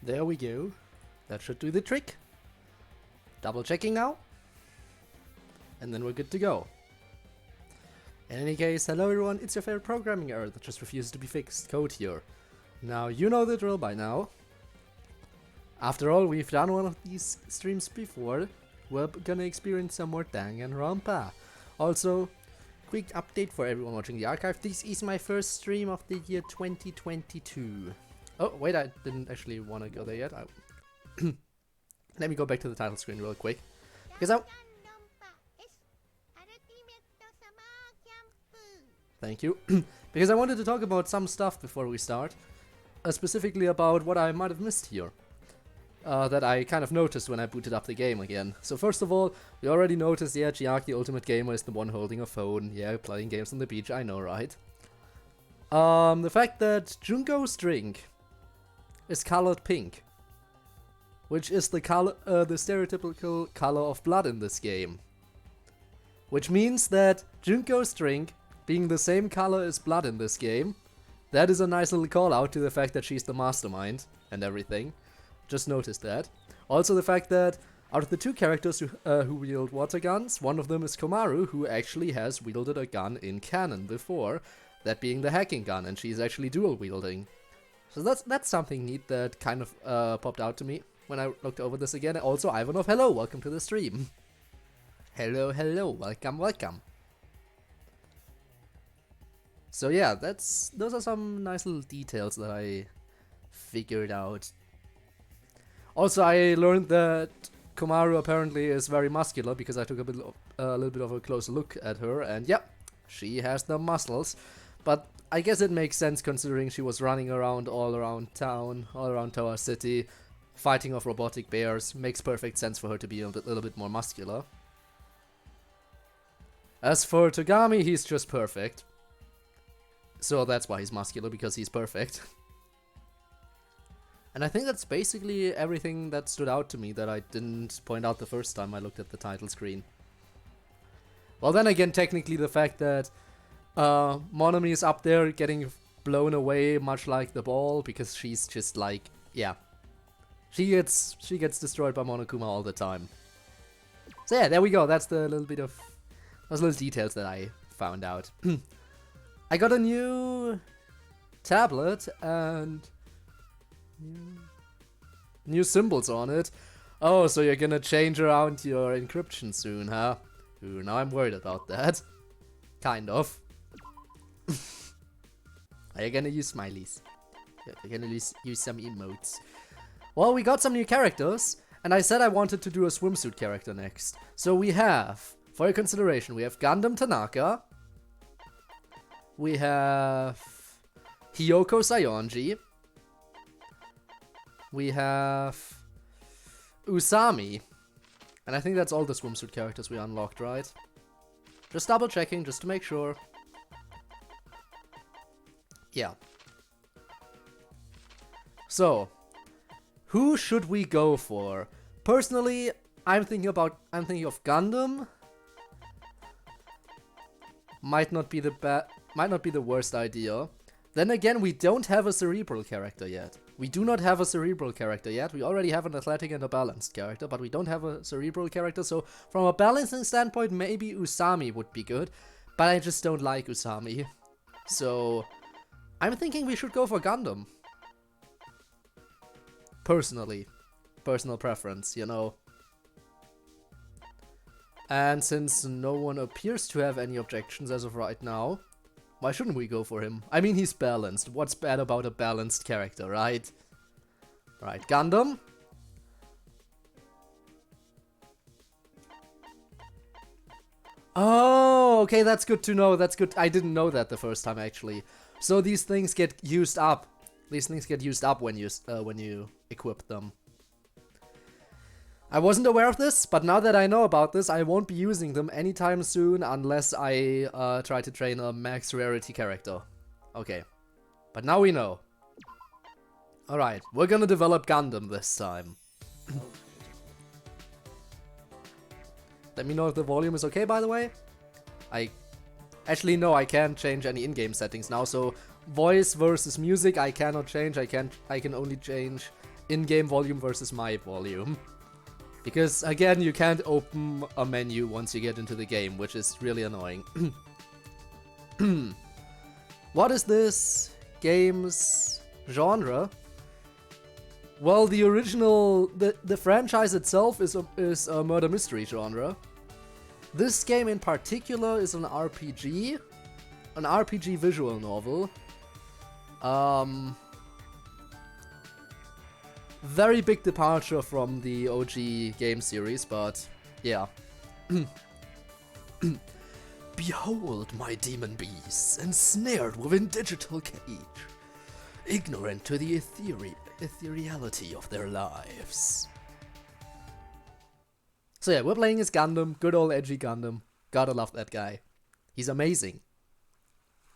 There we go. That should do the trick. Double checking now. And then we're good to go. In any case, hello everyone, it's your favorite programming error that just refuses to be fixed, CodeErr. Now, you know the drill by now. After all, we've done one of these streams before. We're gonna experience some more Danganronpa. Also, quick update for everyone watching the archive. This is my first stream of the year 2022. Oh, wait, I didn't actually want to go there yet. Let me go back to the title screen real quick. Because Thank you. Because I wanted to talk about some stuff before we start. Specifically about what I might have missed here. That I kind of noticed when I booted up the game again. So first of all, we already noticed, yeah, Jiak, the ultimate gamer, is the one holding a phone. Yeah, playing games on the beach, I know, right? The fact that Junko's drink is colored pink. Which is the color, the stereotypical color of blood in this game. Which means that Junko's drink being the same color as blood in this game, that is a nice little call out to the fact that she's the mastermind and everything. Just noticed that. Also the fact that out of the two characters who wield water guns, one of them is Komaru, who actually has wielded a gun in canon before, that being the hacking gun, and she's actually dual wielding. So that's something neat that kind of popped out to me when I looked over this again. Also, Ivanov, hello, welcome to the stream. Hello, hello, welcome, welcome. So yeah, those are some nice little details that I figured out. Also, I learned that Komaru apparently is very muscular because I took a little bit of a closer look at her, and yep, she has the muscles. But I guess it makes sense considering she was running around all around town, all around Tower City, fighting off robotic bears. Makes perfect sense for her to be a little bit more muscular. As for Togami, he's just perfect. So that's why he's muscular, because he's perfect. And I think that's basically everything that stood out to me that I didn't point out the first time I looked at the title screen. Well, then again, technically the fact that Monami is up there getting blown away much like the ball, because she's just like, yeah. She gets destroyed by Monokuma all the time. So yeah, there we go. That's the little bit of those little details that I found out. I got a new tablet and new symbols on it. Oh, so you're gonna change around your encryption soon, huh? Ooh, now I'm worried about that. Kind of. Are you gonna use smileys? You're gonna use some emotes. Well, we got some new characters, and I said I wanted to do a swimsuit character next. So we have, for your consideration, we have Gundam Tanaka. We have Hiyoko Sayonji. We have Usami. And I think that's all the swimsuit characters we unlocked, right? Just double checking, just to make sure. Yeah. So, who should we go for? Personally, I'm thinking of Gundam. Might not be the worst idea. Then again, we don't have a cerebral character yet. We do not have a cerebral character yet. We already have an athletic and a balanced character, but we don't have a cerebral character. So from a balancing standpoint, maybe Usami would be good, but I just don't like Usami. So I'm thinking we should go for Gundam. Personally. Personal preference, you know. And since no one appears to have any objections as of right now, why shouldn't we go for him? I mean, he's balanced. What's bad about a balanced character, right? Right, Gundam. Oh, okay, that's good to know. That's good. I didn't know that the first time, actually. So these things get used up. These things get used up when you equip them. I wasn't aware of this, but now that I know about this, I won't be using them anytime soon unless I try to train a max rarity character. Okay, but now we know. Alright, we're gonna develop Gundam this time. Let me know if the volume is okay, by the way. Actually, no, I can't change any in-game settings now, so voice versus music I cannot change. I can only change in-game volume versus my volume. Because, again, you can't open a menu once you get into the game, which is really annoying. What is this game's genre? Well, the original... The franchise itself is a murder mystery genre. This game in particular is an RPG. An RPG visual novel. Very big departure from the OG game series, but yeah. Behold my demon beasts, ensnared within digital cage, ignorant to the ethereality of their lives. So yeah, we're playing as Gundam, good old edgy Gundam. Gotta love that guy. He's amazing.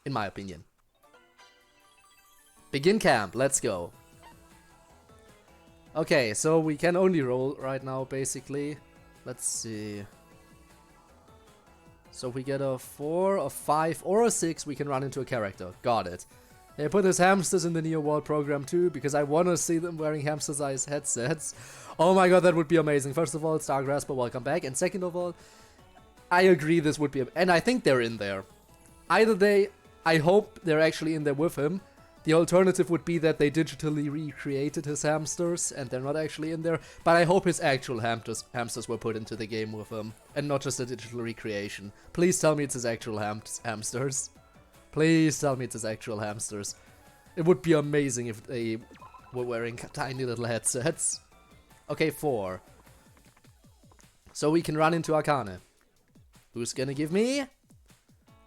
In my opinion. Begin camp, let's go. Okay, so we can only roll right now, basically. Let's see. So if we get a 4, a 5, or a 6, we can run into a character. Got it. They put his hamsters in the Neo World program too, because I want to see them wearing hamster-sized headsets. Oh my god, that would be amazing. First of all, Stargrasper, welcome back. And second of all, I agree this would be... And I think they're in there. Either they... I hope they're actually in there with him. The alternative would be that they digitally recreated his hamsters and they're not actually in there. But I hope his actual hamsters were put into the game with him and not just a digital recreation. Please tell me it's his actual hamsters. Please tell me it's his actual hamsters. It would be amazing if they were wearing tiny little headsets. Okay, 4. So we can run into Akane. Who's gonna give me?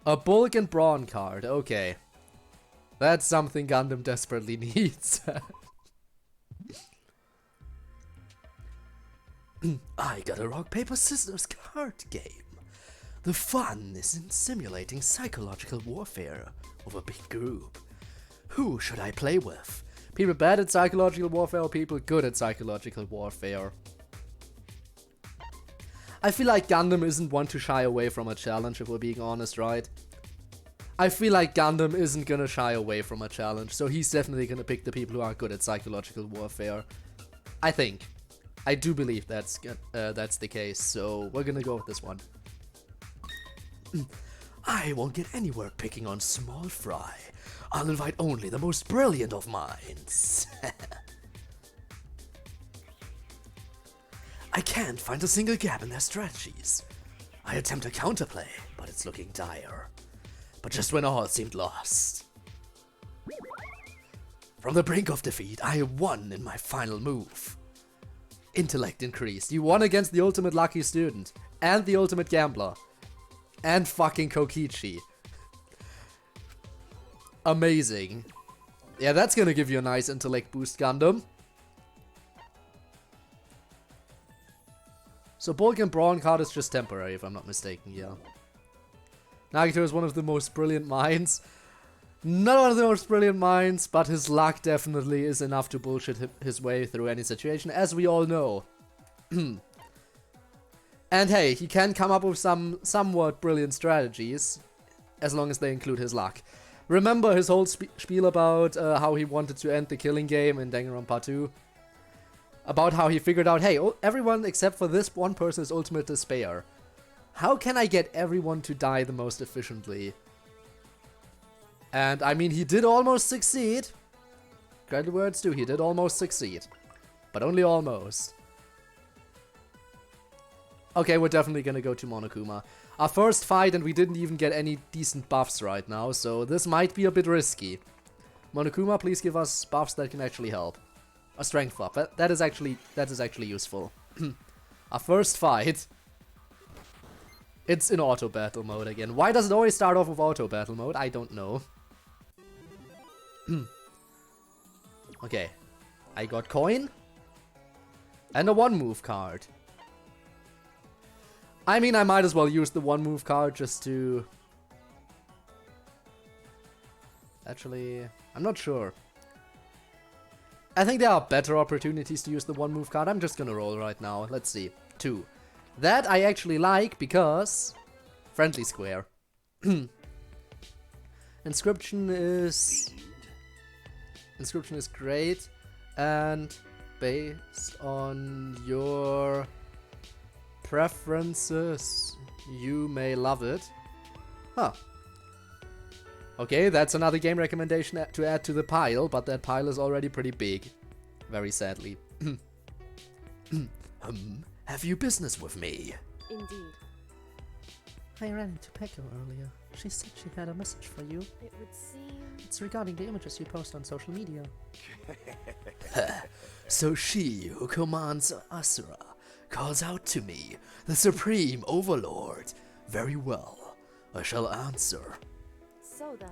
A bulk and brawn card. Okay. That's something Gundam desperately needs. I got a rock, paper, scissors card game. The fun is in simulating psychological warfare with a big group. Who should I play with? People bad at psychological warfare or people good at psychological warfare? I feel like Gundam isn't one to shy away from a challenge, if we're being honest, right? I feel like Gundam isn't gonna shy away from a challenge, so he's definitely gonna pick the people who are good at psychological warfare. I think. I do believe that's the case, so we're gonna go with this one. I won't get anywhere picking on small fry. I'll invite only the most brilliant of minds. I can't find a single gap in their strategies. I attempt a counterplay, but it's looking dire. But just when all seemed lost. From the brink of defeat, I won in my final move. Intellect increased. You won against the ultimate lucky student. And the ultimate gambler. And fucking Kokichi. Amazing. Yeah, that's gonna give you a nice intellect boost, Gundam. So bulk and brawn card is just temporary, if I'm not mistaken, yeah. Nagito is one of the most brilliant minds. Not one of the most brilliant minds, but his luck definitely is enough to bullshit his way through any situation, as we all know. And hey, he can come up with some somewhat brilliant strategies, as long as they include his luck. Remember his whole spiel about how he wanted to end the killing game in Danganronpa 2? About how he figured out, hey, everyone except for this one person is ultimate despair. How can I get everyone to die the most efficiently? And I mean, he did almost succeed. Credit where it's due, he did almost succeed. But only almost. Okay, we're definitely gonna go to Monokuma. Our first fight, and we didn't even get any decent buffs right now, so this might be a bit risky. Monokuma, please give us buffs that can actually help. A strength buff, that is actually useful. Our first fight. It's in auto battle mode again. Why does it always start off with auto battle mode? I don't know. Okay. I got coin. And a one move card. I mean, I might as well use the one move card just to... Actually, I'm not sure. I think there are better opportunities to use the one move card. I'm just gonna roll right now. Let's see. 2. That I actually like because... Friendly square. Inscription is... Inscription is great. And based on your preferences, you may love it. Huh. Okay, that's another game recommendation to add to the pile, but that pile is already pretty big. Very sadly. Have you business with me? Indeed. I ran into Pekko earlier. She said she had a message for you. It would seem... It's regarding the images you post on social media. So she who commands Asura calls out to me, the supreme overlord. Very well, I shall answer. So then...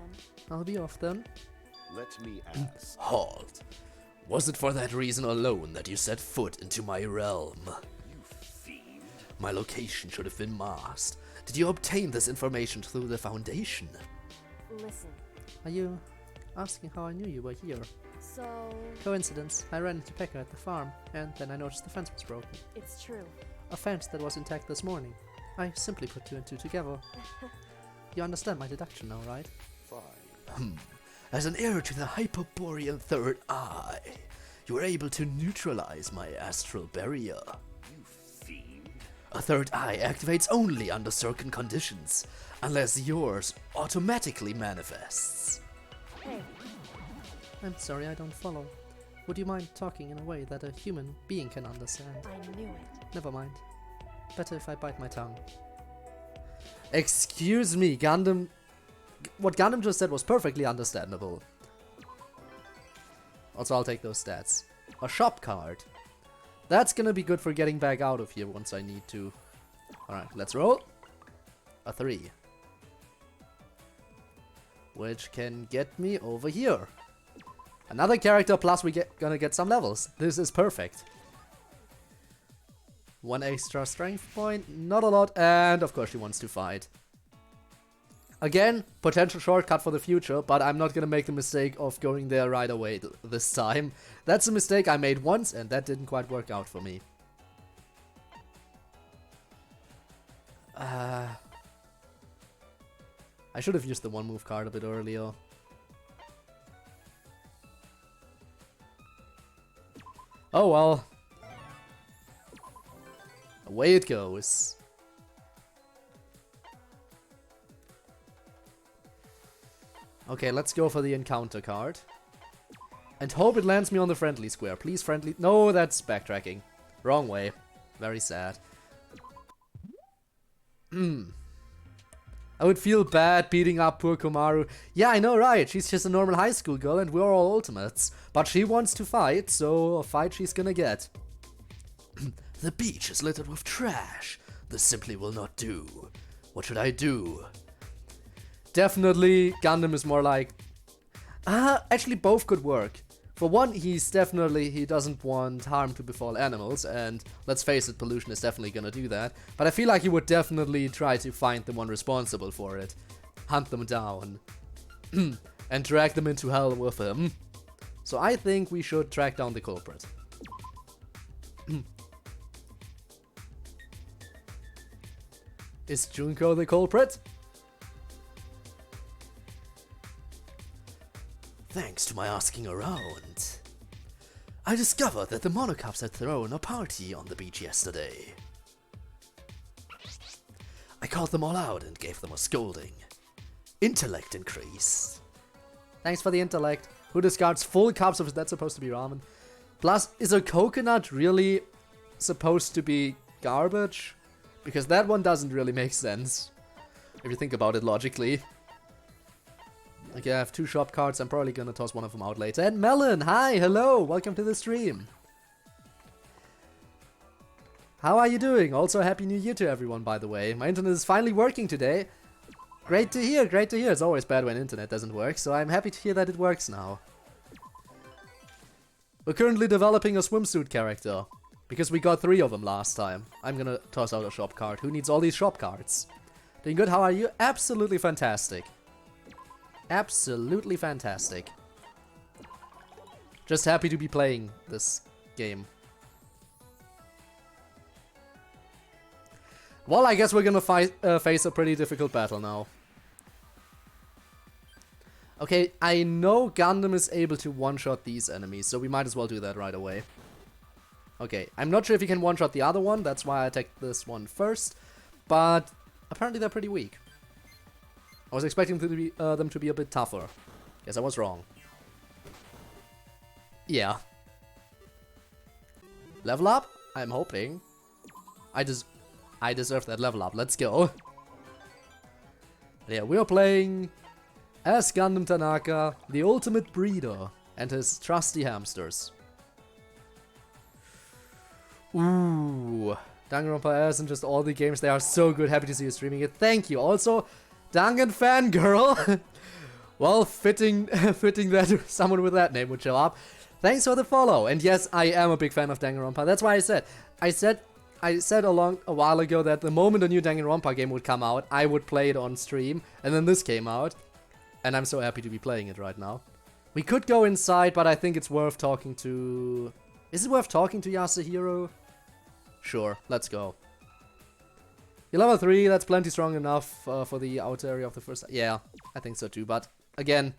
I'll be off then. Let me ask. Halt. Was it for that reason alone that you set foot into my realm? You fiend. My location should have been masked. Did you obtain this information through the Foundation? Listen. Are you asking how I knew you were here? So... Coincidence. I ran into Pekka at the farm, and then I noticed the fence was broken. It's true. A fence that was intact this morning. I simply put two and two together. You understand my deduction now, right? Fine. As an heir to the Hyperborean third eye, you were able to neutralize my astral barrier. You fiend. A third eye activates only under certain conditions, unless yours automatically manifests. Hey, I'm sorry, I don't follow. Would you mind talking in a way that a human being can understand? I knew it. Never mind. Better if I bite my tongue. Excuse me, Gundam. What Gundam just said was perfectly understandable. Also, I'll take those stats. A shop card. That's gonna be good for getting back out of here once I need to. Alright, let's roll. A 3. Which can get me over here. Another character, plus gonna get some levels. This is perfect. 1 extra strength point, not a lot, and of course she wants to fight. Again, potential shortcut for the future, but I'm not gonna make the mistake of going there right away this time. That's a mistake I made once, and that didn't quite work out for me. I should have used the one move card a bit earlier. Oh well. Away it goes. Okay, let's go for the encounter card. And hope it lands me on the friendly square. Please, friendly. No, that's backtracking. Wrong way. Very sad. I would feel bad beating up poor Komaru. Yeah, I know, right? She's just a normal high school girl and we're all ultimates. But she wants to fight, so a fight she's gonna get. The beach is littered with trash. This simply will not do. What should I do? Definitely, Gundam is more like... actually both could work. For one, he doesn't want harm to befall animals, and let's face it, pollution is definitely gonna do that. But I feel like he would definitely try to find the one responsible for it. Hunt them down. And drag them into hell with him. So I think we should track down the culprit. Is Junko the culprit? Thanks to my asking around, I discovered that the Monocaps had thrown a party on the beach yesterday. I called them all out and gave them a scolding. Intellect increased. Thanks for the intellect. Who discards full cups of... Is that supposed to be ramen? Plus, is a coconut really supposed to be garbage? Because that one doesn't really make sense, if you think about it logically. Okay, I have 2 shop cards. I'm probably gonna toss one of them out later. And Melon, hi, hello, welcome to the stream. How are you doing? Also, Happy New Year to everyone, by the way. My internet is finally working today. Great to hear, great to hear. It's always bad when internet doesn't work, so I'm happy to hear that it works now. We're currently developing a swimsuit character, because we got 3 of them last time. I'm gonna toss out a shop card. Who needs all these shop cards? Doing good, how are you? Absolutely fantastic. Absolutely fantastic. Just happy to be playing this game. Well, I guess we're gonna face a pretty difficult battle now. Okay, I know Gundam is able to one-shot these enemies, so we might as well do that right away. Okay, I'm not sure if you can one-shot the other one, that's why I attacked this one first, but apparently they're pretty weak. I was expecting them to be a bit tougher. Guess I was wrong. Yeah. Level up? I'm hoping. I deserve that level up. Let's go. Yeah, we are playing as Gundam Tanaka, the ultimate breeder, and his trusty hamsters. Ooh. Danganronpa isn't just all the games, they are so good. Happy to see you streaming it. Thank you. Also, Dangan Fangirl. Well, fitting that someone with that name would show up. Thanks for the follow. And yes, I am a big fan of Danganronpa. That's why I said a while ago that the moment a new Danganronpa game would come out, I would play it on stream. And then this came out. And I'm so happy to be playing it right now. We could go inside, but I think it's worth talking to... Is it worth talking to Yasuhiro? Sure, let's go. You're level 3, that's plenty strong enough for the outer area of the first... Yeah, I think so too, but again,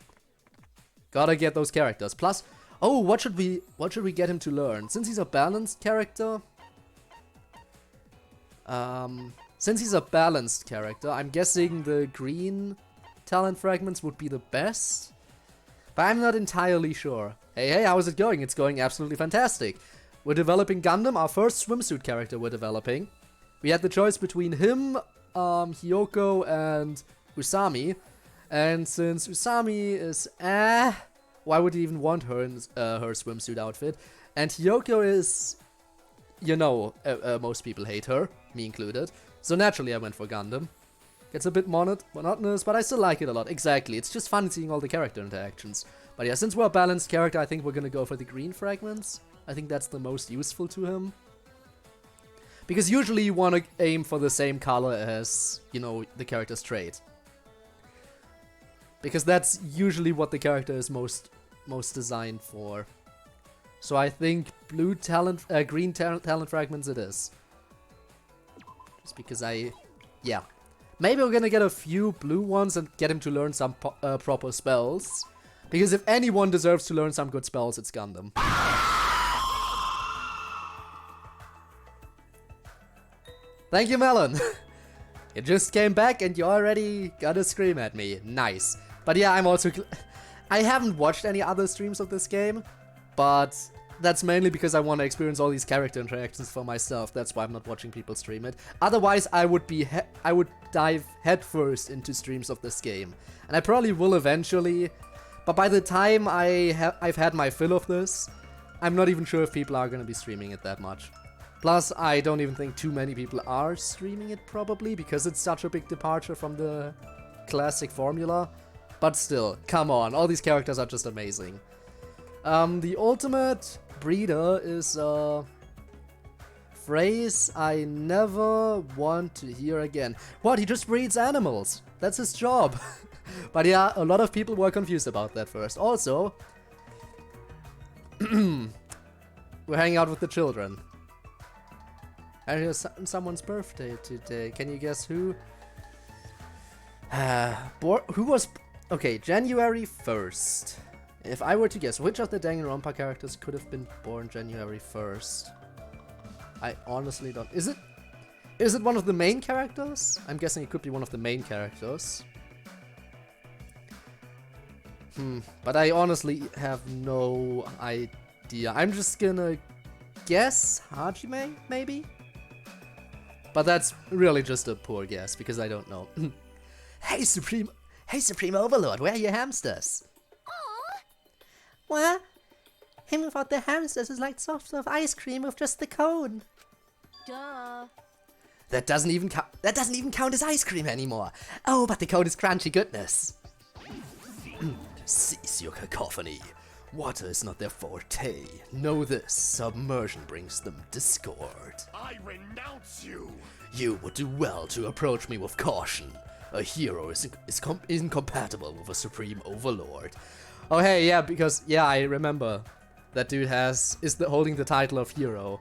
gotta get those characters. Plus, oh, what should we get him to learn? Since he's a balanced character... I'm guessing the green talent fragments would be the best. But I'm not entirely sure. Hey, how's it going? It's going absolutely fantastic. We're developing Gundam, our first swimsuit character we're developing. We had the choice between him, Hyoko, and Usami. And since Usami is why would you even want her in her swimsuit outfit? And Hyoko is, you know, most people hate her, me included. So naturally I went for Gundam. Gets a bit monotonous, but I still like it a lot. Exactly, it's just fun seeing all the character interactions. But yeah, since we're a balanced character, I think we're gonna go for the green fragments. I think that's the most useful to him. Because usually you want to aim for the same color as, you know, the character's trait. Because that's usually what the character is most designed for. So I think green talent fragments it is. Just because yeah. Maybe we're gonna get a few blue ones and get him to learn some proper spells. Because if anyone deserves to learn some good spells, it's Gundam. Thank you, Melon. You just came back and you already gotta scream at me. Nice. But yeah, I'm also... I haven't watched any other streams of this game, but that's mainly because I want to experience all these character interactions for myself. That's why I'm not watching people stream it. Otherwise, I would dive headfirst into streams of this game. And I probably will eventually, but by the time I've had my fill of this, I'm not even sure if people are going to be streaming it that much. Plus, I don't even think too many people are streaming it probably, because it's such a big departure from the classic formula. But still, come on, all these characters are just amazing. The ultimate breeder is a phrase I never want to hear again. What, he just breeds animals? That's his job. But yeah, a lot of people were confused about that first. Also, we're hanging out with the children. And it's someone's birthday today. Can you guess who? Who was... Okay, January 1st. If I were to guess, which of the Danganronpa characters could have been born January 1st? I honestly don't... Is it one of the main characters? I'm guessing it could be one of the main characters. But I honestly have no idea. I'm just gonna guess Hajime, maybe? But that's really just a poor guess, because I don't know. Hey, Supreme Overlord, where are your hamsters? Aww. Well, him without the hamsters is like soft ice cream with just the cone. Duh. That doesn't even count as ice cream anymore. Oh, but the cone is crunchy goodness. Cease your cacophony. Water is not their forte. Know this, submersion brings them discord. I renounce you! You would do well to approach me with caution. A hero is incompatible with a supreme overlord. Oh hey, yeah, because, yeah, I remember. That dude is holding the title of hero.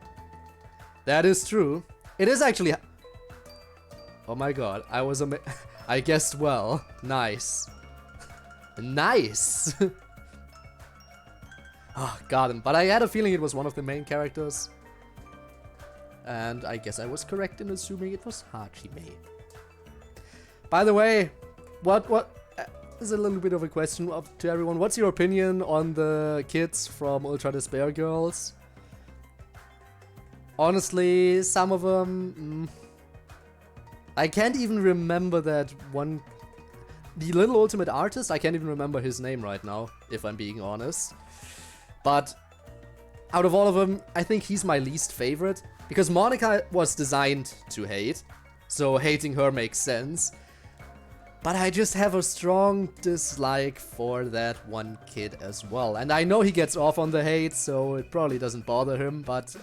That is true. It is actually... Oh my god, I guessed well. Nice. Nice! Oh, got him. But I had a feeling it was one of the main characters. And I guess I was correct in assuming it was Hajime. By the way, is a little bit of a question to everyone. What's your opinion on the kids from Ultra Despair Girls? Honestly, some of them... I can't even remember that one... The little ultimate artist, I can't even remember his name right now, if I'm being honest. But out of all of them, I think he's my least favorite. Because Monica was designed to hate, so hating her makes sense. But I just have a strong dislike for that one kid as well. And I know he gets off on the hate, so it probably doesn't bother him, but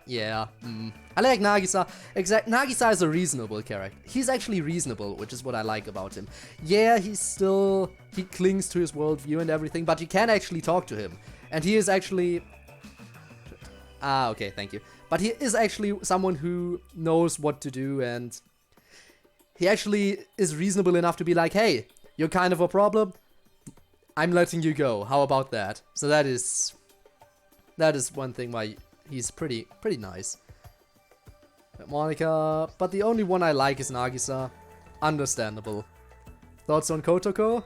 yeah. I like Nagisa. Nagisa is a reasonable character. He's actually reasonable, which is what I like about him. Yeah, he clings to his worldview and everything, but you can actually talk to him. And he is actually... okay, thank you. But he is actually someone who knows what to do, and he actually is reasonable enough to be like, hey, you're kind of a problem, I'm letting you go, how about that? So that is one thing why he's pretty nice. Monica, but the only one I like is Nagisa. Understandable. Thoughts on Kotoko?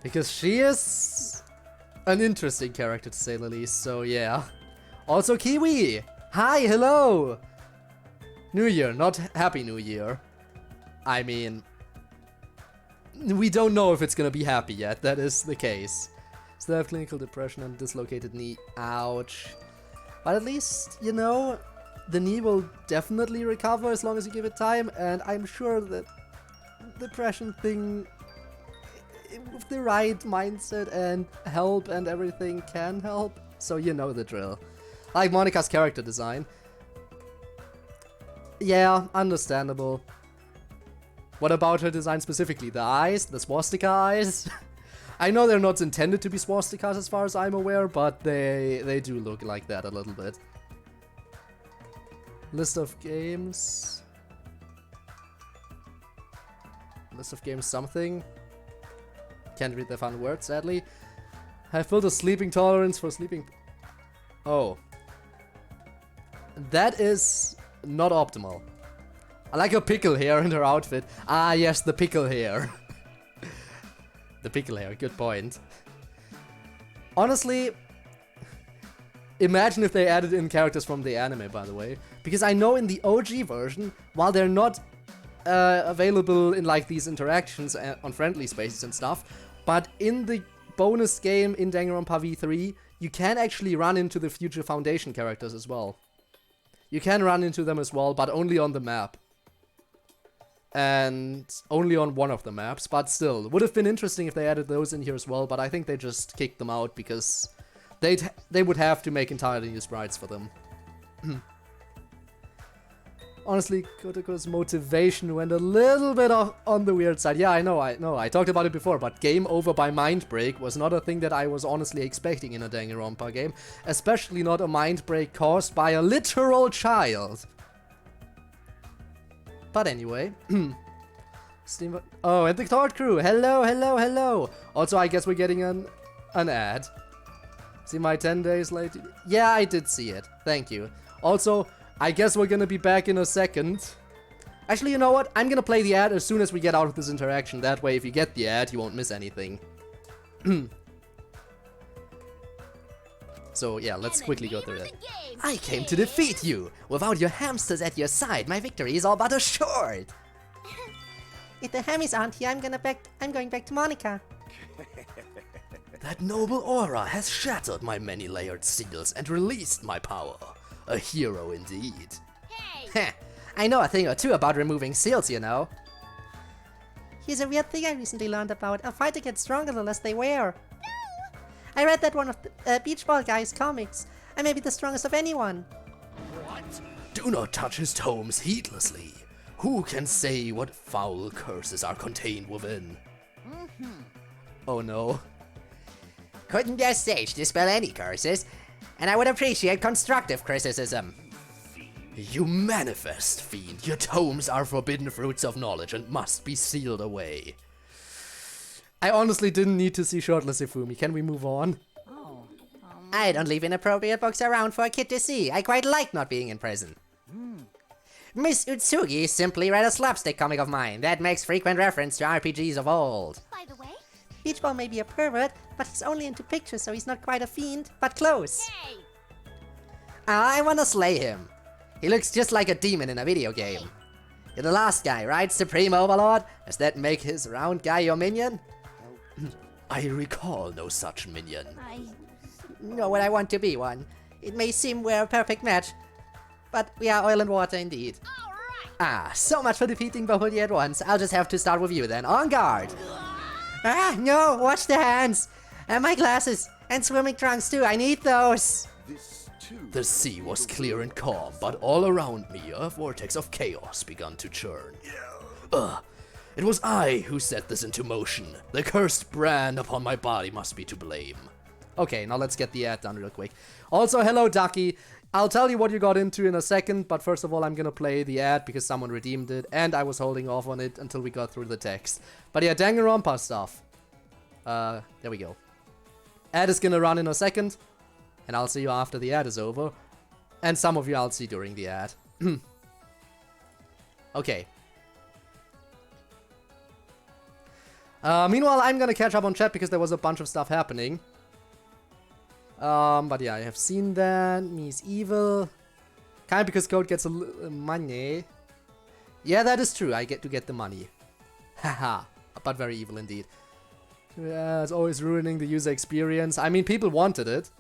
Because she is an interesting character to say the least, so yeah. Also Kiwi! Hi, hello! New Year, not Happy New Year. I mean, we don't know if it's gonna be happy yet, that is the case. Still have clinical depression and dislocated knee, ouch. But at least, you know, the knee will definitely recover as long as you give it time, and I'm sure that depression thing, with the right mindset and help and everything, can help. So you know the drill. I like Monica's character design. Yeah, understandable. What about her design specifically? The eyes? The swastika eyes? I know they're not intended to be swastikas as far as I'm aware, but they do look like that a little bit. List of games. List of games something. Can't read the fun words, sadly. I've built a sleeping tolerance for sleeping... Oh. That is not optimal. I like her pickle hair and her outfit. Ah, yes, the pickle hair. The pickle hair, good point. Honestly, imagine if they added in characters from the anime, by the way. Because I know in the OG version, while they're not available in like these interactions on friendly spaces and stuff, but in the bonus game in Danganronpa V3, you can actually run into the future Foundation characters as well. You can run into them as well, but only on the map. And only on one of the maps, but still. Would have been interesting if they added those in here as well, but I think they just kicked them out because they would have to make entirely new sprites for them. Honestly, Kotoko's motivation went a little bit on the weird side. Yeah, I know, I talked about it before, but game over by mind break was not a thing that I was honestly expecting in a Danganronpa game. Especially not a mind break caused by a literal child. But anyway. Steam... Oh, and the Thought Crew! Hello, hello, hello! Also, I guess we're getting an ad. See my 10 days late? Yeah, I did see it. Thank you. Also, I guess we're gonna be back in a second. Actually, you know what? I'm gonna play the ad as soon as we get out of this interaction. That way, if you get the ad, you won't miss anything. So, yeah, let's quickly go through it. I came to defeat you! Without your hamsters at your side, my victory is all but assured! If the Hammies aren't here, I'm going back to Monica. That noble aura has shattered my many-layered seals and released my power. A hero indeed. Hey! I know a thing or two about removing seals, you know. Here's a weird thing I recently learned about. A fighter gets stronger the less they wear. No! I read that one of the Beach Ball Guy's comics. I may be the strongest of anyone. What? Do not touch his tomes heedlessly. Who can say what foul curses are contained within? Oh no. Couldn't your sage dispel any curses, and I would appreciate constructive criticism. You manifest, fiend. Your tomes are forbidden fruits of knowledge and must be sealed away. I honestly didn't need to see Shirtless Ifumi. Can we move on? Oh, I don't leave inappropriate books around for a kid to see. I quite like not being in prison. Miss Utsugi simply read a slapstick comic of mine that makes frequent reference to RPGs of old. By the way, Beach Ball may be a pervert, but he's only into pictures, so he's not quite a fiend, but close. hey! I wanna slay him. He looks just like a demon in a video game. You're the last guy, right, Supreme Overlord? Does that make his round guy your minion? I recall no such minion. Nor would I want to be one. It may seem we're a perfect match, but we are oil and water indeed. Alright! Ah, so much for defeating both of you at once. I'll just have to start with you then. On guard! Ah, no! Watch the hands! And my glasses! And swimming trunks too, I need those! The sea was clear and calm, but all around me a vortex of chaos began to churn. It was I who set this into motion. The cursed brand upon my body must be to blame. Okay, now let's get the ad done real quick. Also, hello Ducky. I'll tell you what you got into in a second, but first of all I'm gonna play the ad because someone redeemed it, and I was holding off on it until we got through the text. But yeah, Danganronpa stuff. There we go. Ad is gonna run in a second, and I'll see you after the ad is over. And some of you I'll see during the ad. Okay. Meanwhile, I'm gonna catch up on chat because there was a bunch of stuff happening. But yeah, I have seen that. Me's evil. Kind of because Code gets a money. Yeah, that is true. I get to get the money. Haha. But very evil indeed. Yeah, it's always ruining the user experience. I mean, people wanted it.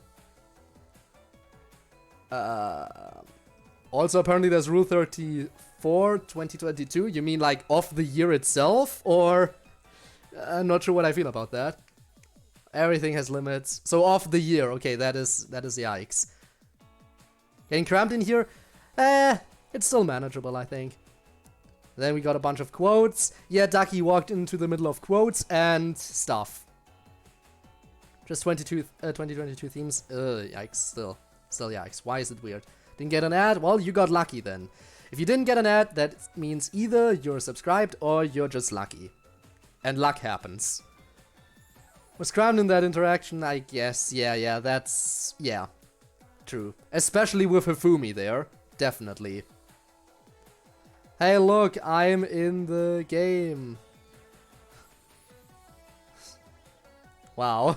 Also, apparently there's Rule 34, 2022. You mean like of the year itself? Or... I'm not sure what I feel about that. Everything has limits. So off the year, okay, that is yikes. Getting cramped in here? It's still manageable, I think. Then we got a bunch of quotes. Yeah, Ducky walked into the middle of quotes and stuff. Just 2022 themes. Yikes, still yikes. Why is it weird? Didn't get an ad? Well, you got lucky then. If you didn't get an ad, that means either you're subscribed or you're just lucky. And luck happens. Was crammed in that interaction, I guess. Yeah, that's... yeah. True. Especially with Hifumi there. Definitely. Hey, look, I'm in the game. Wow.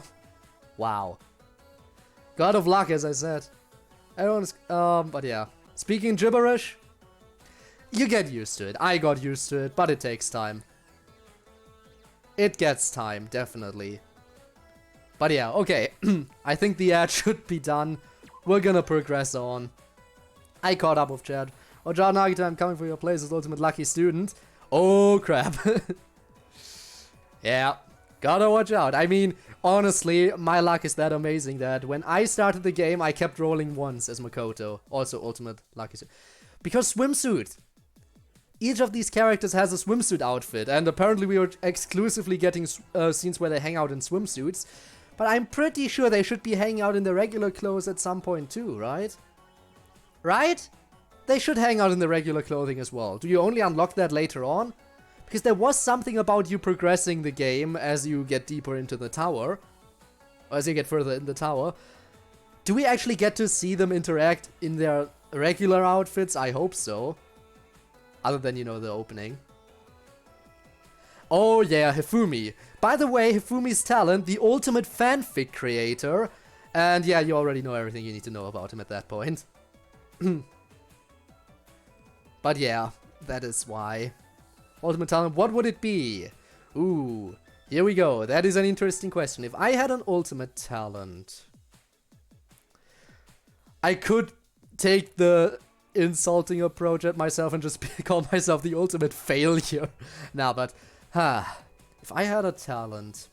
Wow. God of luck, as I said. Everyone's... but yeah. Speaking gibberish, you get used to it. I got used to it, but it takes time. It gets time, definitely. But yeah, okay. I think the ad should be done. We're gonna progress on. I caught up with Chad. Oh, John Nagita, I'm coming for your place as ultimate lucky student. Oh, crap. Yeah, gotta watch out. I mean, honestly, my luck is that amazing that when I started the game, I kept rolling once as Makoto. Also, ultimate lucky student. Because swimsuit. Each of these characters has a swimsuit outfit, and apparently we are exclusively getting scenes where they hang out in swimsuits. But I'm pretty sure they should be hanging out in their regular clothes at some point too, right? Right? They should hang out in the regular clothing as well. Do you only unlock that later on? Because there was something about you progressing the game as you get deeper into the tower. Or as you get further in the tower. Do we actually get to see them interact in their regular outfits? I hope so. Other than, you know, the opening. Oh yeah, Hifumi. By the way, Hifumi's talent, the ultimate fanfic creator. And yeah, you already know everything you need to know about him at that point. But yeah, that is why. Ultimate talent, what would it be? Ooh, here we go. That is an interesting question. If I had an ultimate talent, I could take the insulting approach at myself and just call myself the ultimate failure. Nah, but if I had a talent,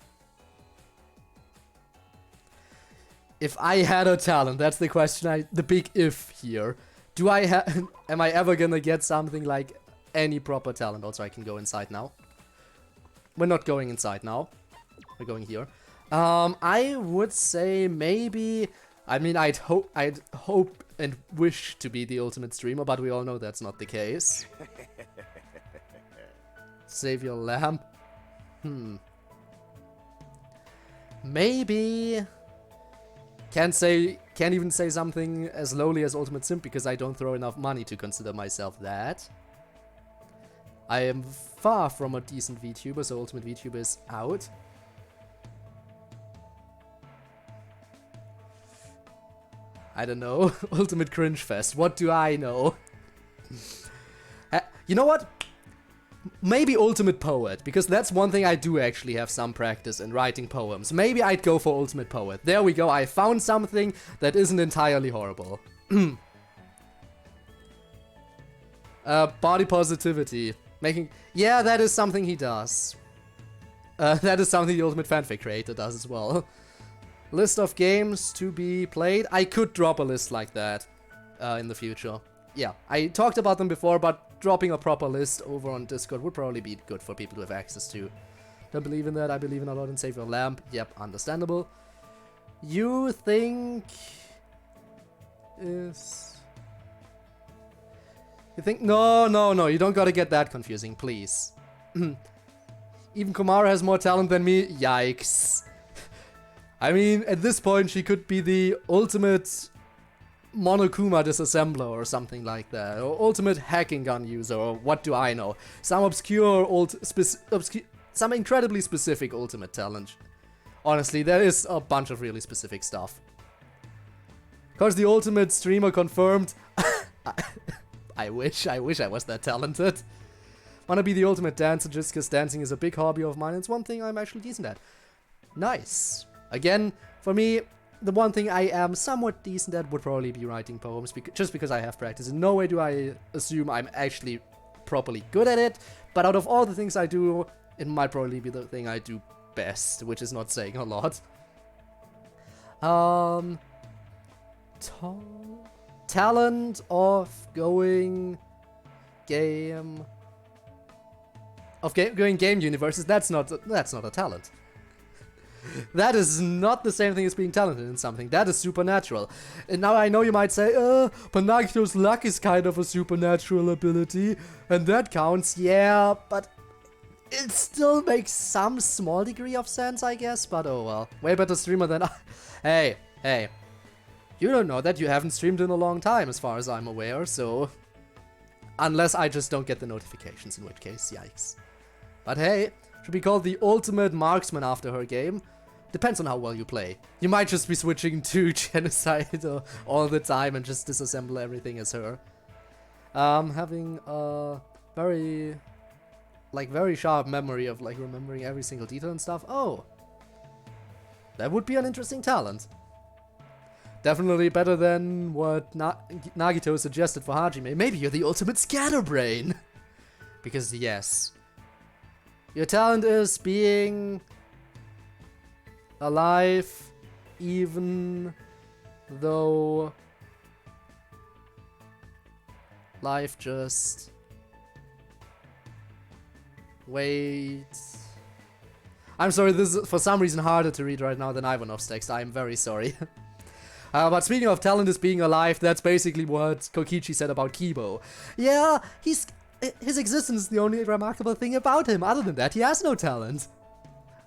that's the question. The big if here. Do I have? Am I ever gonna get something like any proper talent? Also, I can go inside now. We're not going inside now. We're going here. I would say maybe. I mean, I'd hope and wish to be the ultimate streamer, but we all know that's not the case. Save your lamp. Maybe Can't even say something as lowly as Ultimate Simp because I don't throw enough money to consider myself that. I am far from a decent VTuber, so Ultimate VTuber is out. I don't know. Ultimate Cringe Fest. What do I know? You know what? Maybe Ultimate Poet, because that's one thing I do actually have some practice in, writing poems. Maybe I'd go for Ultimate Poet. There we go, I found something that isn't entirely horrible. Body positivity. Yeah, that is something he does. That is something the Ultimate Fanfic creator does as well. List of games to be played. I could drop a list like that in the future. Yeah, I talked about them before, but dropping a proper list over on Discord would probably be good for people to have access to. Don't believe in that. I believe in a lot in Save Your Lamp. Yep, understandable. You think is... You think... No, you don't gotta get that confusing, please. Even Komara has more talent than me? Yikes. I mean, at this point, she could be the ultimate Monokuma disassembler or something like that, or ultimate hacking gun user, or what do I know? Some some incredibly specific ultimate talent. Honestly, there is a bunch of really specific stuff. Of course, the ultimate streamer confirmed. I wish I was that talented. Wanna be the ultimate dancer just because dancing is a big hobby of mine. It's one thing I'm actually decent at. Nice. Again, for me, the one thing I am somewhat decent at would probably be writing poems, just because I have practice. In no way do I assume I'm actually properly good at it, but out of all the things I do, it might probably be the thing I do best, which is not saying a lot. Talent of going game universes. That's not a talent. That is not the same thing as being talented in something. That is supernatural. And now I know you might say, but Nagito's luck is kind of a supernatural ability, and that counts. Yeah, but it still makes some small degree of sense, I guess. But oh well. Way better streamer than I. Hey. You don't know that. You haven't streamed in a long time, as far as I'm aware, so... Unless I just don't get the notifications, in which case, yikes. But hey, should be called the ultimate marksman after her game. Depends on how well you play. You might just be switching to genocide all the time and just disassemble everything as her. Having a very sharp memory of like remembering every single detail and stuff. Oh, that would be an interesting talent. Definitely better than what Nagito suggested for Hajime. Maybe you're the ultimate scatterbrain. Because yes, your talent is being alive even though life just... Wait... I'm sorry, this is for some reason harder to read right now than Ivanov's text. I'm very sorry. But speaking of talent is being alive, that's basically what Kokichi said about Kibo. Yeah, his existence is the only remarkable thing about him. Other than that, he has no talent.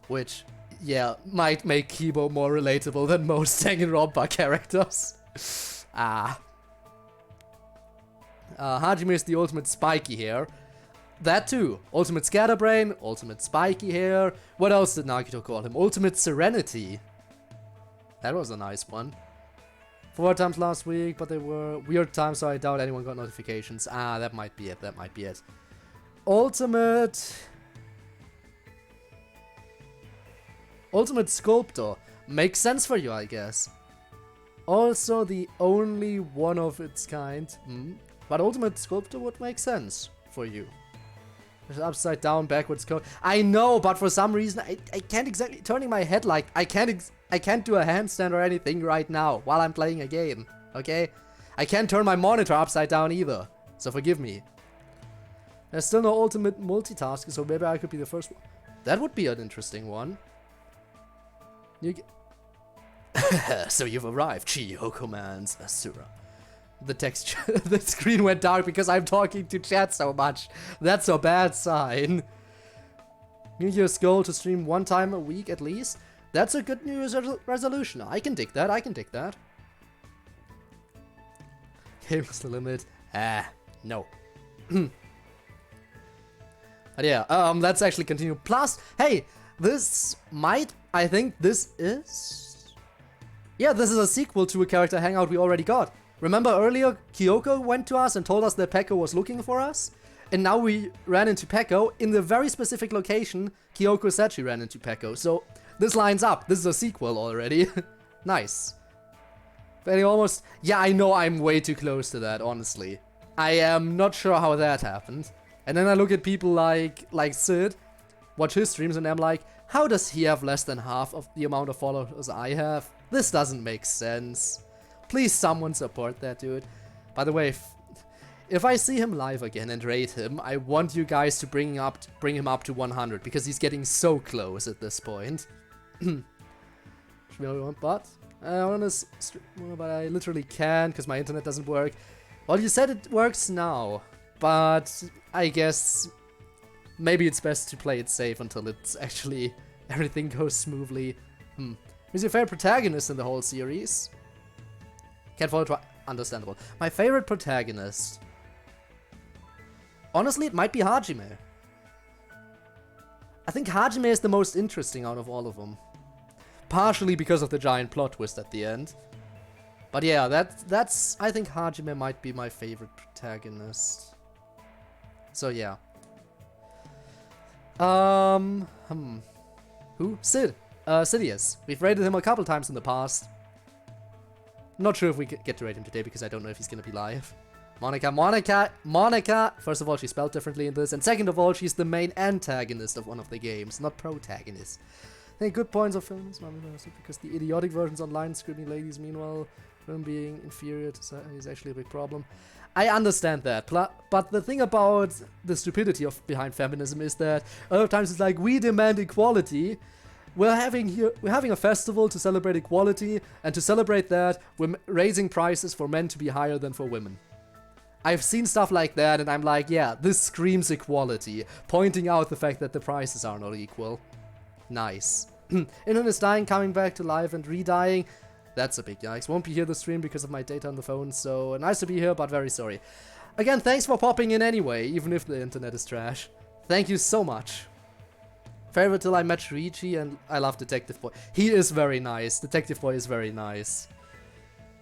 Which, yeah, might make Kibo more relatable than most Danganronpa characters. Hajime is the ultimate spiky hair. That too. Ultimate scatterbrain, ultimate spiky hair. What else did Nagito call him? Ultimate serenity. That was a nice one. 4 times last week, but they were weird times, so I doubt anyone got notifications. That might be it. Ultimate sculptor. Makes sense for you, I guess. Also the only one of its kind. But ultimate sculptor would make sense for you. There's upside down, backwards code. I know, but for some reason I can't exactly turning my head like I can't do a handstand or anything right now while I'm playing a game. Okay? I can't turn my monitor upside down either. So forgive me. There's still no ultimate multitasker, so maybe I could be the first one. That would be an interesting one. So you've arrived, Chiyo commands Asura. The text, the screen went dark because I'm talking to chat so much. That's a bad sign. New Year's goal to stream 1 time a week at least. That's a good New Year's resolution. I can dig that, I can dig that. Game is the limit. No. But yeah, let's actually continue. Plus, hey, I think this is... Yeah, this is a sequel to a character hangout we already got. Remember earlier, Kyoko went to us and told us that Pekko was looking for us? And now we ran into Pekko in the very specific location Kyoko said she ran into Pekko. So, this lines up. This is a sequel already. Nice. Very almost... Yeah, I know I'm way too close to that, honestly. I am not sure how that happened. And then I look at people like Sid, watch his streams, and I'm like, how does he have less than half of the amount of followers I have? This doesn't make sense. Please someone support that dude. By the way, if I see him live again and rate him, I want you guys to bring him up to 100, because he's getting so close at this point. But I want to stream, but I literally can't because my internet doesn't work. Well, you said it works now, but I guess maybe it's best to play it safe until it's actually everything goes smoothly. Who's your favorite protagonist in the whole series? Can't follow twice. Understandable. My favorite protagonist. Honestly, it might be Hajime. I think Hajime is the most interesting out of all of them. Partially because of the giant plot twist at the end. But yeah, that's I think Hajime might be my favorite protagonist. So yeah. Who? Sid. Sidious. We've rated him a couple times in the past. Not sure if we get to rate him today because I don't know if he's gonna be live. Monica! First of all, she's spelled differently in this, and second of all, she's the main antagonist of one of the games, not protagonist. I think good points of films, because the idiotic versions online screaming ladies, meanwhile, film being inferior to society is actually a big problem. I understand that, but the thing about the stupidity behind feminism is that a lot of times it's like, we demand equality. We're having a festival to celebrate equality, and to celebrate that, we're raising prices for men to be higher than for women. I've seen stuff like that, and I'm like, yeah, this screams equality, pointing out the fact that the prices are not equal. Nice. Internet is dying, coming back to life and re-dying. That's a big yikes. Won't be here this stream because of my data on the phone, so nice to be here, but very sorry. Again, thanks for popping in anyway, even if the internet is trash. Thank you so much. Favorite till I met Shuichi, and I love Detective Boy. He is very nice. Detective Boy is very nice.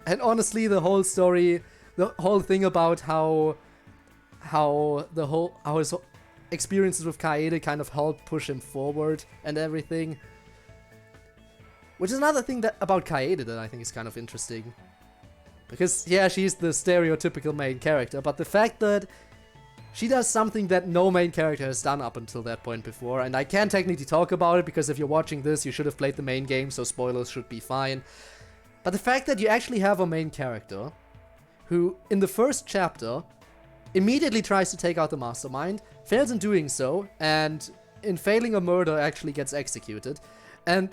And honestly, the whole story, the whole thing about how his experiences with Kaede kind of helped push him forward and everything. Which is another thing about Kaede that I think is kind of interesting. Because, yeah, she's the stereotypical main character, but the fact that she does something that no main character has done up until that point before, and I can't technically talk about it because if you're watching this, you should have played the main game, so spoilers should be fine. But the fact that you actually have a main character who, in the first chapter, immediately tries to take out the mastermind, fails in doing so, and in failing a murder actually gets executed, and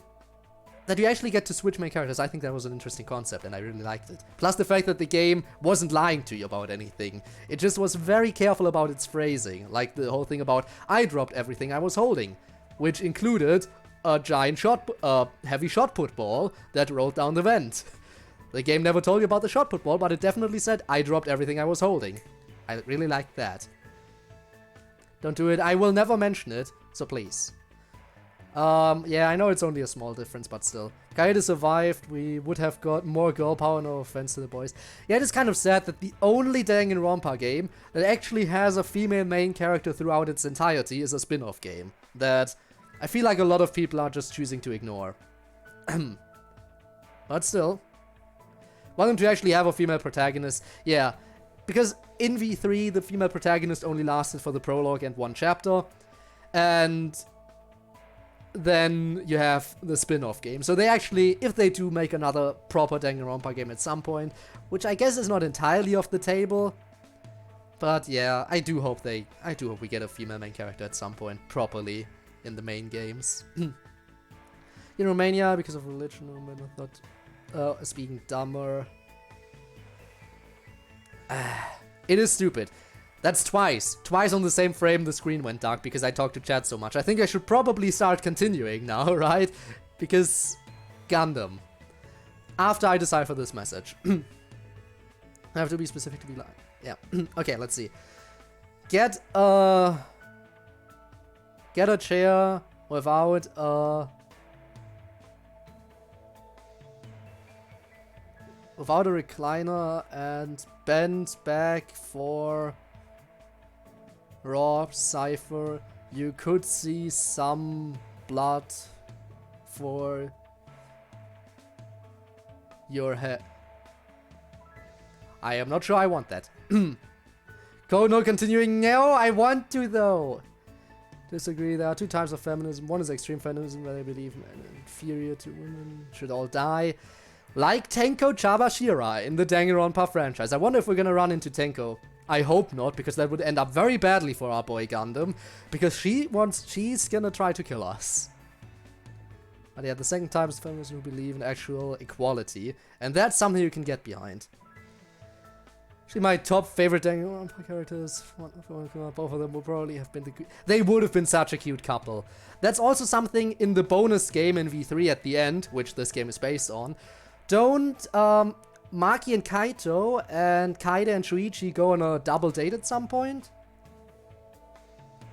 that you actually get to switch main characters, I think that was an interesting concept, and I really liked it. Plus the fact that the game wasn't lying to you about anything. It just was very careful about its phrasing, like the whole thing about, I dropped everything I was holding, which included a giant heavy shot put ball that rolled down the vent. The game never told you about the shot put ball, but it definitely said, I dropped everything I was holding. I really liked that. Don't do it, I will never mention it, so please. Yeah, I know it's only a small difference, but still. Kaede survived, we would have got more girl power, no offense to the boys. Yeah, it is kind of sad that the only Danganronpa game that actually has a female main character throughout its entirety is a spin-off game. That I feel like a lot of people are just choosing to ignore. But still. Want them to actually have a female protagonist, yeah. Because in V3, the female protagonist only lasted for the prologue and one chapter. And then you have the spin-off game. So they actually, if they do make another proper Danganronpa game at some point, which I guess is not entirely off the table, but yeah, I do hope we get a female main character at some point, properly, in the main games. In Romania, because of religion, I thought, speaking dumber. It is stupid. That's twice on the same frame the screen went dark because I talked to chat so much. I think I should probably start continuing now, right? Because Gundam. After I decipher this message. I have to be specific to be like. Yeah. Okay, let's see. Get a chair without a recliner and bend back for raw cipher. You could see some blood for your head. I am not sure I want that. Code, no continuing. No, I want to though. Disagree. There are two types of feminism. One is extreme feminism, where they believe men inferior to women should all die. Like Tenko Chabashira in the Danganronpa franchise. I wonder if we're gonna run into Tenko. I hope not, because that would end up very badly for our boy Gundam. Because she's gonna try to kill us. But yeah, the second type is feminism who believe in actual equality. And that's something you can get behind. Actually, my top favorite Danganronpa characters, both of them would probably have been they would have been such a cute couple. That's also something in the bonus game in V3 at the end, which this game is based on. Don't Maki and Kaito and Kaede and Shuichi go on a double date at some point?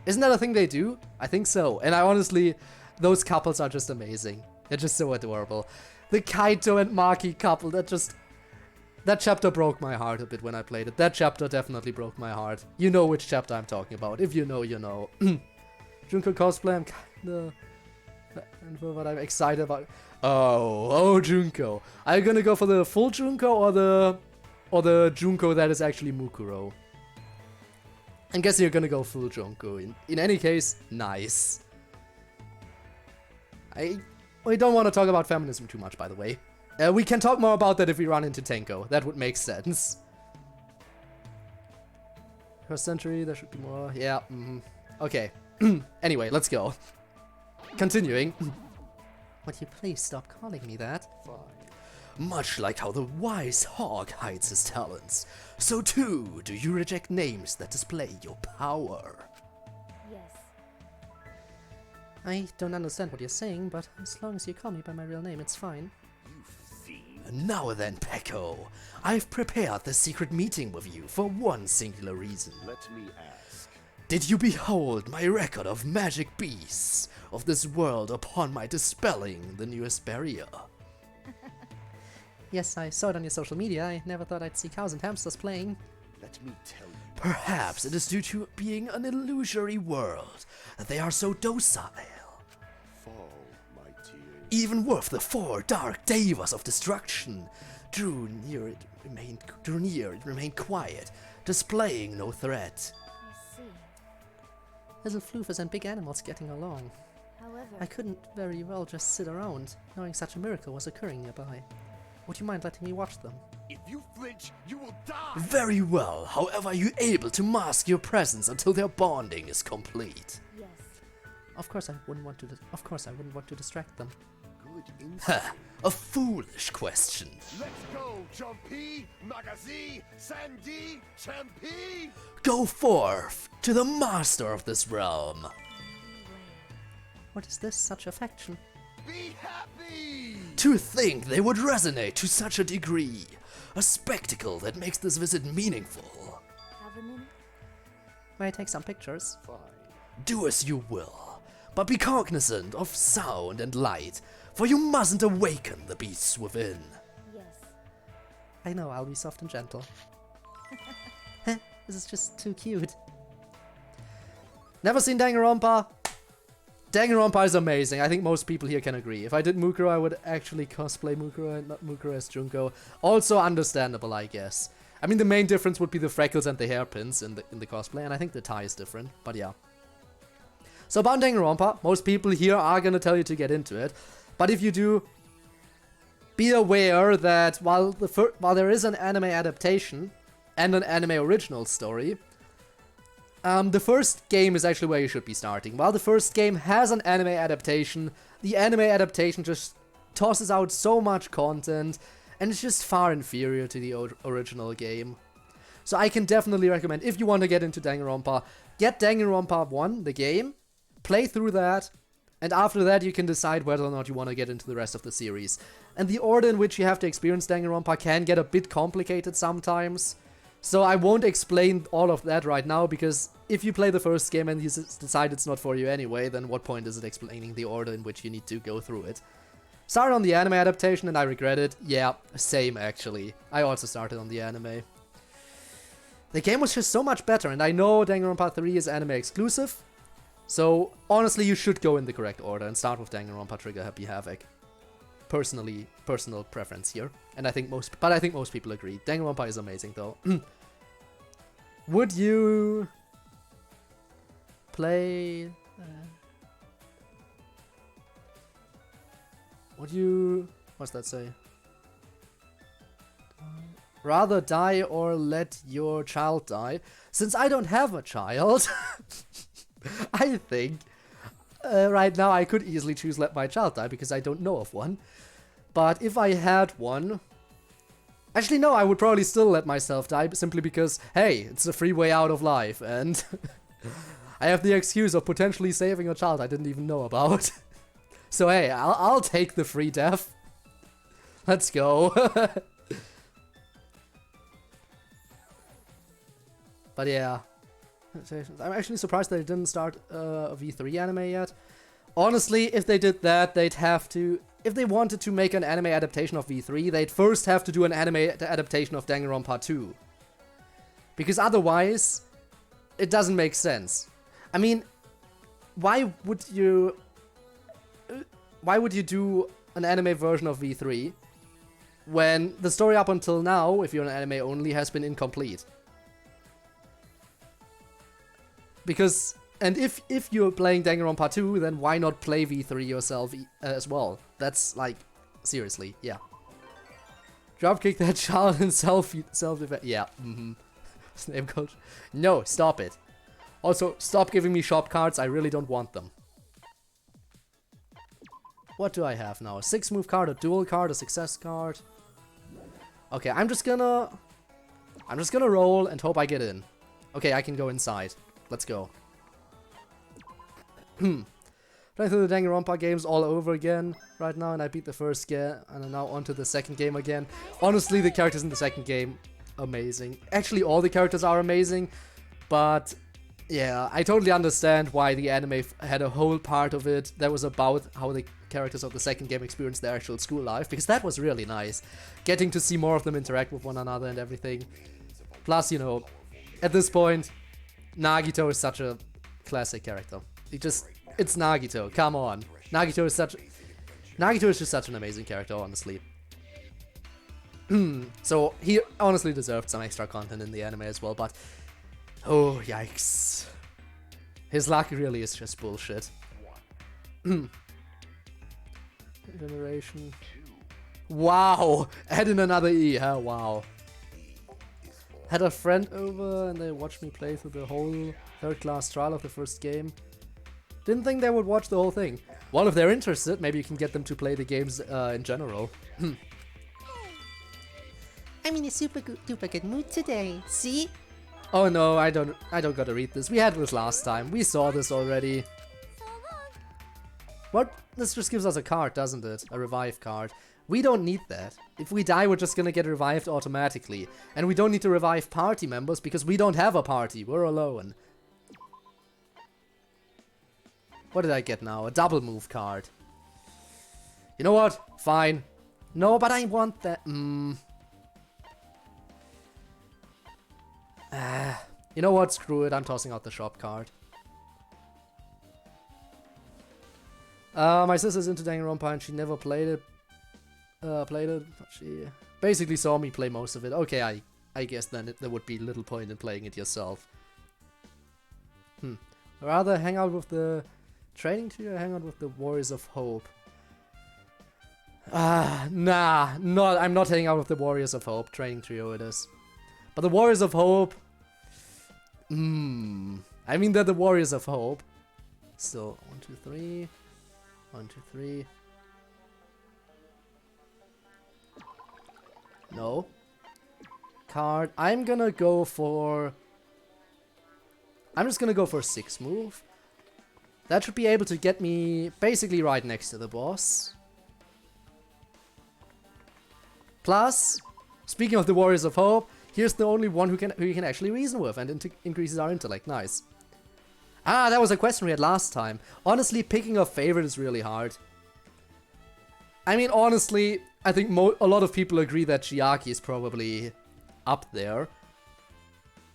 Isn't that a thing they do? I think so. And I honestly, those couples are just amazing. They're just so adorable. The Kaito and Maki couple, that chapter broke my heart a bit when I played it. That chapter definitely broke my heart. You know which chapter I'm talking about. If you know, you know. Junko cosplay, I'm kinda... And for what I'm excited about... Oh, Junko. Are you gonna go for the full Junko or the Junko that is actually Mukuro? I'm guessing you're gonna go full Junko. In any case, nice. We don't want to talk about feminism too much, by the way. We can talk more about that if we run into Tenko. That would make sense. First century, there should be more. Yeah, okay. Anyway, let's go. Continuing. Would you please stop calling me that? Fine. Much like how the wise hog hides his talents, so too do you reject names that display your power. Yes. I don't understand what you're saying, but as long as you call me by my real name, it's fine. Now then, Pecco, I've prepared the secret meeting with you for one singular reason. Let me ask. Did you behold my record of magic beasts of this world upon my dispelling the newest barrier? Yes, I saw it on your social media. I never thought I'd see cows and hamsters playing. Let me tell you. Perhaps it is due to being an illusory world that they are so docile. Fall, my tears. Even with the four dark devas of destruction, drew near, it remained quiet, displaying no threat. I see. Little floofers and big animals getting along. However, I couldn't very well just sit around, knowing such a miracle was occurring nearby. Would you mind letting me watch them? If you flinch, you will die! Very well, however are you able to mask your presence until their bonding is complete? yes. Of course I wouldn't want to distract them. Good insight. Ha! A foolish question. Let's go, Jumpy, Magazi, Sandy, Champi! Go forth to the master of this realm. What is this, such affection? Be happy! To think they would resonate to such a degree. A spectacle that makes this visit meaningful. Have a minute? May I take some pictures? Fine. Do as you will, but be cognizant of sound and light, for you mustn't awaken the beasts within. Yes. I know, I'll be soft and gentle. Heh, this is just too cute. Never seen Danganronpa? Danganronpa is amazing. I think most people here can agree. If I did Mukuro, I would actually cosplay Mukuro and not Mukuro as Junko. Also understandable, I guess. I mean, the main difference would be the freckles and the hairpins in the cosplay, and I think the tie is different, but yeah. So about Danganronpa, most people here are gonna tell you to get into it, but if you do, be aware that while there is an anime adaptation and an anime original story, the first game is actually where you should be starting. While the first game has an anime adaptation, the anime adaptation just tosses out so much content, and it's just far inferior to the original game. So I can definitely recommend, if you want to get into Danganronpa, get Danganronpa 1, the game, play through that, And after that, you can decide whether or not you want to get into the rest of the series. And the order in which you have to experience Danganronpa can get a bit complicated sometimes. So I won't explain all of that right now, because if you play the first game and you decide it's not for you anyway, then what point is it explaining the order in which you need to go through it? Started on the anime adaptation and I regret it. Yeah, same actually. I also started on the anime. The game was just so much better, and I know Danganronpa 3 is anime exclusive. So, honestly, you should go in the correct order and start with Danganronpa Trigger Happy Havoc. Personal preference here. And I think most people agree. Danganronpa is amazing though. Would you play... would you... what's that say? Rather die or let your child die? Since I don't have a child, I think right now I could easily choose let my child die because I don't know of one. But if I had one... actually no, I would probably still let myself die simply because, hey, it's a free way out of life and I have the excuse of potentially saving a child I didn't even know about. So hey, I'll take the free death. Let's go. But yeah, I'm actually surprised they didn't start a V3 anime yet. Honestly, if they did that, they'd have to... if they wanted to make an anime adaptation of V3, they'd first have to do an anime adaptation of Danganronpa 2. Because otherwise, it doesn't make sense. I mean, why would you do an anime version of V3 when the story up until now, if you're an anime only, has been incomplete? Because, and if you're playing Danganronpa 2, then why not play V3 yourself as well? That's like, seriously, yeah. Dropkick that child in self-defense. Yeah, Snape coach. No, stop it. Also, stop giving me shop cards, I really don't want them. What do I have now? A 6-move card, a dual card, a success card. Okay, I'm just gonna roll and hope I get in. Okay, I can go inside. Let's go. Playing through the Danganronpa games all over again right now, and I beat the first game, and I'm now onto the second game again. Honestly, the characters in the second game, amazing. Actually, all the characters are amazing, but yeah, I totally understand why the anime had a whole part of it that was about how the characters of the second game experienced their actual school life, because that was really nice. Getting to see more of them interact with one another and everything. Plus, you know, at this point, Nagito is such a classic character. It's Nagito, come on. Nagito is just such an amazing character, honestly. So, he honestly deserved some extra content in the anime as well, but... oh, yikes. His luck really is just bullshit. Generation. Wow! Add in another E, huh? Wow. Had a friend over and they watched me play through the whole third-class trial of the first game. Didn't think they would watch the whole thing. Well, if they're interested, maybe you can get them to play the games in general. I'm in a super duper good mood today. See? Oh no, I don't gotta read this. We had this last time. We saw this already. What? This just gives us a card, doesn't it? A revive card. We don't need that. If we die, we're just gonna get revived automatically. And we don't need to revive party members because we don't have a party. We're alone. What did I get now? A double move card. You know what? Fine. No, but I want that. You know what? Screw it. I'm tossing out the shop card. My sister's into Danganronpa and she never played it. But she basically saw me play most of it. Okay, I guess then there would be little point in playing it yourself. Rather hang out with the training trio or hang out with the Warriors of Hope? Nah, I'm not hanging out with the Warriors of Hope. Training trio it is. But the Warriors of Hope... I mean, they're the Warriors of Hope. So, 1, 2, 3. 1, 2, 3. No. Card. I'm just gonna go for 6 move. That should be able to get me basically right next to the boss. Plus, speaking of the Warriors of Hope, here's the only one who you can actually reason with, and increases our intellect. Nice. Ah, that was a question we had last time. Honestly, picking a favorite is really hard. I mean, honestly, I think a lot of people agree that Chiaki is probably up there.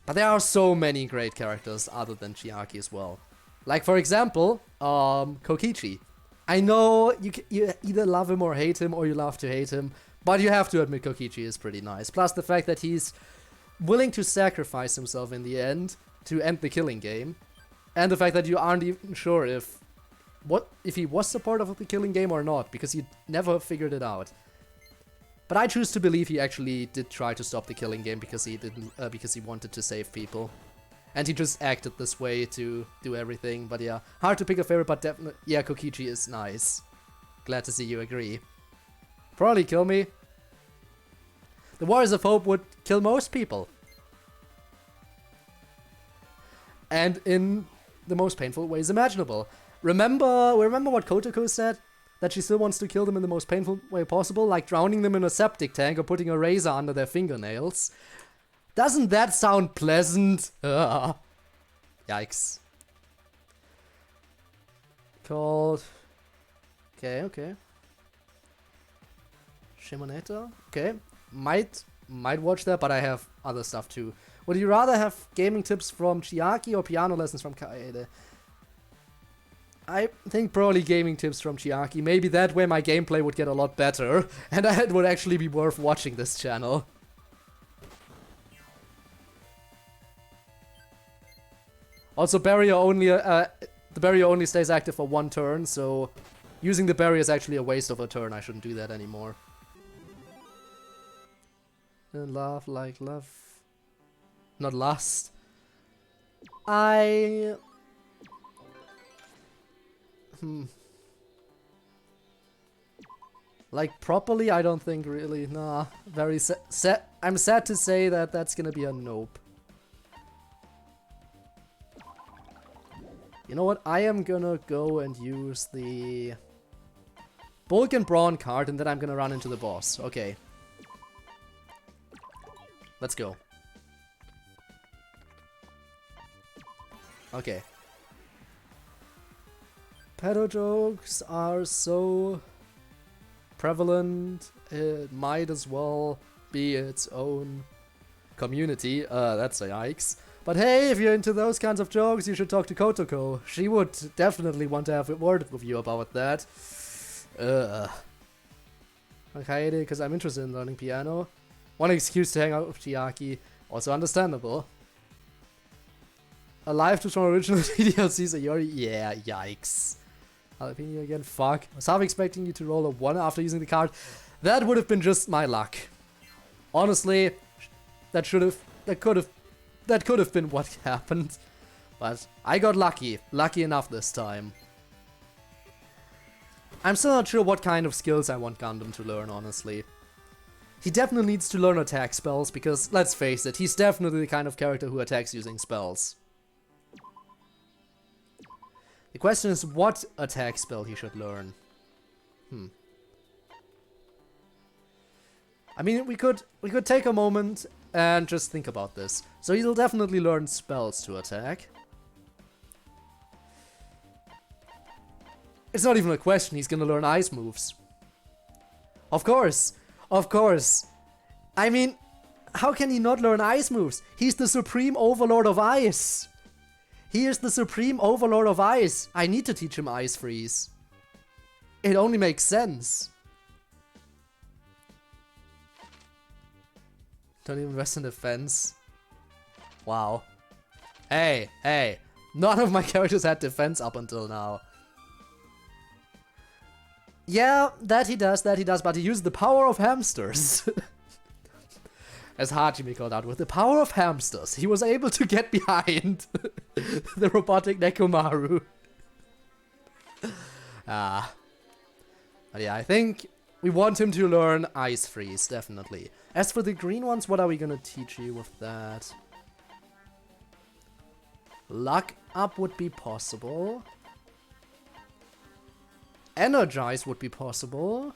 But there are so many great characters other than Chiaki as well. Like, for example, Kokichi. I know you either love him or hate him, or you love to hate him, but you have to admit Kokichi is pretty nice. Plus the fact that he's willing to sacrifice himself in the end to end the killing game. And the fact that you aren't even sure if he was supportive of the killing game or not, because you never figured it out. But I choose to believe he actually did try to stop the killing game because he wanted to save people. And he just acted this way to do everything. But yeah, hard to pick a favorite, but definitely, yeah, Kokichi is nice. Glad to see you agree. Probably kill me. The Warriors of Hope would kill most people. And in the most painful ways imaginable. Remember what Kotoko said? That she still wants to kill them in the most painful way possible, like drowning them in a septic tank or putting a razor under their fingernails. Doesn't that sound pleasant? Yikes. Called... Okay. Shimoneta? Okay. Might watch that, but I have other stuff too. Would you rather have gaming tips from Chiaki or piano lessons from Kaede? I think probably gaming tips from Chiaki. Maybe that way my gameplay would get a lot better, and it would actually be worth watching this channel. Also, the barrier only stays active for 1 turn, so using the barrier is actually a waste of a turn. I shouldn't do that anymore. And love like love. Not lust. Like, properly, I don't think really. Nah, very sad. I'm sad to say that that's gonna be a nope. You know what? I am gonna go and use the Bulk and Brawn card, and then I'm gonna run into the boss. Okay. Let's go. Okay. Pedo jokes are so prevalent, it might as well be its own community. That's a yikes. But hey, if you're into those kinds of jokes, you should talk to Kotoko. She would definitely want to have a word with you about that. Okay, because I'm interested in learning piano. One excuse to hang out with Chiaki. Also understandable. Alive to some original DLCs a Yori? Yeah, yikes. Jalapeno again, fuck. I was half expecting you to roll a 1 after using the card. That would have been just my luck. Honestly, that could have been what happened. But I got lucky. Lucky enough this time. I'm still not sure what kind of skills I want Gundam to learn, honestly. He definitely needs to learn attack spells, because, let's face it, he's definitely the kind of character who attacks using spells. The question is what attack spell he should learn. I mean, we could take a moment and just think about this. So he'll definitely learn spells to attack. It's not even a question, he's gonna learn ice moves. Of course. I mean, how can he not learn ice moves? He's the supreme overlord of ice. He is the supreme overlord of ice. I need to teach him Ice Freeze. It only makes sense. Don't even rest in defense. Wow. Hey. None of my characters had defense up until now. Yeah, that he does, but he used the power of hamsters. As Hajime called out, with the power of hamsters, he was able to get behind the robotic Nekomaru. But yeah, I think we want him to learn Ice Freeze, definitely. As for the green ones, what are we gonna teach you with that? Luck Up would be possible. Energize would be possible.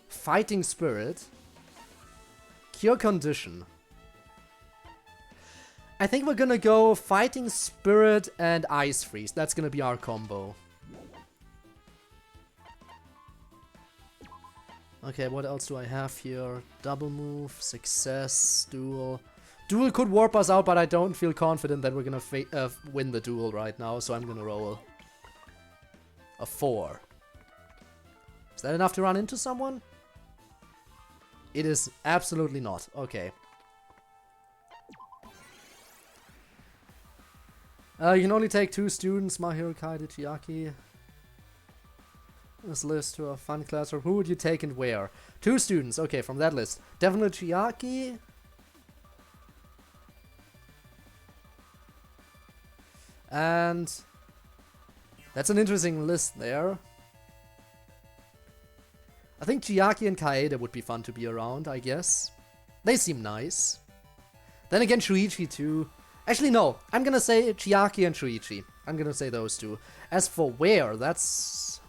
Fighting Spirit. Cure Condition. I think we're gonna go Fighting Spirit and Ice Freeze. That's gonna be our combo. Okay, what else do I have here? Double move, success, duel. Duel could warp us out, but I don't feel confident that we're gonna win the duel right now, so I'm gonna roll a 4. Is that enough to run into someone? It is absolutely not. Okay. You can only take 2 students, Mahiro, Kaede, Chiaki. This list to a fun classroom. Who would you take and where? 2 students. Okay, from that list. Definitely Chiaki. And that's an interesting list there. I think Chiaki and Kaede would be fun to be around, I guess. They seem nice. Then again, Shuichi too. Actually, no. I'm gonna say Chiaki and Shuichi. I'm gonna say those 2. As for where, that's...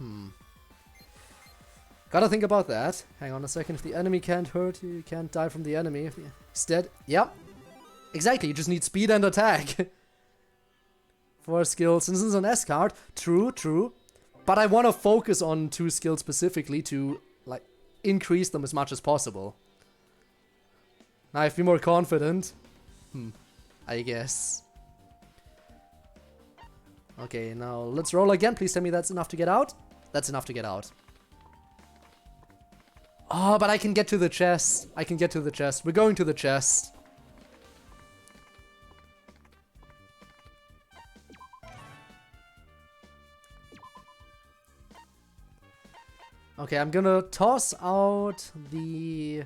Gotta think about that. Hang on a second. If the enemy can't hurt you, you can't die from the enemy. If he's dead... Yep. Exactly, you just need speed and attack. For skills. Since it's an S card. True, true. But I want to focus on 2 skills specifically to, like, increase them as much as possible. Now I feel more confident. I guess. Okay, now let's roll again. Please tell me that's enough to get out. That's enough to get out. Oh, but I can get to the chest. I can get to the chest. We're going to the chest. Okay, I'm gonna toss out the...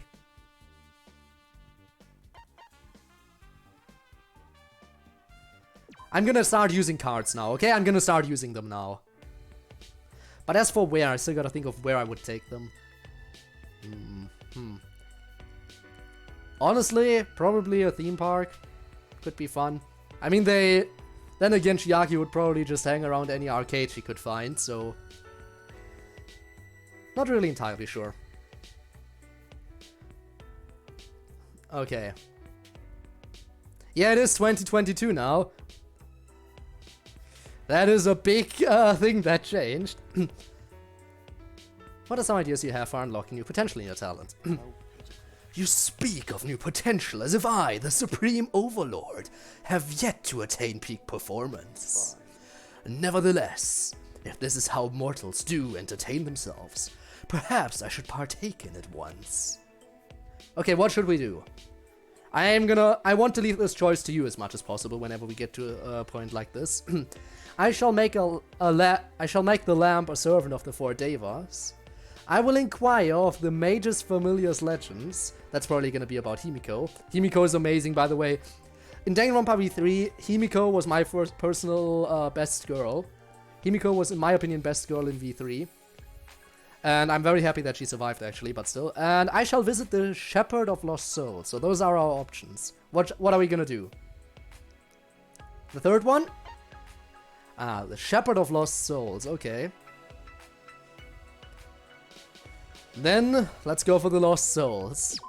I'm gonna start using cards now, okay? I'm gonna start using them now. But as for where, I still gotta think of where I would take them. Honestly, probably a theme park. Could be fun. I mean, then again, Chiaki would probably just hang around any arcade she could find, so... Not really entirely sure. Okay. Yeah, it is 2022 now. That is a big thing that changed. What are some ideas you have for unlocking new potential in your talent? You speak of new potential as if I, the Supreme Overlord, have yet to attain peak performance. Nevertheless, if this is how mortals do entertain themselves, perhaps I should partake in it once. Okay, what should we do? I want to leave this choice to you as much as possible whenever we get to a point like this. I shall make the lamp a servant of the 4 Devas. I will inquire of the mage's familiars legends. That's probably gonna be about Himiko. Himiko is amazing, by the way. In Danganronpa V3, Himiko was my first personal best girl. Himiko was, in my opinion, best girl in V3. And I'm very happy that she survived, actually, but still. And I shall visit the Shepherd of Lost Souls. So those are our options. What are we gonna do? The third one? Ah, the Shepherd of Lost Souls. Okay. Then, let's go for the Lost Souls.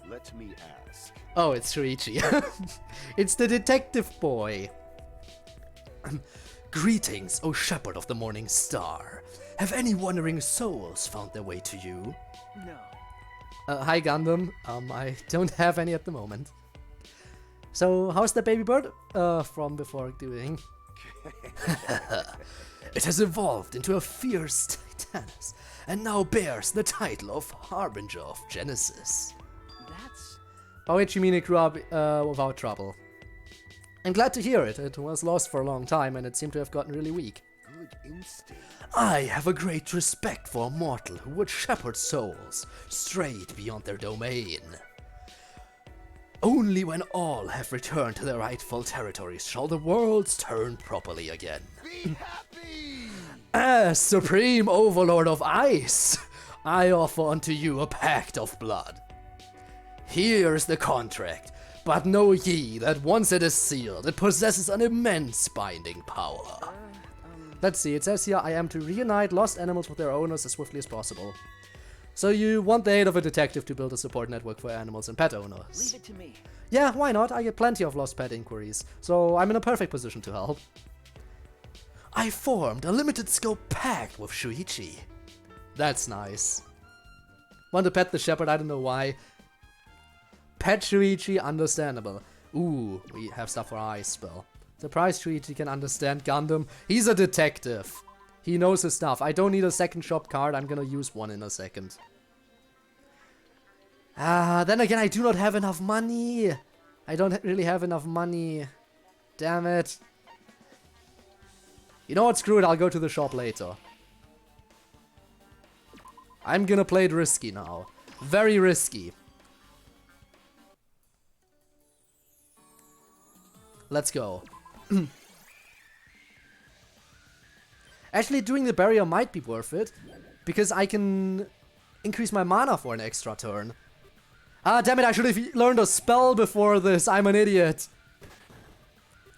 Let me ask. Oh, it's Shuichi. It's the detective boy. Greetings, O Shepherd of the Morning Star. Have any wandering souls found their way to you? No. Hi Gundam. I don't have any at the moment. So, how's the baby bird? From before doing? It has evolved into a fierce titaness, and now bears the title of Harbinger of Genesis. That's... Boichimine grew up without trouble. I'm glad to hear it. It was lost for a long time and it seemed to have gotten really weak. good instinct. I have a great respect for a mortal who would shepherd souls strayed beyond their domain. Only when all have returned to their rightful territories shall the worlds turn properly again. Be happy! As Supreme Overlord of Ice, I offer unto you a pact of blood. Here is the contract, but know ye that once it is sealed, it possesses an immense binding power. Let's see, it says here I am to reunite lost animals with their owners as swiftly as possible. So you want the aid of a detective to build a support network for animals and pet owners. Leave it to me. Yeah, why not? I get plenty of lost pet inquiries, so I'm in a perfect position to help. I formed a limited scope pact with Shuichi. That's nice. Want to pet the shepherd, I don't know why. Pet Shuichi, understandable. Ooh, we have stuff for ice spell. Surprised Shuichi can understand Gundam. He's a detective. He knows his stuff. I don't need a second shop card, I'm gonna use one in a second. Then again, I do not have enough money. I don't really have enough money. Damn it. You know what, screw it, I'll go to the shop later. I'm gonna play it risky now. Very risky. Let's go. Actually, doing the barrier might be worth it, because I can increase my mana for an extra turn. Ah, damn it, I should have learned a spell before this. I'm an idiot.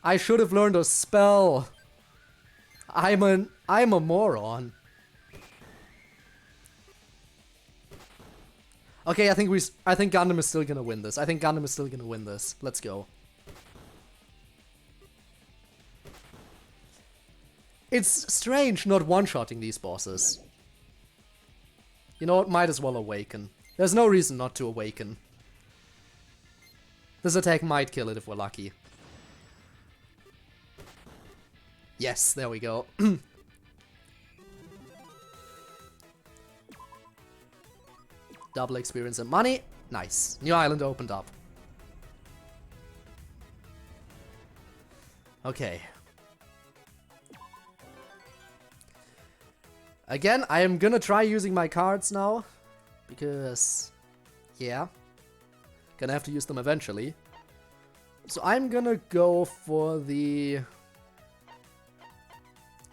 I should have learned a spell. I'm a moron. Okay, I think Gundam is still gonna win this. Let's go. It's strange not one-shotting these bosses. You know what? Might as well awaken. There's no reason not to awaken. This attack might kill it if we're lucky. Yes, there we go. Double experience and money. Nice. New island opened up. Okay. Again, I am gonna try using my cards now. Because, yeah. Gonna have to use them eventually. So I'm gonna go for the...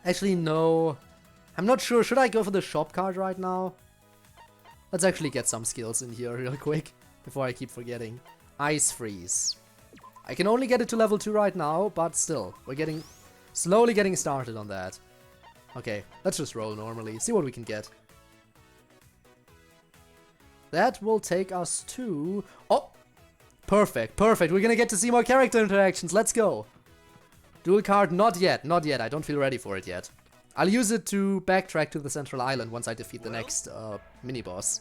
Actually, no. I'm not sure. Should I go for the shop card right now? Let's actually get some skills in here real quick. Before I keep forgetting. Ice Freeze. I can only get it to level 2 right now, but still. We're slowly getting started on that. Okay, let's just roll normally. See what we can get. That will take us to... Oh! Perfect, perfect. We're gonna get to see more character interactions. Let's go. Dual card, not yet, not yet. I don't feel ready for it yet. I'll use it to backtrack to the central island once I defeat the next mini-boss.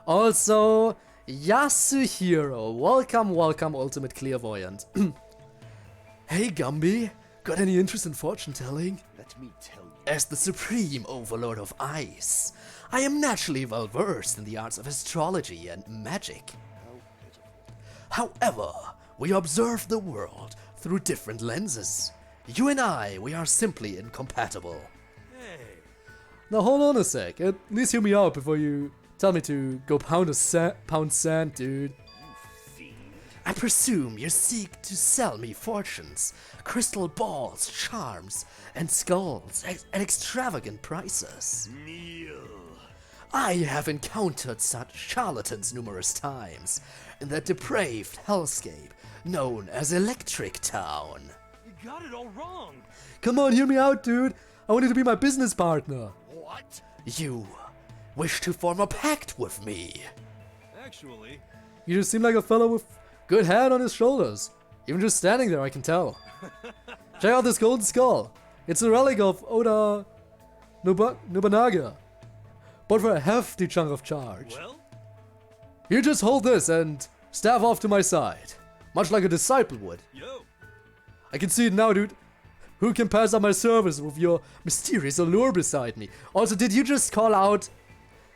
Also, Yasuhiro. Welcome, welcome, Ultimate Clairvoyant. Hey Gumby, got any interest in fortune telling? Let me tell you. As the supreme overlord of ice, I am naturally well versed in the arts of astrology and magic. However, we observe the world through different lenses. You and I, we are simply incompatible. Now hold on a sec. At least hear me out before you tell me to go pound sand, dude. I presume you seek to sell me fortunes, crystal balls, charms, and skulls at extravagant prices. Kneel. I have encountered such charlatans numerous times in that depraved hellscape known as Electric Town. You got it all wrong. Come on, hear me out, dude. I want you to be my business partner. What? You wish to form a pact with me. Actually, You just seem like a fellow with good head on his shoulders. Even just standing there, I can tell. Check out this golden skull. It's a relic of Oda Nobunaga. But for a hefty chunk of charge. well, You just hold this and staff off to my side. Much like a disciple would. yo. I can see it now, dude. Who can pass up my service with your mysterious allure beside me? Also, did you just call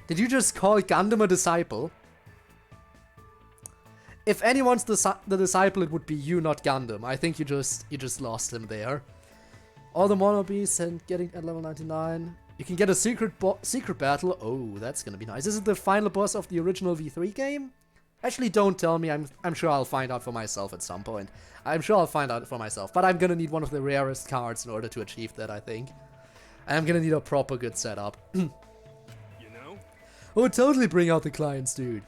Gundam a disciple? If anyone's the disciple, it would be you, not Gundam. I think you just lost him there. All the mono beasts and getting at level 99. You can get a secret battle. Oh, that's gonna be nice. Is it the final boss of the original V3 game? Actually, don't tell me. I'm sure I'll find out for myself at some point. I'm sure I'll find out for myself. But I'm gonna need one of the rarest cards in order to achieve that, I think. I'm gonna need a proper good setup. You know? Oh, totally bring out the clients, dude.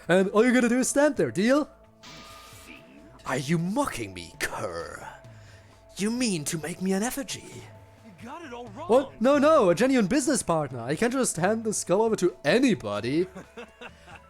And all you're gonna do is stand there, deal? Are you mocking me, cur? You mean to make me an effigy? got it all wrong. What? No, a genuine business partner. I can't just hand the skull over to anybody.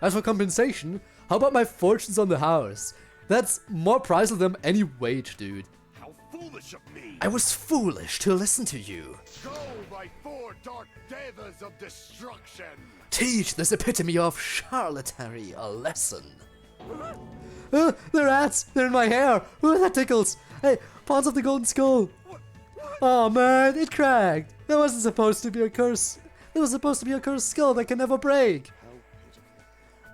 As for compensation, how about my fortunes on the house? That's more priceless than any wage, dude. How foolish of me. I was foolish to listen to you. Go, my four dark devas of destruction! Teach this epitome of charlatanry a lesson. They're rats! They're in my hair! Ooh, that tickles! Hey, Pawns of the Golden Skull! Oh man, it cracked! That wasn't supposed to be a curse. It was supposed to be a cursed skull that can never break.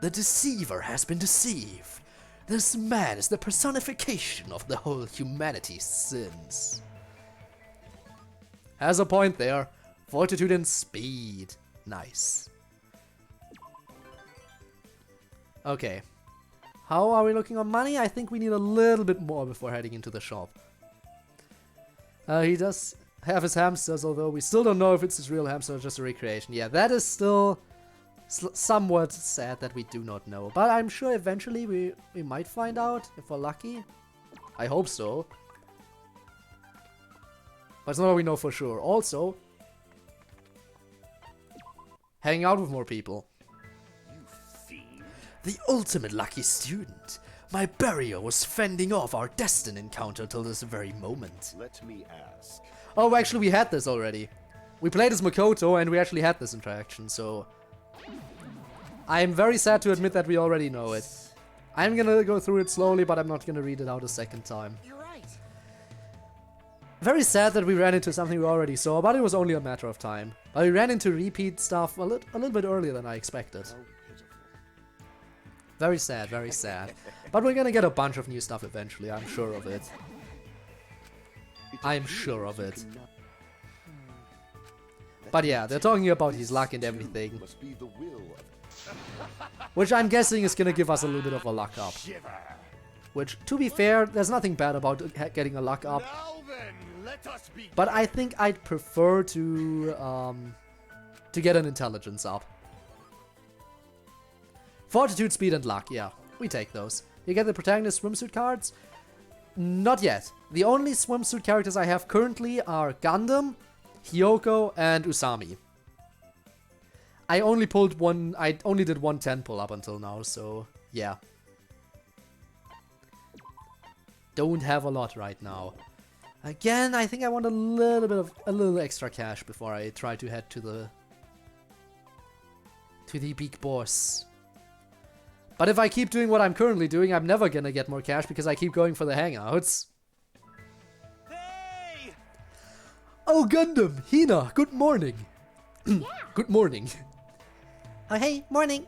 The deceiver has been deceived. This man is the personification of the whole humanity's sins. Has a point there. Fortitude and speed. Nice. Okay. How are we looking on money? I think we need a little bit more before heading into the shop. He does have his hamsters, although we still don't know if it's his real hamster or just a recreation. Yeah, that is still somewhat sad that we do not know. But I'm sure eventually we might find out if we're lucky. I hope so. But it's not what we know for sure. Also, hanging out with more people. You fiend. The ultimate lucky student. My barrier was fending off our destined encounter till this very moment. Let me ask. Oh, actually we had this already. We played as Makoto and we actually had this interaction, so... I'm very sad to admit that we already know it. I'm gonna go through it slowly, but I'm not gonna read it out a second time. You're right. Very sad that we ran into something we already saw, but it was only a matter of time. But we ran into repeat stuff a little bit earlier than I expected. Very sad, very sad. But we're gonna get a bunch of new stuff eventually, I'm sure of it. I'm sure of it. But yeah, they're talking about his luck and everything. Must be the will of Which I'm guessing is gonna give us a little bit of a luck up. Shiver. Which, to be fair, there's nothing bad about getting a luck up. Now then, let us be. But I think I'd prefer to get an intelligence up. Fortitude, speed, and luck, yeah. We take those. You get the protagonist swimsuit cards? Not yet. The only swimsuit characters I have currently are Gundam, Hyoko, and Usami. I only did one 10 pull up until now, so yeah. Don't have a lot right now. Again, I think I want a little extra cash before I try to head to the big boss. But if I keep doing what I'm currently doing, I'm never gonna get more cash because I keep going for the hangouts. Hey! Oh, Gundam! Hina, good morning! Good morning. Oh, hey, morning.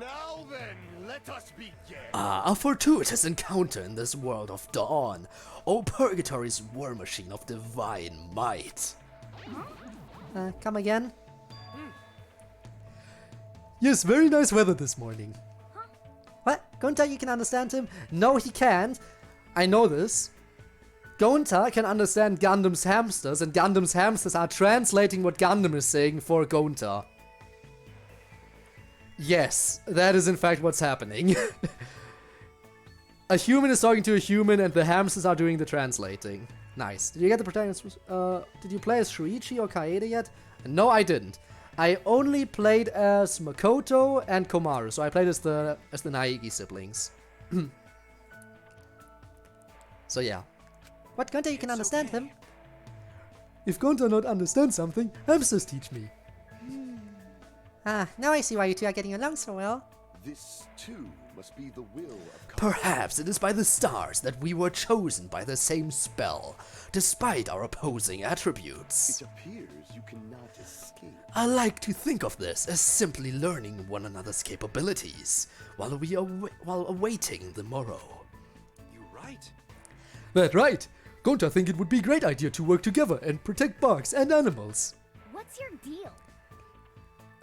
Now then, let us begin. Ah, a fortuitous encounter in this world of dawn. O Purgatory's war machine of divine might. Come again? Yes, very nice weather this morning. What? Gunta, you can understand him? No, he can't. I know this. Gonta can understand Gundam's hamsters, and Gundam's hamsters are translating what Gundam is saying for Gonta. Yes, that is in fact what's happening. A human is talking to a human, and the hamsters are doing the translating. Nice. Did you get the protagonist? Did you play as Shuichi or Kaede yet? No, I didn't. I only played as Makoto and Komaru, so I played as the Naegi siblings. So yeah. What, Gunta, you can understand him? If Gonta not understand something, hamsters teach me. Ah, now I see why you two are getting along so well. This too must be the will of God. Perhaps it is by the stars that we were chosen by the same spell, despite our opposing attributes. It appears you cannot escape. I like to think of this as simply learning one another's capabilities, while awaiting the morrow. You right? That right. Gonta think it would be a great idea to work together and protect bugs and animals. What's your deal?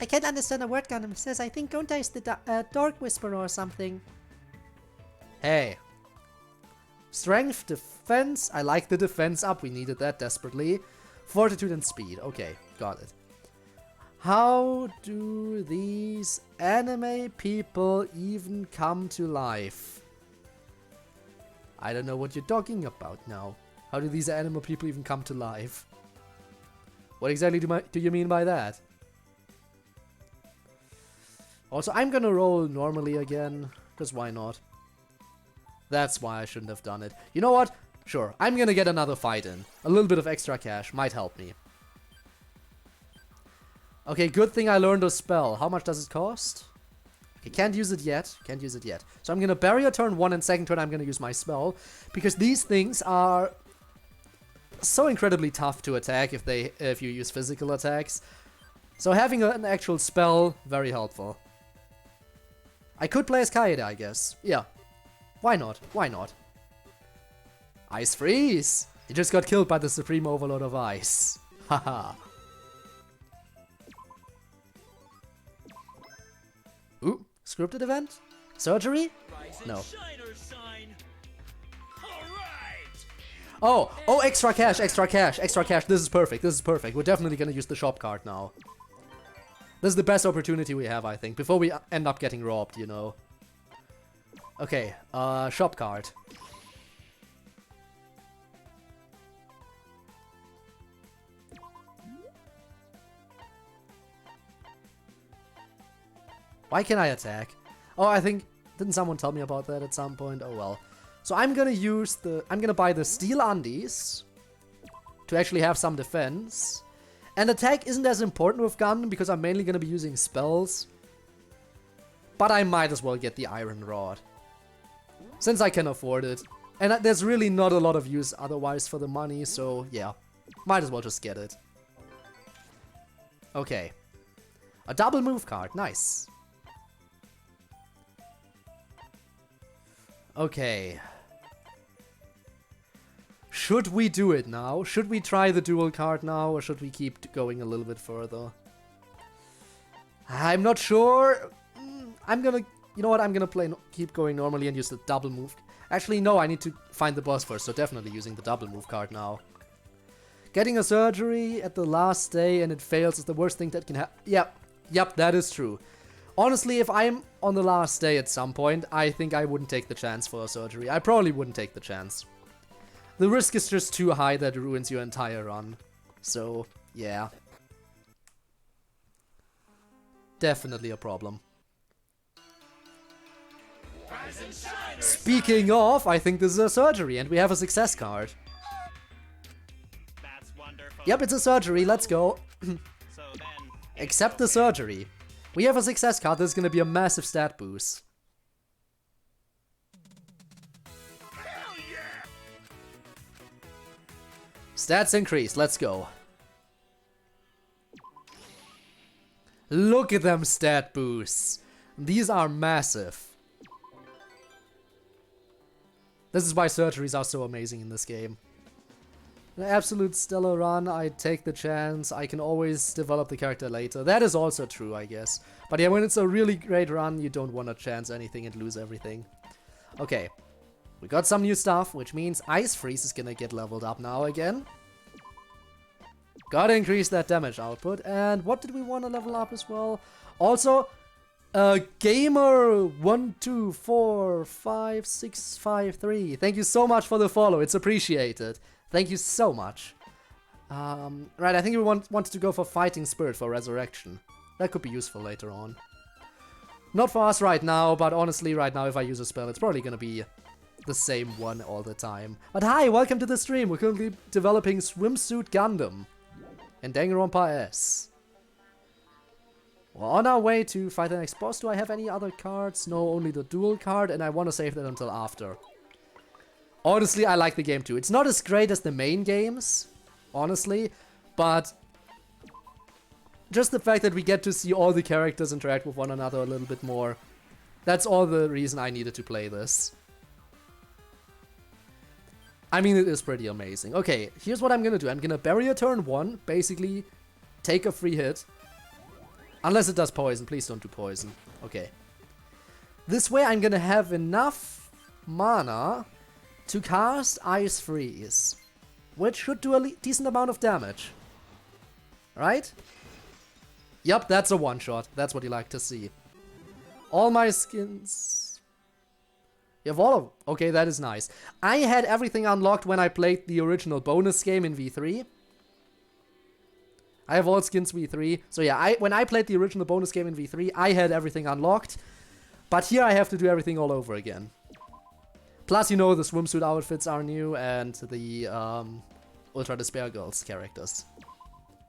I can't understand a word Gundam says. I think Gonta is the Dark Whisperer or something. Hey. Strength, defense. I like the defense up. We needed that desperately. Fortitude and speed. Okay, got it. How do these anime people even come to life? I don't know what you're talking about now. How do these anime people even come to life? What exactly do you mean by that? Also, I'm gonna roll normally again, because why not? That's why I shouldn't have done it. You know what? Sure, I'm gonna get another fight in. A little bit of extra cash might help me. Okay, good thing I learned a spell. How much does it cost? Okay, can't use it yet. Can't use it yet. So I'm gonna barrier turn 1 and second turn I'm gonna use my spell. Because these things are so incredibly tough to attack if you use physical attacks. So having an actual spell, very helpful. I could play as Kaede, I guess. Yeah. Why not? Why not? Ice Freeze! He just got killed by the Supreme Overlord of Ice. Haha. Ooh, scripted event? Surgery? No. Oh, extra cash, extra cash, extra cash. This is perfect, this is perfect. We're definitely gonna use the shop card now. This is the best opportunity we have, I think, before we end up getting robbed, you know. Okay, shop card. Why can't I attack? Oh, I think... Didn't someone tell me about that at some point? Oh well. So I'm gonna buy the steel undies to actually have some defense. And attack isn't as important with gun because I'm mainly gonna be using spells. But I might as well get the iron rod. Since I can afford it. And there's really not a lot of use otherwise for the money, so yeah. Might as well just get it. Okay. A double move card, nice. Okay. Should we do it now? Should we try the dual card now, or should we keep going a little bit further? I'm not sure. I'm gonna... You know what? I'm gonna keep going normally and use the double move. Actually, no, I need to find the boss first, so definitely using the double move card now. Getting a surgery at the last day and it fails is the worst thing that can happen. Yep, that is true. Honestly, if I'm on the last day at some point, I think I wouldn't take the chance for a surgery. I probably wouldn't take the chance. The risk is just too high that it ruins your entire run. So, yeah. Definitely a problem. Speaking of, I think this is a surgery and we have a success card. That's wonderful. Yep, it's a surgery, let's go. So then, Accept the surgery. We have a success card, this is gonna be a massive stat boost. Hell yeah! Stats increased, let's go. Look at them stat boosts. These are massive. This is why surgeries are so amazing in this game. An absolute stellar run, I take the chance, I can always develop the character later. That is also true, I guess. But yeah, when it's a really great run, you don't want to chance anything and lose everything. Okay, we got some new stuff, which means Ice Freeze is gonna get leveled up now again. Gotta increase that damage output, and what did we want to level up as well? Also, Gamer12455653. Thank you so much for the follow. It's appreciated. Thank you so much. Right, I think we wanted to go for Fighting Spirit for Resurrection. That could be useful later on. Not for us right now, but honestly, right now, if I use a spell, it's probably gonna be the same one all the time. But hi, welcome to the stream. We're currently developing Swimsuit Gundam and Danganronpa S. We're on our way to fight the next boss. Do I have any other cards? No, only the dual card, and I want to save that until after. Honestly, I like the game too. It's not as great as the main games, honestly, but just the fact that we get to see all the characters interact with one another a little bit more, that's all the reason I needed to play this. I mean, it is pretty amazing. Okay, here's what I'm gonna do. I'm gonna barrier turn 1, basically take a free hit. Unless it does poison. Please don't do poison. Okay. This way I'm gonna have enough mana to cast Ice Freeze, which should do a decent amount of damage. Right? Yup, that's a one-shot. That's what you like to see. All my skins... You have all of... Okay, that is nice. I had everything unlocked when I played the original bonus game in V3. I have all skins V3. So yeah, when I played the original bonus game in V3, I had everything unlocked. But here I have to do everything all over again. Plus, you know, the swimsuit outfits are new and the Ultra Despair Girls characters.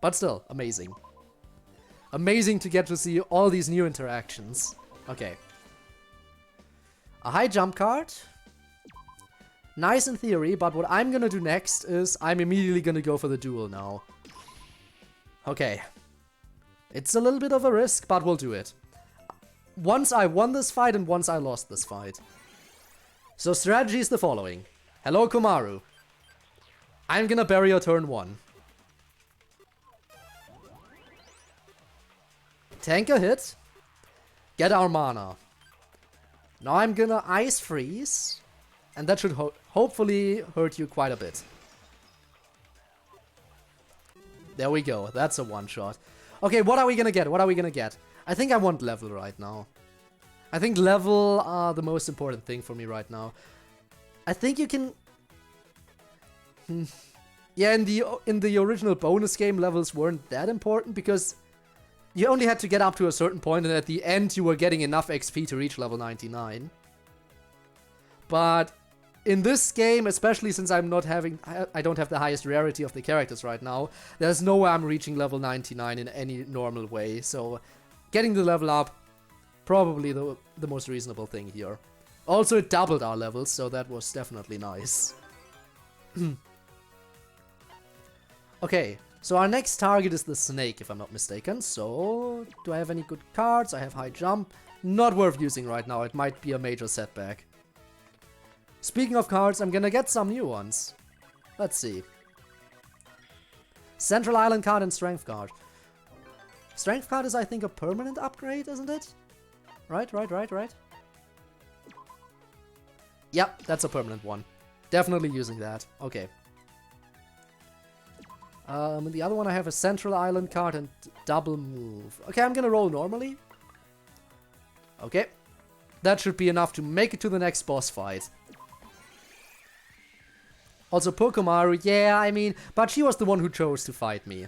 But still, amazing. Amazing to get to see all these new interactions. Okay. A high jump card. Nice in theory, but what I'm gonna do next is I'm immediately gonna go for the duel now. Okay. It's a little bit of a risk, but we'll do it. Once I won this fight and once I lost this fight. So strategy is the following. Hello, Komaru. I'm gonna bury your turn 1. Tank a hit. Get our mana. Now I'm gonna Ice Freeze. And that should hopefully hurt you quite a bit. There we go. That's a one-shot. Okay, what are we gonna get? What are we gonna get? I think I want level right now. I think level are the most important thing for me right now. I think you can... Yeah, in the original bonus game, levels weren't that important because you only had to get up to a certain point and at the end you were getting enough XP to reach level 99. But in this game, especially since I don't have the highest rarity of the characters right now, there's no way I'm reaching level 99 in any normal way, so getting the level up, probably the most reasonable thing here. Also, it doubled our levels, so that was definitely nice. Okay, so our next target is the snake, if I'm not mistaken. So, do I have any good cards? I have high jump. Not worth using right now, it might be a major setback. Speaking of cards, I'm gonna get some new ones. Let's see. Central Island card and Strength card. Strength card is, I think, a permanent upgrade, isn't it? Right. Yep, that's a permanent one. Definitely using that. Okay. The other one I have a Central Island card and double move. Okay, I'm gonna roll normally. Okay. That should be enough to make it to the next boss fight. Also, poor Komaru, yeah, I mean, but she was the one who chose to fight me.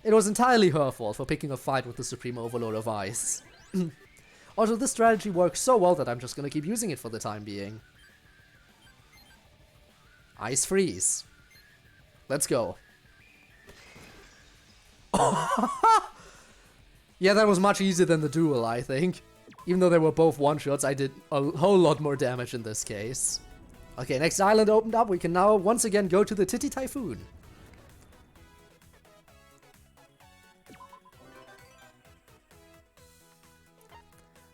It was entirely her fault for picking a fight with the Supreme Overlord of Ice. Also, this strategy works so well that I'm just gonna keep using it for the time being. Ice Freeze. Let's go. Yeah, that was much easier than the duel, I think. Even though they were both one-shots, I did a whole lot more damage in this case. Okay, next island opened up. We can now once again go to the Titty Typhoon.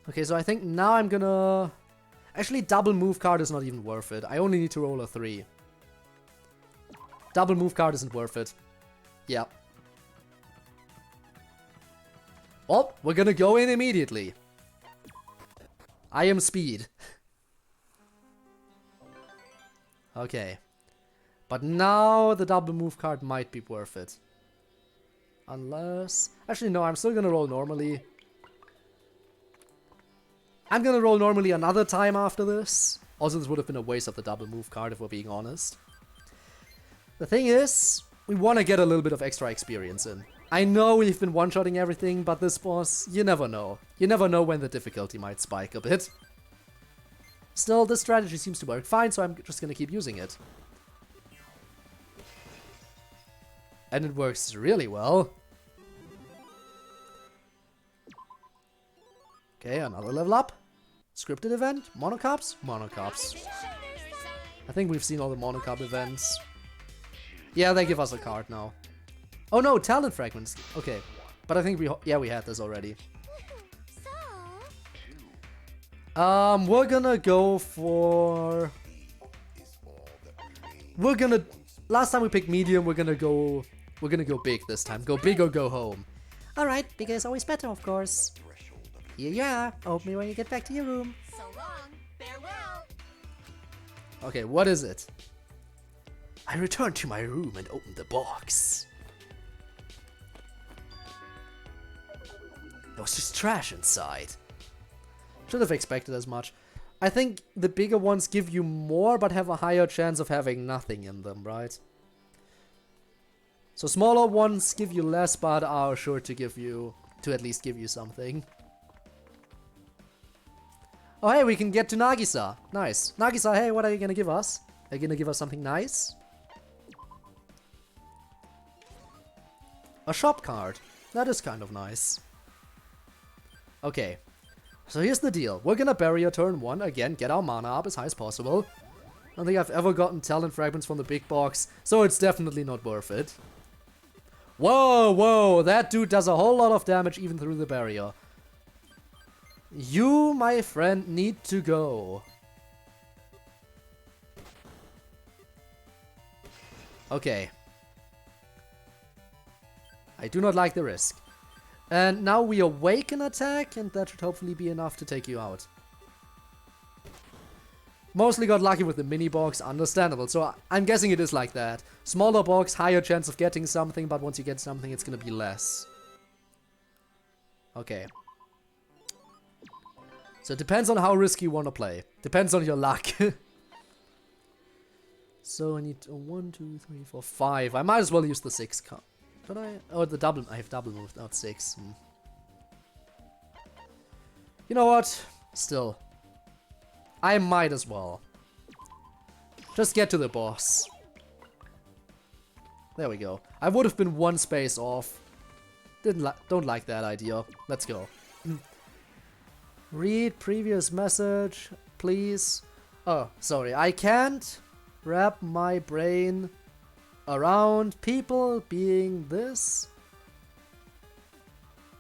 Okay, so I think now I'm gonna... Actually, double move card is not even worth it. I only need to roll a 3. Double move card isn't worth it. Yeah. Oh, we're gonna go in immediately. I am speed. Okay. But now the double move card might be worth it. Unless... Actually, no, I'm still gonna roll normally. I'm gonna roll normally another time after this. Also, this would have been a waste of the double move card if we're being honest. The thing is, we want to get a little bit of extra experience in. I know we've been one-shotting everything, but this boss, you never know. You never know when the difficulty might spike a bit. Still, this strategy seems to work fine, so I'm just gonna keep using it. And it works really well. Okay, another level up. Scripted event, monocops, monocops. I think we've seen all the monocop events. Yeah, they give us a card now. Oh no, talent fragments. Okay, but I think we had this already. We're gonna go for... Last time we picked medium, we're gonna go big this time. Go big or go home. Alright, bigger is always better, of course. Here you are. Open me when you get back to your room. So long. Farewell. Okay, what is it? I returned to my room and opened the box. There was just trash inside. Should have expected as much. I think the bigger ones give you more, but have a higher chance of having nothing in them, right? So smaller ones give you less, but are sure to at least give you something. Oh hey, we can get to Nagisa. Nice. Nagisa, hey, what are you gonna give us? Are you gonna give us something nice? A shop card. That is kind of nice. Okay. So here's the deal. We're gonna bury a turn 1 again, get our mana up as high as possible. I don't think I've ever gotten talent fragments from the big box, so it's definitely not worth it. Whoa, whoa, that dude does a whole lot of damage even through the barrier. You, my friend, need to go. Okay. I do not like the risk. And now we awaken attack, and that should hopefully be enough to take you out. Mostly got lucky with the mini box, understandable, so I'm guessing it is like that. Smaller box, higher chance of getting something, but once you get something, it's gonna be less. Okay. So it depends on how risky you wanna play. Depends on your luck. So I need a 1, 2, 3, 4, 5. I might as well use the 6 card. Don't I? Oh, the double. I have double moved, not 6. You know what? Still. I might as well. Just get to the boss. There we go. I would have been 1 space off. Don't like that idea. Let's go. Read previous message, please. Oh, sorry. I can't wrap my brain around people being this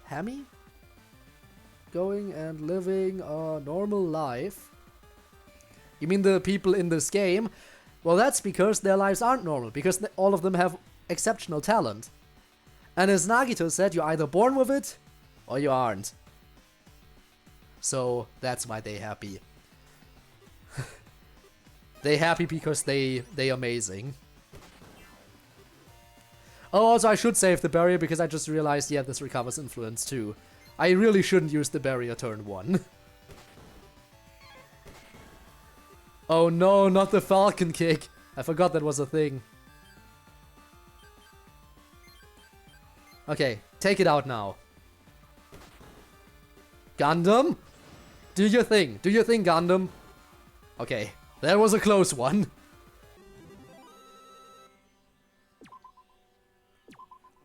hammy, going and living a normal life. You mean the people in this game? Well, that's because their lives aren't normal, because all of them have exceptional talent. And as Nagito said, you're either born with it or you aren't. So that's why they happy. They happy because they amazing. Oh, also I should save the barrier because I just realized, yeah, this recovers influence too. I really shouldn't use the barrier turn 1. Oh no, not the falcon kick. I forgot that was a thing. Okay, take it out now. Gundam? Do your thing. Do your thing, Gundam. Okay, that was a close one.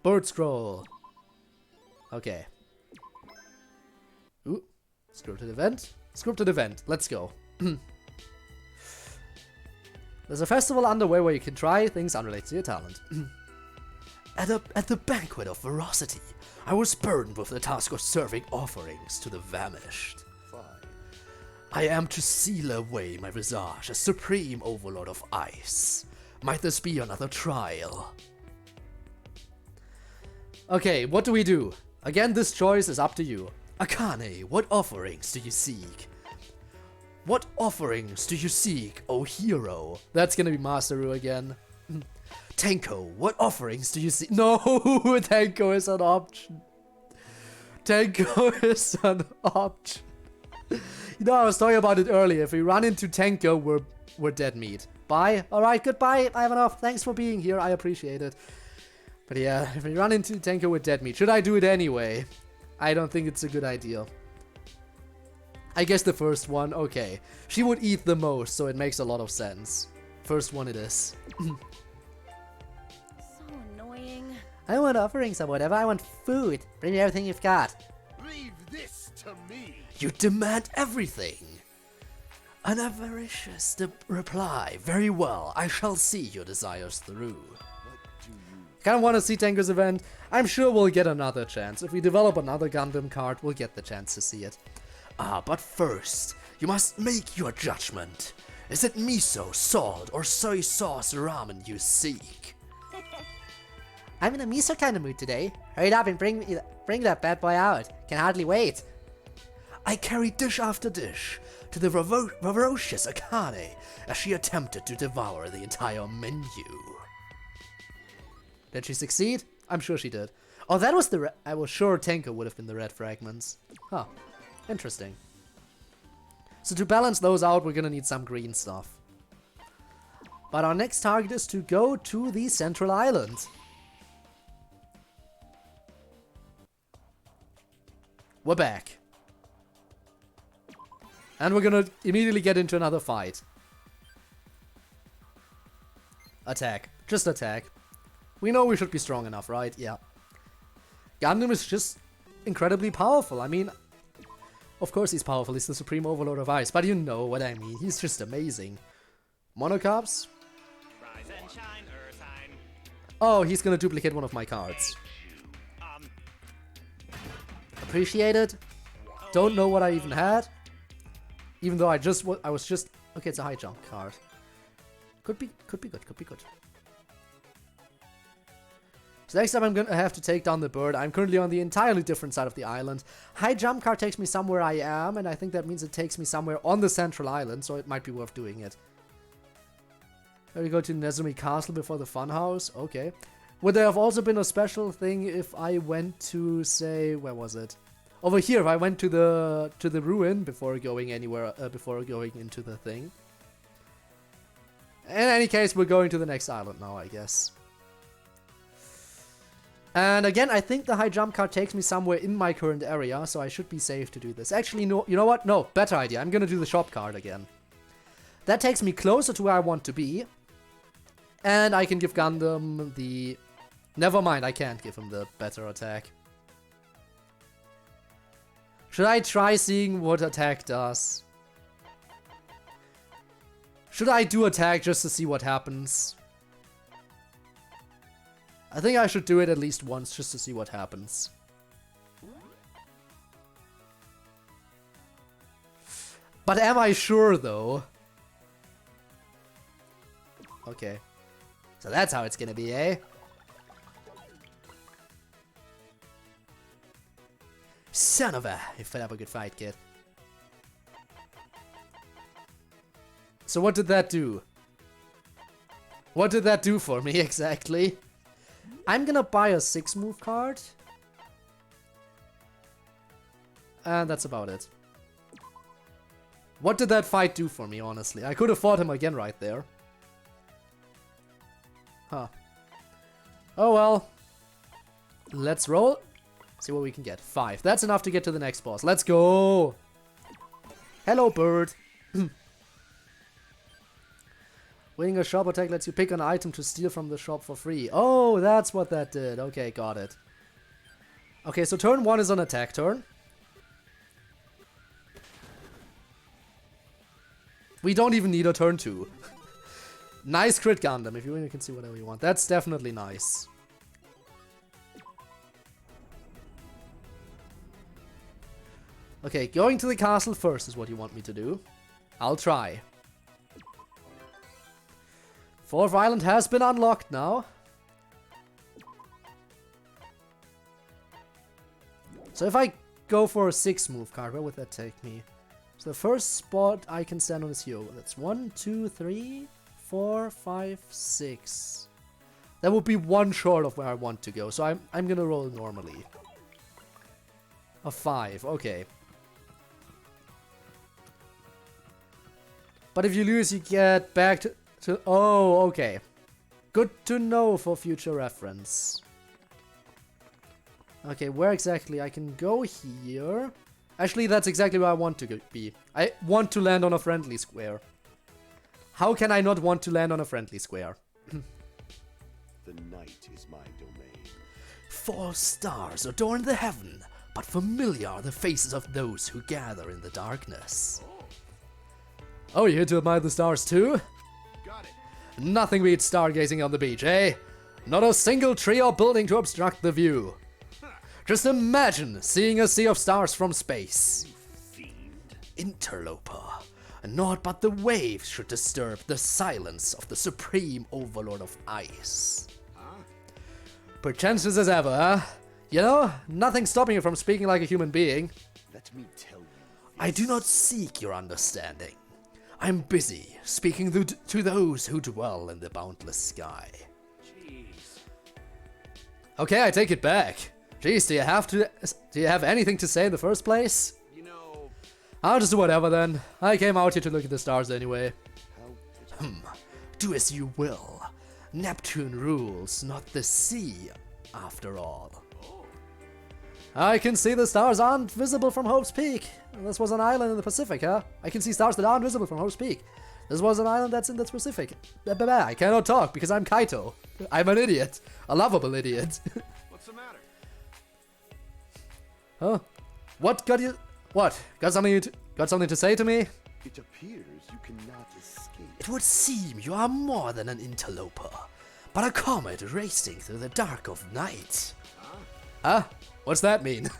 Bird scroll. Okay. Ooh. Scripted event. Scripted event. Let's go. There's a festival underway where you can try things unrelated to your talent. At the banquet of ferocity, I was burdened with the task of serving offerings to the vanished. Fine. I am to seal away my visage as supreme overlord of ice. Might this be another trial? Okay, what do we do? Again, this choice is up to you. Akane, what offerings do you seek? What offerings do you seek, O hero? That's gonna be Masaru again. Tenko, what offerings do you seek? No, Tenko is an option. Tenko is an option. You know, I was talking about it earlier. If we run into Tenko, we're dead meat. Bye. Alright, goodbye. I have enough. Thanks for being here. I appreciate it. But yeah, if we run into Tenko with dead meat, should I do it anyway? I don't think it's a good idea. I guess the first one, okay. She would eat the most, so it makes a lot of sense. First one it is. So annoying. I don't want offerings or whatever, I want food. Bring me everything you've got. Leave this to me. You demand everything. An avaricious reply. Very well, I shall see your desires through. Kind of want to see Tenko's event. I'm sure we'll get another chance. If we develop another Gundam card, we'll get the chance to see it. Ah, but first, you must make your judgment. Is it miso, salt, or soy sauce ramen you seek? I'm in a miso kind of mood today. Hurry up and bring that bad boy out. Can hardly wait. I carried dish after dish to the ferocious Akane as she attempted to devour the entire menu. Did she succeed? I'm sure she did. Oh, that was the I was sure Tenko would have been the red fragments. Huh. Interesting. So to balance those out, we're gonna need some green stuff. But our next target is to go to the central island. we're back. And we're gonna immediately get into another fight. Attack. Just attack. We know we should be strong enough, right? Yeah. Gundam is just incredibly powerful. I mean, of course he's powerful. He's the supreme overlord of ice. But you know what I mean. He's just amazing. Monocops? Rise and shine, Ursine. Oh, he's gonna duplicate one of my cards. Appreciate it. Don't know what I even had. Even though I was just... Okay, it's a high jump card. Could be good, could be good. So next up I'm gonna have to take down the bird. I'm currently on the entirely different side of the island. High jump card takes me somewhere I am, and I think that means it takes me somewhere on the central island, so it might be worth doing it. Let me go to Nezumi Castle before the funhouse. Okay. Would there have also been a special thing if I went to, say, where was it? Over here, if I went to the ruin before going anywhere, before going into the thing. In any case, we're going to the next island now, I guess. And again, I think the high jump card takes me somewhere in my current area, so I should be safe to do this. Actually, no, you know what? No, better idea. I'm gonna do the shop card again. That takes me closer to where I want to be. And I can give Gundam the... Never mind, I can't give him the better attack. Should I try seeing what attack does? Should I do attack just to see what happens? I think I should do it at least once just to see what happens. But am I sure though? Okay. So that's how it's gonna be, eh? Son of a... You fed up a good fight, kid. So what did that do? What did that do for me, exactly? I'm gonna buy a 6-move card. And that's about it. What did that fight do for me, honestly? I could have fought him again right there. Huh. Oh well. Let's roll. See what we can get. 5. That's enough to get to the next boss. Let's go! Hello, bird. Winning a shop attack lets you pick an item to steal from the shop for free. Oh, that's what that did. Okay, got it. Okay, so turn 1 is an attack turn. We don't even need a turn 2. Nice crit Gundam. If you win, you can see whatever you want. That's definitely nice. Okay, going to the castle first is what you want me to do. I'll try. 4th island has been unlocked now. So if I go for a 6-move card, where would that take me? So the first spot I can stand on is here. That's 1, 2, 3, 4, 5, 6. That would be 1 short of where I want to go. So I'm gonna roll normally. A 5, okay. But if you lose, you get back to... Oh, okay. Good to know for future reference. Okay, where exactly? I can go here. Actually, that's exactly where I want to be. I want to land on a friendly square. How can I not want to land on a friendly square? The night is my domain. 4 stars adorn the heaven, but familiar are the faces of those who gather in the darkness. Oh, you here to admire the stars too? Got it. Nothing beats stargazing on the beach, eh? Not a single tree or building to obstruct the view. Just imagine seeing a sea of stars from space. Interloper. Naught but the waves should disturb the silence of the supreme overlord of ice. Pretentious as ever, huh? You know, nothing's stopping you from speaking like a human being. Let me tell you. I do not seek your understanding. I'm busy speaking to those who dwell in the boundless sky. Jeez. Okay, I take it back. Jeez, do you have anything to say in the first place? You know, I'll just do whatever then. I came out here to look at the stars anyway. Do as you will. Neptune rules, not the sea, after all. I can see the stars aren't visible from Hope's Peak. This was an island in the Pacific, huh? I can see stars that aren't visible from Hope's Peak. This was an island that's in the Pacific. I cannot talk because I'm Kaito. I'm an idiot. A lovable idiot. What's the matter? Huh? What got you... What? Got something to say to me? It appears you cannot escape. It would seem you are more than an interloper, but a comet racing through the dark of night. Huh? What's that mean?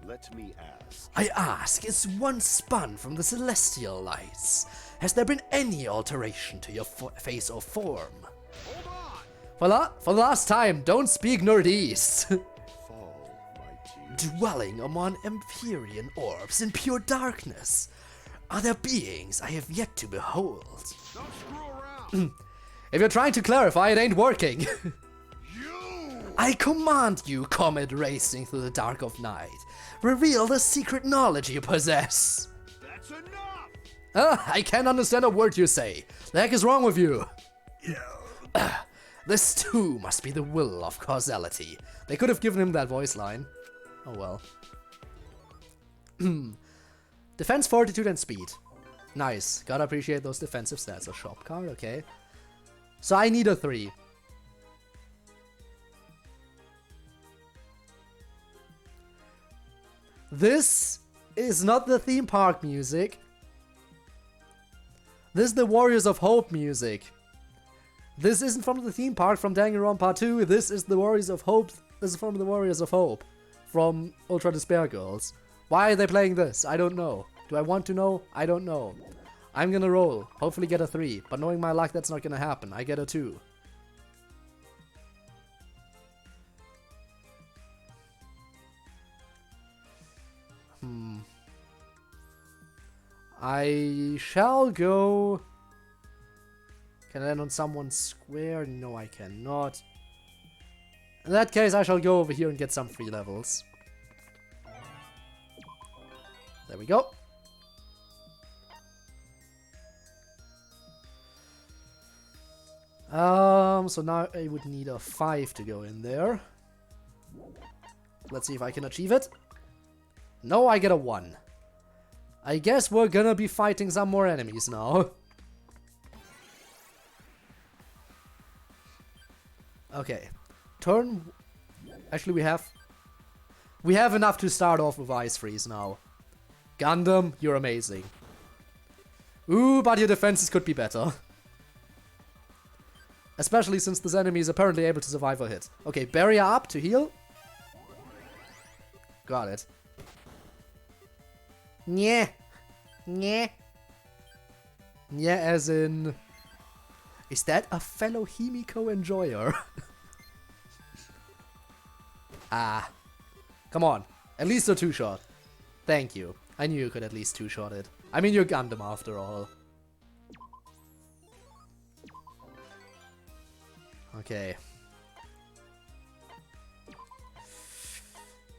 Let me ask. I ask, is one spun from the celestial lights? Has there been any alteration to your face or form? Hold on! For the last time, don't speak Nordese. Fall, my tears. Dwelling among Empyrean orbs in pure darkness. Are there beings I have yet to behold? Don't screw around! If you're trying to clarify, it ain't working. You! I command you, comet racing through the dark of night. Reveal the secret knowledge you possess. That's enough! I can't understand a word you say. The heck is wrong with you? This too must be the will of causality. They could have given him that voice line. Oh well. Defense, fortitude, and speed. Nice. Gotta appreciate those defensive stats. A shop card, okay. So I need a 3. This is not the theme park music. This is the Warriors of Hope music. This isn't from the theme park from Danganronpa 2. This is the Warriors of Hope. This is from the Warriors of Hope from Ultra Despair Girls. Why are they playing this? I don't know. Do I want to know? I don't know. I'm gonna roll. Hopefully get a 3. But knowing my luck, that's not gonna happen. I get a 2. I shall go... Can I land on someone's square? No, I cannot. In that case, I shall go over here and get some free levels. There we go. So now I would need a 5 to go in there. Let's see if I can achieve it. No, I get a 1. I guess we're gonna be fighting some more enemies now. Okay. Turn... Actually, we have enough to start off with Ice Freeze now. Gundam, you're amazing. Ooh, but your defenses could be better. Especially since this enemy is apparently able to survive a hit. Okay, barrier up to heal. Got it. Yeah. Yeah. Yeah, as in... Is that a fellow Himiko enjoyer? Ah. Come on. At least a 2-shot. Thank you. I knew you could at least 2-shot it. I mean, you're Gundam after all. Okay.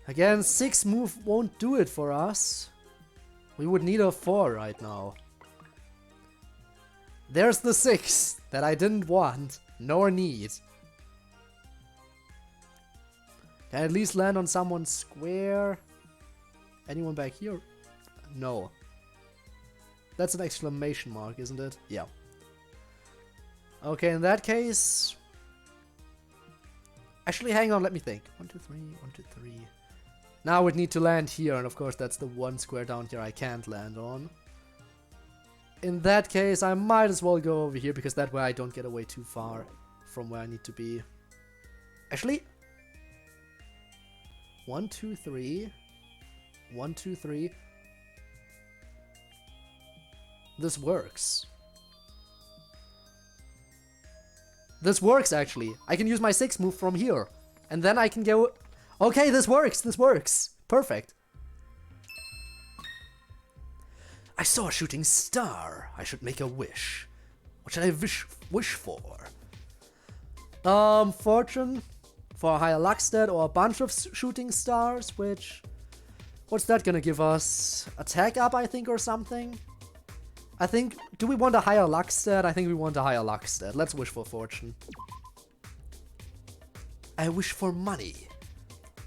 Again, 6 move won't do it for us. We would need a 4 right now. There's the 6 that I didn't want, nor need. Can I at least land on someone's square? Anyone back here? No. That's an exclamation mark, isn't it? Yeah. Okay, in that case... Actually, hang on, let me think. 1, 2, 3, 1, 2, 3. Now I would need to land here, and of course that's the one square down here I can't land on. In that case, I might as well go over here, because that way I don't get away too far from where I need to be. Actually... 1, 2, 3. 1, 2, 3. This works. This works, actually. I can use my 6 move from here. And then I can go... Okay, this works! This works! Perfect. I saw a shooting star. I should make a wish. What should I wish for? Fortune. For a higher luck stat or a bunch of shooting stars, which... What's that gonna give us? Attack up, I think, or something? I think... Do we want a higher luck stat? I think we want a higher luck stat. Let's wish for fortune. I wish for money.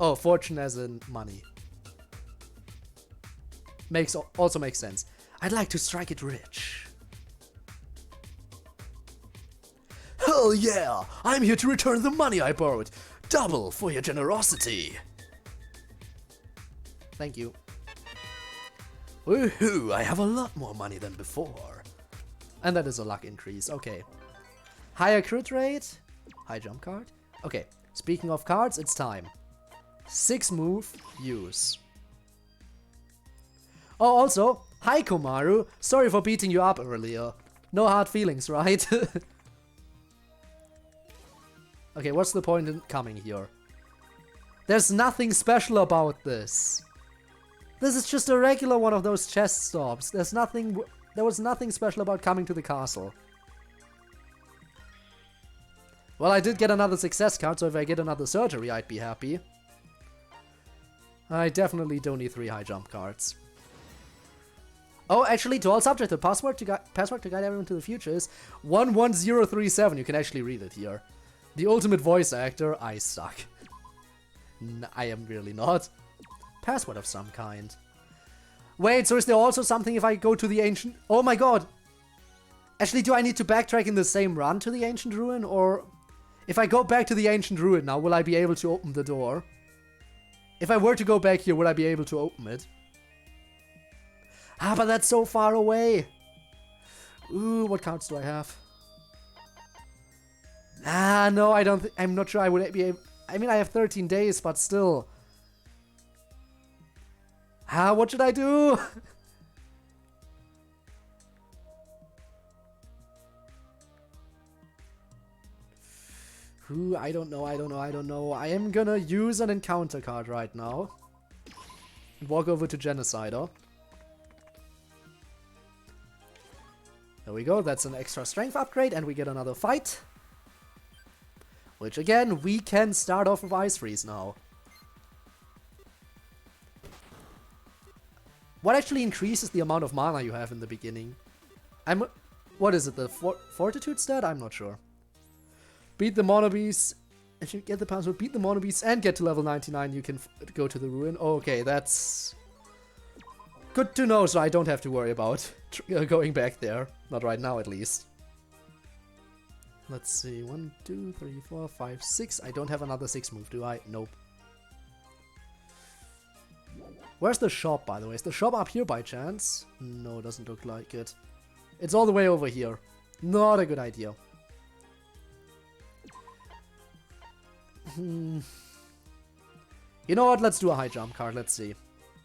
Oh, fortune as in money. also makes sense. I'd like to strike it rich. Hell yeah! I'm here to return the money I borrowed. Double for your generosity. Thank you. Woohoo! I have a lot more money than before. And that is a luck increase. Okay. Higher crit rate. High jump card. Okay. Speaking of cards, it's time. 6 move. Use. Oh, also, hi Komaru. Sorry for beating you up earlier. No hard feelings, right? Okay, what's the point in coming here? There's nothing special about this. This is just a regular one of those chest stops. There was nothing special about coming to the castle. Well, I did get another success card, so if I get another surgery, I'd be happy. I definitely don't need 3 high jump cards. Oh, actually, to all subjects, the password to guide everyone to the future is 11037. You can actually read it here. The ultimate voice actor, I suck. I am really not. Password of some kind. Wait, so is there also something if I go to the ancient... Oh my god! Actually, do I need to backtrack in the same run to the ancient ruin? Or if I go back to the ancient ruin now, will I be able to open the door? If I were to go back here, would I be able to open it? Ah, but that's so far away! Ooh, what cards do I have? Ah, no, I'm not sure I would be able... I mean, I have 13 days, but still. Ah, what should I do? Ooh, I don't know. I am gonna use an encounter card right now. Walk over to Genocider. There we go, that's an extra strength upgrade, and we get another fight. Which again, we can start off with Ice Freeze now. What actually increases the amount of mana you have in the beginning? What is it, the Fortitude stat? I'm not sure. Beat the Mono Beast. If you get the password, beat the Mono Beast and get to level 99, you can go to the ruin. Okay, that's good to know, so I don't have to worry about going back there. Not right now, at least. Let's see, 1, 2, 3, 4, 5, 6. I don't have another 6 move, do I? Nope. Where's the shop, by the way? Is the shop up here by chance? No, doesn't look like it. It's all the way over here. Not a good idea. You know what? Let's do a high jump card. Let's see.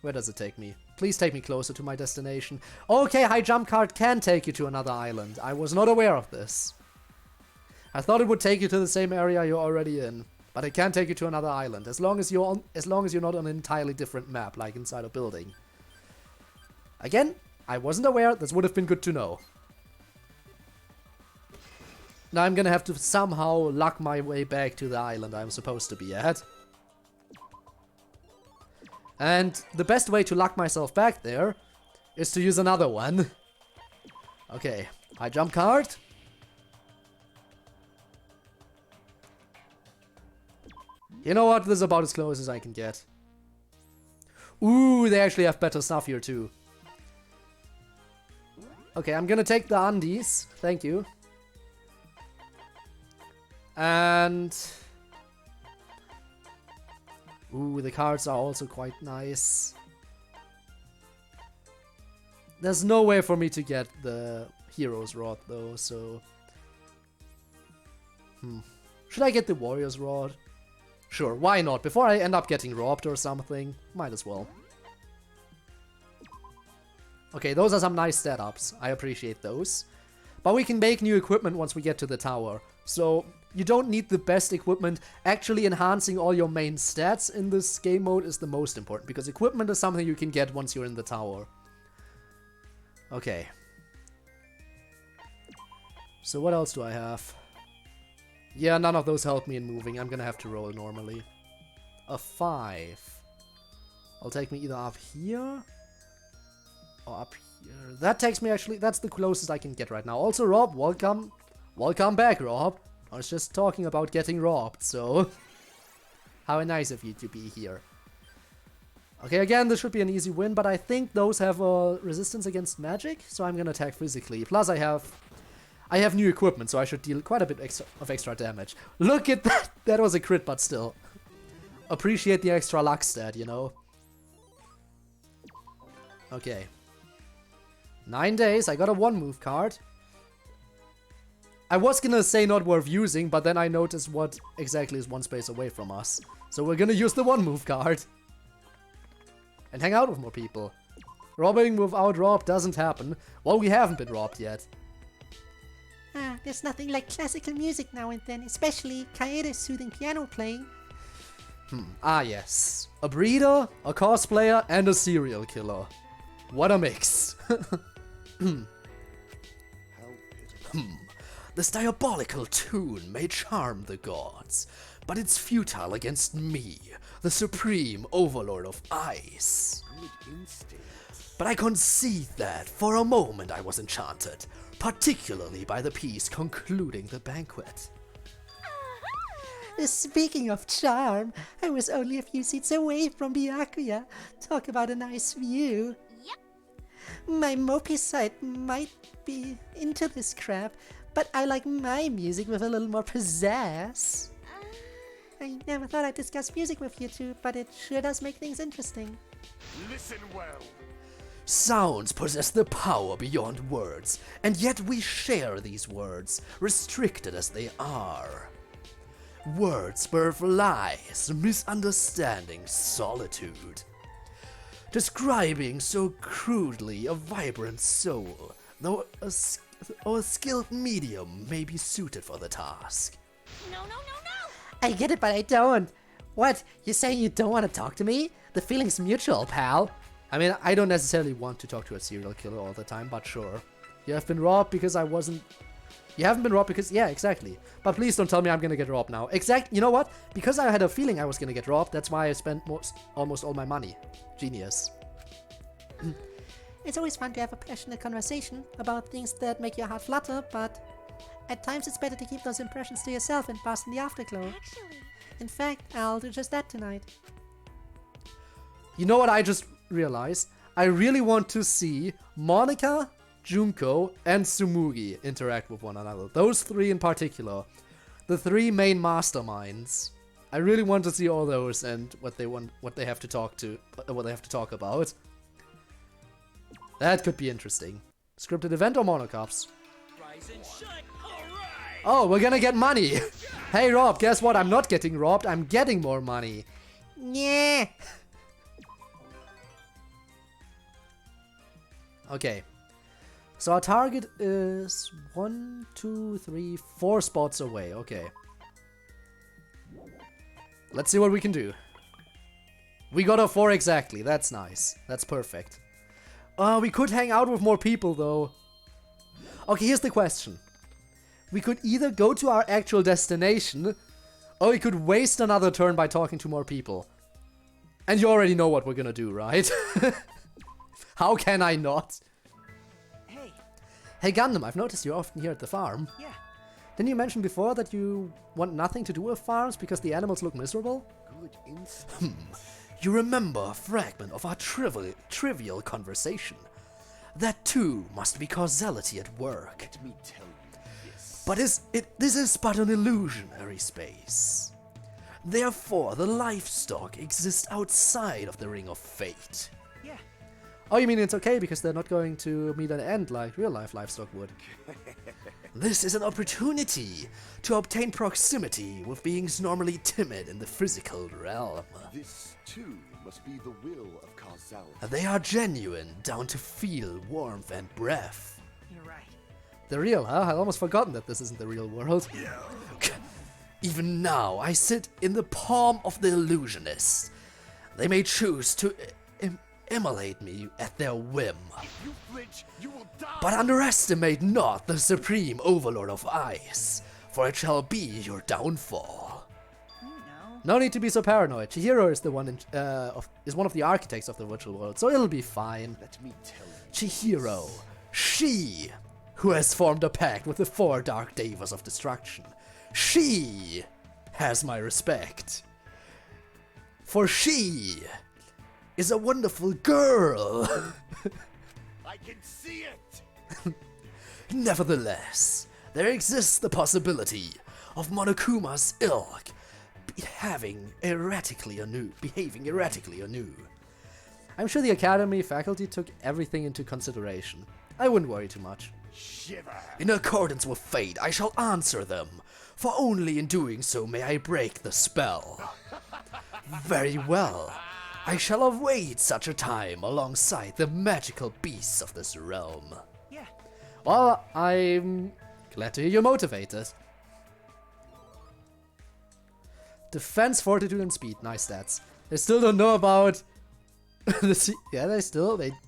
Where does it take me? Please take me closer to my destination. Okay, high jump card can take you to another island. I was not aware of this. I thought it would take you to the same area you're already in, but it can take you to another island as long as you're not on an entirely different map, like inside a building. Again, I wasn't aware. This would have been good to know. Now I'm gonna have to somehow luck my way back to the island I'm supposed to be at. And the best way to luck myself back there is to use another one. Okay, high jump card. You know what? This is about as close as I can get. Ooh, they actually have better stuff here too. Okay, I'm gonna take the undies. Thank you. And... ooh, the cards are also quite nice. There's no way for me to get the Hero's Rod though, so... Should I get the Warrior's Rod? Sure, why not? Before I end up getting robbed or something, might as well. Okay, those are some nice setups. I appreciate those. But we can make new equipment once we get to the tower. So, you don't need the best equipment. Actually enhancing all your main stats in this game mode is the most important, because equipment is something you can get once you're in the tower. Okay. So what else do I have? Yeah, none of those help me in moving. I'm gonna have to roll normally. A 5. I'll take me either up here or up here. That takes me actually, that's the closest I can get right now. Also, Rob, welcome. Welcome back, Rob. I was just talking about getting robbed, so... how nice of you to be here. Okay, again, this should be an easy win, but I think those have a resistance against magic, so I'm gonna attack physically. Plus, I have new equipment, so I should deal quite a bit of extra damage. Look at that! That was a crit, but still. Appreciate the extra luck stat, you know? Okay. 9 days, I got a 1-move card. I was gonna say not worth using, but then I noticed what exactly is 1 space away from us. So we're gonna use the 1-move card. And hang out with more people. Robbing without rob doesn't happen. Well, we haven't been robbed yet. Ah, there's nothing like classical music now and then, especially Kaede's soothing piano playing. Ah yes. A breeder, a cosplayer, and a serial killer. What a mix. This diabolical tune may charm the gods, but it's futile against me, the supreme overlord of ice. But I concede that for a moment I was enchanted, particularly by the piece concluding the banquet. Speaking of charm, I was only a few seats away from Byakuya. Talk about a nice view. Yep. My mopey side might be into this crap, but I like my music with a little more pizzazz. I never thought I'd discuss music with you two, but it sure does make things interesting. Listen well. Sounds possess the power beyond words, and yet we share these words, restricted as they are. Words birth lies, misunderstanding, solitude. Describing so crudely a vibrant soul, though a skilled medium may be suited for the task. No, no, no, no! I get it, but I don't. What? You saying you don't want to talk to me? The feeling's mutual, pal. I mean, I don't necessarily want to talk to a serial killer all the time, but sure. You have been robbed because I wasn't... You haven't been robbed because... Yeah, exactly. But please don't tell me I'm gonna get robbed now. You know what? Because I had a feeling I was gonna get robbed, that's why I spent almost all my money. Genius. It's always fun to have a passionate conversation about things that make your heart flutter, but at times it's better to keep those impressions to yourself and bask in the afterglow. Actually, In fact, I'll do just that tonight. You know what I just realized? I really want to see Monika, Junko, and Tsumugi interact with one another. Those 3 in particular. The 3 main masterminds. I really want to see all those and what they have to talk about. That could be interesting. Scripted event or monocops? Rise and shine. All right. Oh, we're gonna get money! Hey Rob, guess what? I'm not getting robbed, I'm getting more money. Yeah. Okay. So our target is 1, 2, 3, 4 spots away. Okay. Let's see what we can do. We got a 4 exactly. That's nice. That's perfect. We could hang out with more people though. Okay, here's the question. We could either go to our actual destination, or we could waste another turn by talking to more people. And you already know what we're gonna do, right? How can I not? Hey, Hey Gundam, I've noticed you're often here at the farm. yeah. Didn't you mention before that you want nothing to do with farms because the animals look miserable? Good instinct. You remember a fragment of our trivial conversation. That too must be causality at work. Let me tell you this. But this is but an illusionary space. Therefore, the livestock exists outside of the Ring of Fate. Yeah. Oh, you mean it's okay because they're not going to meet an end like real life livestock would? This is an opportunity to obtain proximity with beings normally timid in the physical realm. This, too, must be the will of causality. They are genuine, down to feel, warmth, and breath. You're right. The real, huh? I'd almost forgotten that this isn't the real world. Even now, I sit in the palm of the illusionist. They may choose to immolate me at their whim. You flinch, you will die! But underestimate not the supreme overlord of ice, for it shall be your downfall. No need to be so paranoid. Chihiro is the one is one of the architects of the virtual world, so it'll be fine. Let me tell you. Chihiro, she who has formed a pact with the 4 dark devas of destruction, she has my respect. For she is a wonderful girl. I can see it! Nevertheless, there exists the possibility of Monokuma's ilk behaving erratically anew. I'm sure the Academy faculty took everything into consideration. I wouldn't worry too much. Shiver! In accordance with fate, I shall answer them, for only in doing so may I break the spell. Very well. I shall await such a time alongside the magical beasts of this realm. Yeah. Well, I'm glad to hear you're motivated. Defense, fortitude, and speed. Nice stats. They still don't know about yeah,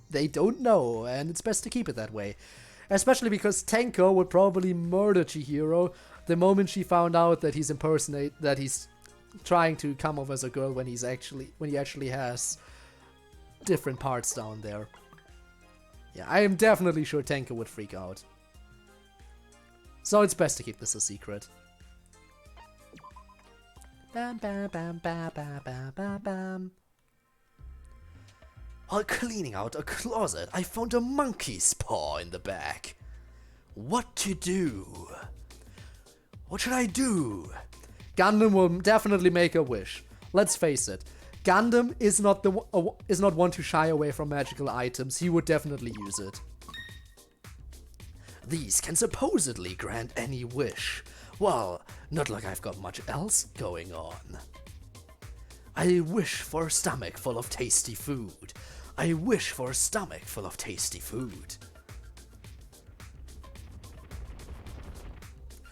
they don't know, and it's best to keep it that way. Especially because Tenko would probably murder Chihiro the moment she found out that he's trying to come off as a girl when he actually has different parts down there. Yeah, I am definitely sure Tenko would freak out. So it's best to keep this a secret. Bam bam bam bam bam bam bam bam. While cleaning out a closet, I found a monkey's paw in the back. What to do? What should I do? Gundam will definitely make a wish. Let's face it, Gundam is not one to shy away from magical items. He would definitely use it. These can supposedly grant any wish. Well, not like I've got much else going on. I wish for a stomach full of tasty food. I wish for a stomach full of tasty food.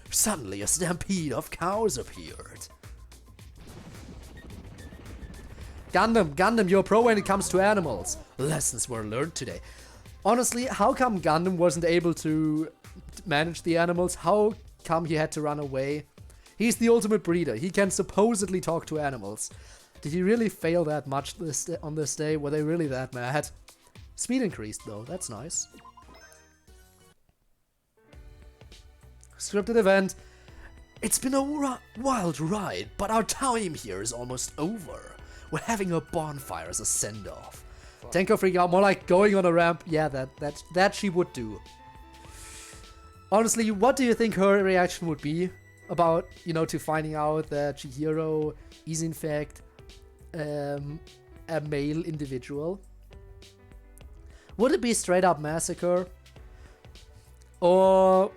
Suddenly a stampede of cows appeared. Gundam, you're a pro when it comes to animals. Lessons were learned today. Honestly, how come Gundam wasn't able to manage the animals? How come he had to run away? He's the ultimate breeder. He can supposedly talk to animals. Did he really fail that much on this day? Were they really that mad? Speed increased though, that's nice. Scripted event. It's been a wild ride, but our time here is almost over. We're having a bonfire as a send-off. Tenko freak out, more like going on a ramp. Yeah, that she would do. Honestly, what do you think her reaction would be about, to finding out that Chihiro is in fact a male individual? Would it be straight up massacre? Or...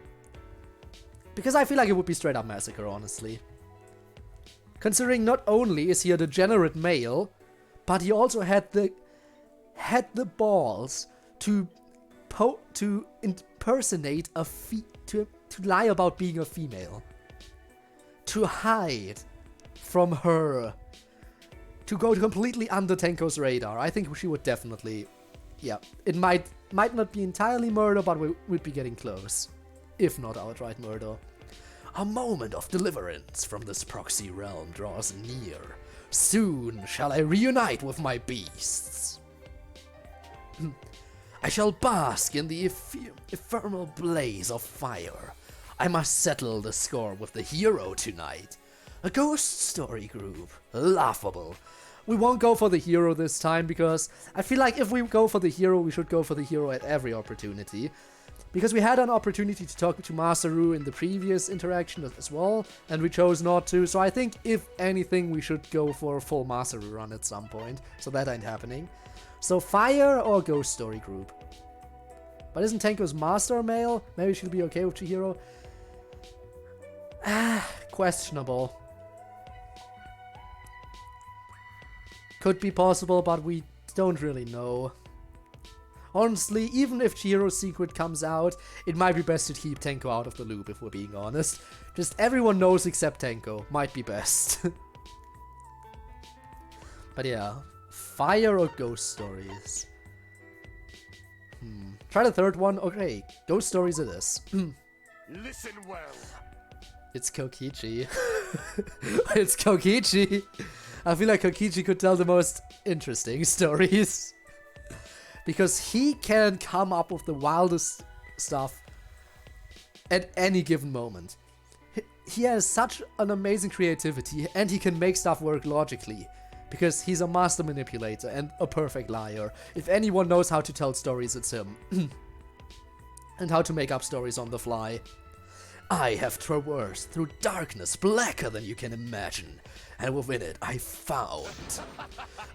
Because I feel like it would be straight up massacre, honestly. Considering not only is he a degenerate male, but he also had the balls to impersonate to lie about being a female. To hide from her. To go completely under Tenko's radar. I think she would definitely... Yeah, it might not be entirely murder, but we would be getting close. If not outright murder. A moment of deliverance from this proxy realm draws near. Soon shall I reunite with my beasts. I shall bask in the ephemeral blaze of fire. I must settle the score with the hero tonight. A ghost story group. Laughable. We won't go for the hero this time because I feel like if we go for the hero, we should go for the hero at every opportunity. Because we had an opportunity to talk to Masaru in the previous interaction as well, and we chose not to, so I think if anything we should go for a full Masaru run at some point, so that ain't happening. So fire or ghost story group? But isn't Tenko's master male? Maybe she'll be okay with Chihiro? Questionable. Could be possible, but we don't really know. Honestly, even if Chihiro's secret comes out, it might be best to keep Tenko out of the loop, if we're being honest. Just everyone knows except Tenko. Might be best. But yeah, fire or ghost stories? Try the third one. Okay, ghost stories it is. Listen well. It's Kokichi. It's Kokichi. I feel like Kokichi could tell the most interesting stories. Because he can come up with the wildest stuff at any given moment. He has such an amazing creativity and he can make stuff work logically. because he's a master manipulator and a perfect liar. If anyone knows how to tell stories, it's him. And how to make up stories on the fly. I have traversed through darkness blacker than you can imagine, and within it I found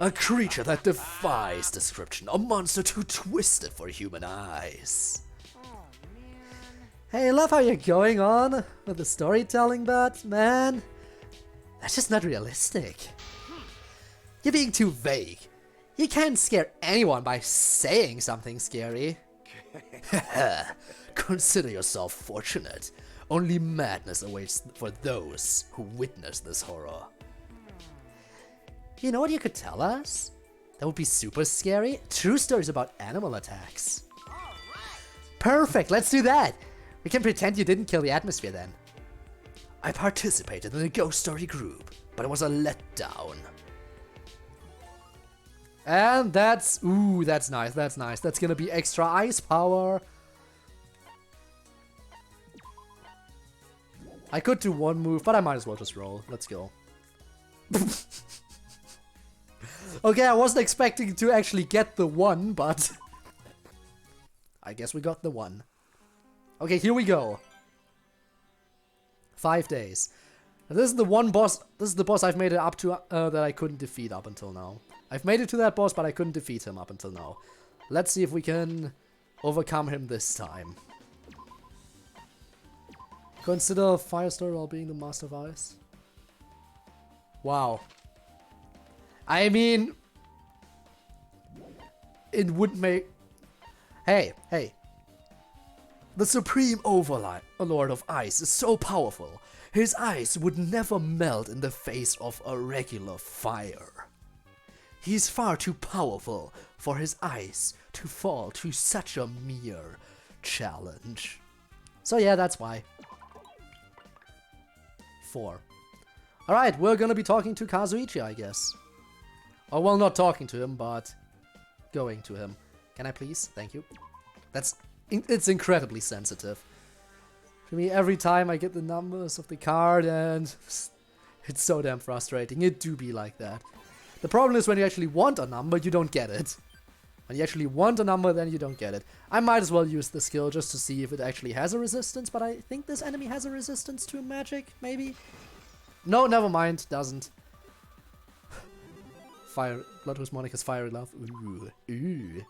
a creature that defies description, a monster too twisted for human eyes. Hey, I love how you're going on with the storytelling, but man, that's just not realistic. You're being too vague. You can't scare anyone by saying something scary. Consider yourself fortunate. Only madness awaits for those who witness this horror. You know what you could tell us? That would be super scary. True stories about animal attacks. Perfect, let's do that. We can pretend you didn't kill the atmosphere then. I participated in a ghost story group, but it was a letdown. And that's... Ooh, that's nice, that's nice. That's gonna be extra ice power. I could do one move, but I might as well just roll. Let's go. Okay, I wasn't expecting to actually get the one, but... I guess we got the one. Okay, here we go. 5 days. And this is the one boss... This is the boss I've made it up to that I couldn't defeat up until now. I've made it to that boss, but I couldn't defeat him up until now. Let's see if we can overcome him this time. Consider Firestar while being the Master of Ice. Wow. I mean... It would make... Hey, hey. The Supreme Overlord of Ice is so powerful, his ice would never melt in the face of a regular fire. He's far too powerful for his ice to fall to such a mere challenge. So yeah, that's why. 4. Alright, we're gonna be talking to Kazuichi, I guess. Or, well, not talking to him, but going to him. Can I please? Thank you. It's incredibly sensitive. For me, every time I get the numbers of the card, and it's so damn frustrating. It do be like that. The problem is when you actually want a number, you don't get it. When you actually want a number, then you don't get it. I might as well use the skill just to see if it actually has a resistance, but I think this enemy has a resistance to magic, maybe? No, never mind, doesn't. Bloodhost Monica's Fiery Love. Ooh. Ooh.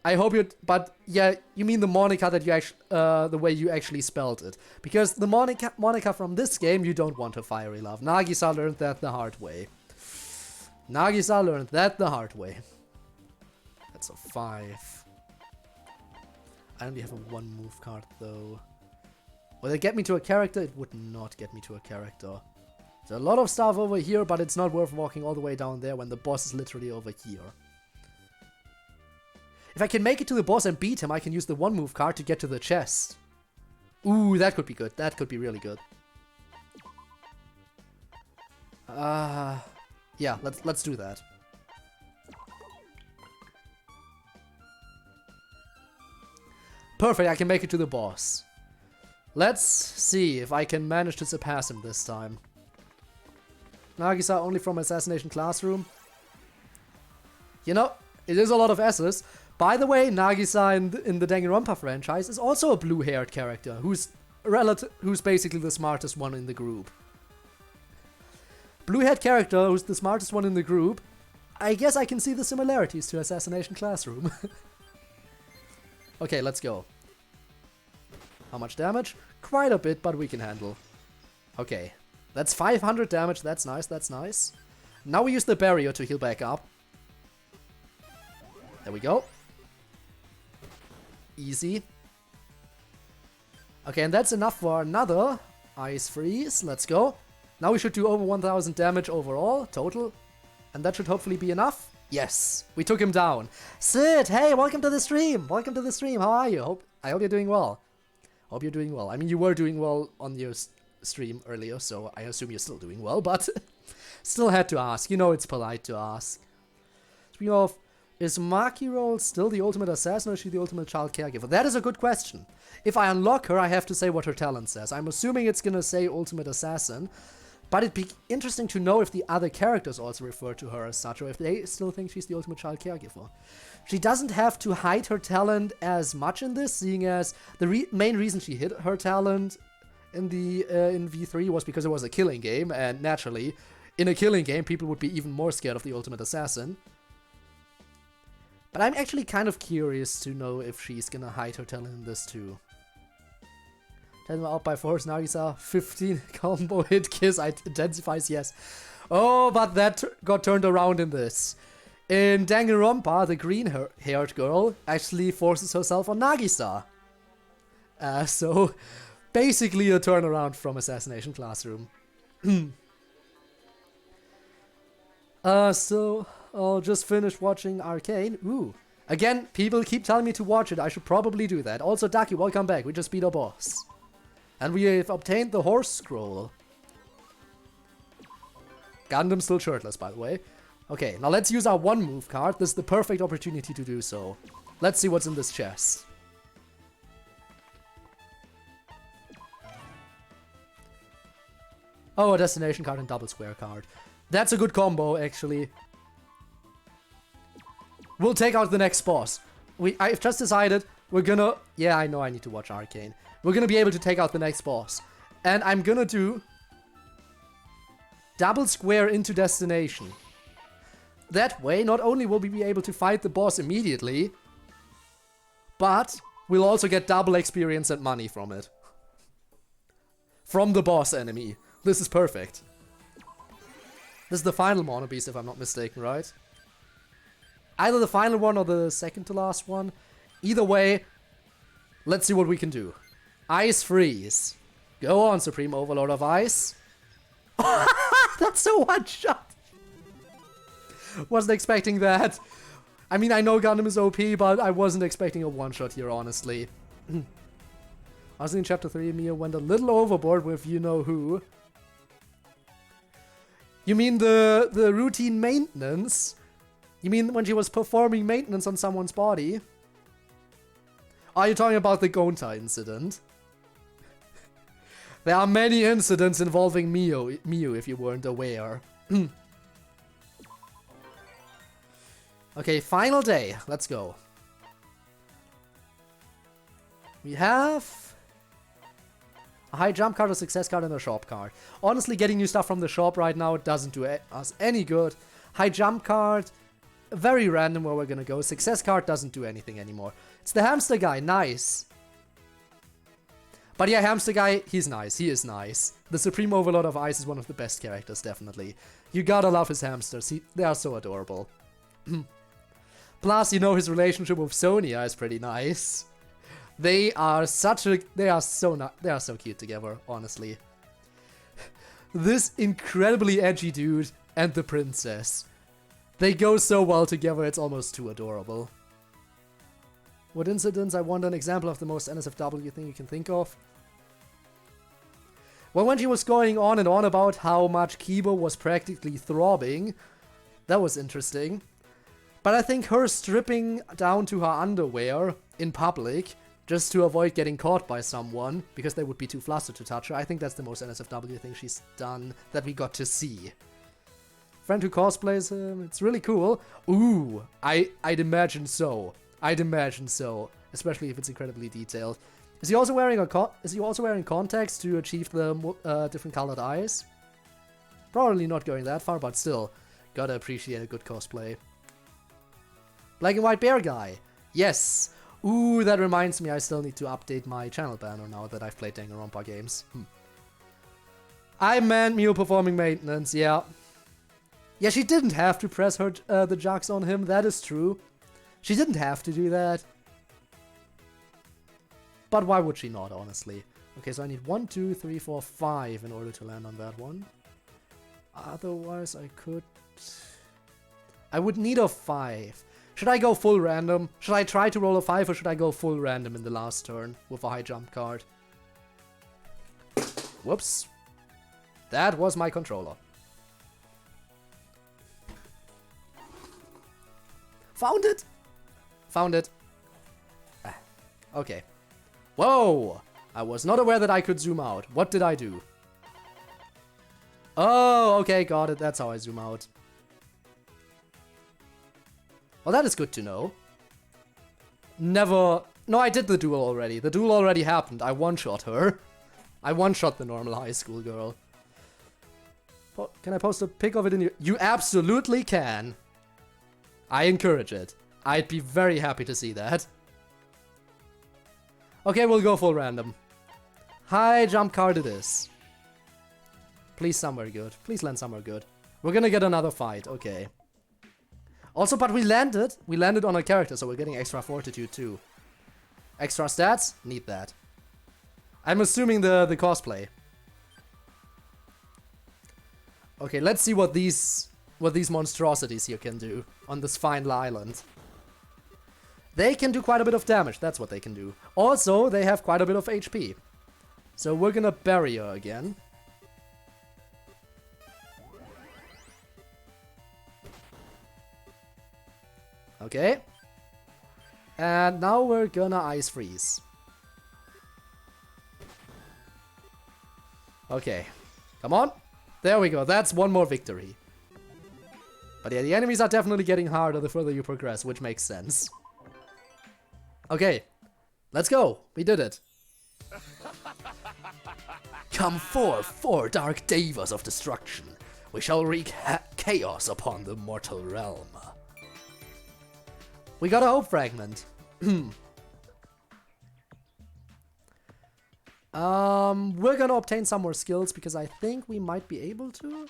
I hope you... But, yeah, you mean the Monica that you actually... the way you actually spelled it. Because the Monica from this game, you don't want a Fiery Love. Nagisa learned that the hard way. Nagisa learned that the hard way. That's a 5. I only have a 1 move card, though. Will it get me to a character? It would not get me to a character. There's a lot of stuff over here, but it's not worth walking all the way down there when the boss is literally over here. If I can make it to the boss and beat him, I can use the 1 move card to get to the chest. Ooh, that could be good. That could be really good. Yeah, let's do that. Perfect, I can make it to the boss. Let's see if I can manage to surpass him this time. Nagisa only from Assassination Classroom. You know, it is a lot of S's. By the way, Nagisa in the Danganronpa franchise is also a blue-haired character who's basically the smartest one in the group. Blue-haired character who's the smartest one in the group. I guess I can see the similarities to Assassination Classroom. Okay, let's go. How much damage? Quite a bit, but we can handle. Okay, that's 500 damage. That's nice, that's nice. Now we use the barrier to heal back up. There we go. Easy. Okay, and that's enough for another Ice Freeze. Let's go. Now we should do over 1000 damage overall, total. And that should hopefully be enough. Yes, we took him down. Sid, hey, welcome to the stream. Welcome to the stream. How are you? I hope you're doing well. Hope you're doing well. I mean, you were doing well on your stream earlier, so I assume you're still doing well, but still had to ask. You know it's polite to ask. Speaking of, is Maki Roll still the ultimate assassin or is she the ultimate child caregiver? That is a good question. If I unlock her, I have to say what her talent says. I'm assuming it's gonna say ultimate assassin, But it'd be interesting to know if the other characters also refer to her as such, or if they still think she's the ultimate child caregiver. She doesn't have to hide her talent as much in this, seeing as the main reason she hid her talent in V3 was because it was a killing game, and naturally, in a killing game, people would be even more scared of the ultimate assassin. But I'm actually kind of curious to know if she's gonna hide her talent in this too. 10 out by force, Nagisa, 15 combo hit kiss, intensifies, yes. Oh, but that got turned around in this. In Danganronpa, the green-haired girl actually forces herself on Nagisa. So, basically a turnaround from Assassination Classroom. So, I'll just finish watching Arcane. Ooh. Again, people keep telling me to watch it. I should probably do that. Also, Ducky, welcome back. We just beat our boss. And we have obtained the horse scroll. Gundam still shirtless, by the way. Okay, now let's use our one move card. This is the perfect opportunity to do so. Let's see what's in this chest. Oh, a destination card and double square card. That's a good combo, actually. We'll take out the next boss. I've just decided we're gonna... Yeah, I know I need to watch Arcane. We're gonna be able to take out the next boss. And I'm gonna do... double square into destination. That way, not only will we be able to fight the boss immediately, but we'll also get double experience and money from it. From the boss enemy. This is perfect. This is the final Mono Beast, if I'm not mistaken, right? Either the final one or the second to last one. Either way, let's see what we can do. Ice Freeze. Go on, Supreme Overlord of Ice. That's a one-shot. Wasn't expecting that. I mean, I know Gundam is OP, but I wasn't expecting a one-shot here, honestly. Honestly, in Chapter 3, Mia went a little overboard with you-know-who. You mean the routine maintenance? You mean when she was performing maintenance on someone's body? Are you talking about the Gonta incident? There are many incidents involving Miu, if you weren't aware. Okay, final day. Let's go. We have a high jump card, a success card, and a shop card. Honestly, getting new stuff from the shop right now doesn't do us any good. High jump card, very random where we're gonna go. Success card doesn't do anything anymore. It's the hamster guy, nice. But yeah, hamster guy, he's nice. He is nice. The Supreme Overlord of Ice is one of the best characters, definitely. You gotta love his hamsters. They are so adorable. Plus, you know, his relationship with Sonia is pretty nice. They are so cute together, honestly. This incredibly edgy dude and the princess. They go so well together, it's almost too adorable. What incidents? I want an example of the most NSFW thing you can think of. Well, when she was going on and on about how much Kiba was practically throbbing, that was interesting. But I think her stripping down to her underwear in public, just to avoid getting caught by someone, because they would be too flustered to touch her, I think that's the most NSFW thing she's done that we got to see. Friend who cosplays him, it's really cool. Ooh, I'd imagine so. I'd imagine so, especially if it's incredibly detailed. Is he also wearing contacts to achieve the different colored eyes? Probably not going that far, but still, gotta appreciate a good cosplay. Black and white bear guy, yes. Ooh, that reminds me, I still need to update my channel banner now that I've played Danganronpa games. I meant Miu performing maintenance, yeah. Yeah, she didn't have to press her the jugs on him, that is true. She didn't have to do that. But why would she not, honestly? Okay, so I need 1, 2, 3, 4, 5 in order to land on that one. Otherwise, I would need a 5. Should I go full random? Should I try to roll a 5 or should I go full random in the last turn with a high jump card? Whoops. That was my controller. Found it! Found it. Okay. Whoa! I was not aware that I could zoom out. What did I do? Oh, okay, got it. That's how I zoom out. Well, that is good to know. Never... No, I did the duel already. The duel already happened. I one-shot her. I one-shot the normal high school girl. Can I post a pic of it in your... You absolutely can. I encourage it. I'd be very happy to see that. Okay, we'll go full random. High jump card it is. Please somewhere good. Please land somewhere good. We're gonna get another fight. Okay. Also, but we landed. We landed on a character, so we're getting extra fortitude too. Extra stats? Need that. I'm assuming the cosplay. Okay, let's see what these monstrosities here can do on this fine island. They can do quite a bit of damage, that's what they can do. Also, they have quite a bit of HP. So we're gonna bury her again. Okay. And now we're gonna ice freeze. Okay. Come on. There we go. That's one more victory. But yeah, the enemies are definitely getting harder the further you progress, which makes sense. Okay. Let's go. We did it. Come forth, four dark devas of destruction. We shall wreak chaos upon the mortal realm. We got a hope fragment. We're gonna obtain some more skills because I think we might be able to.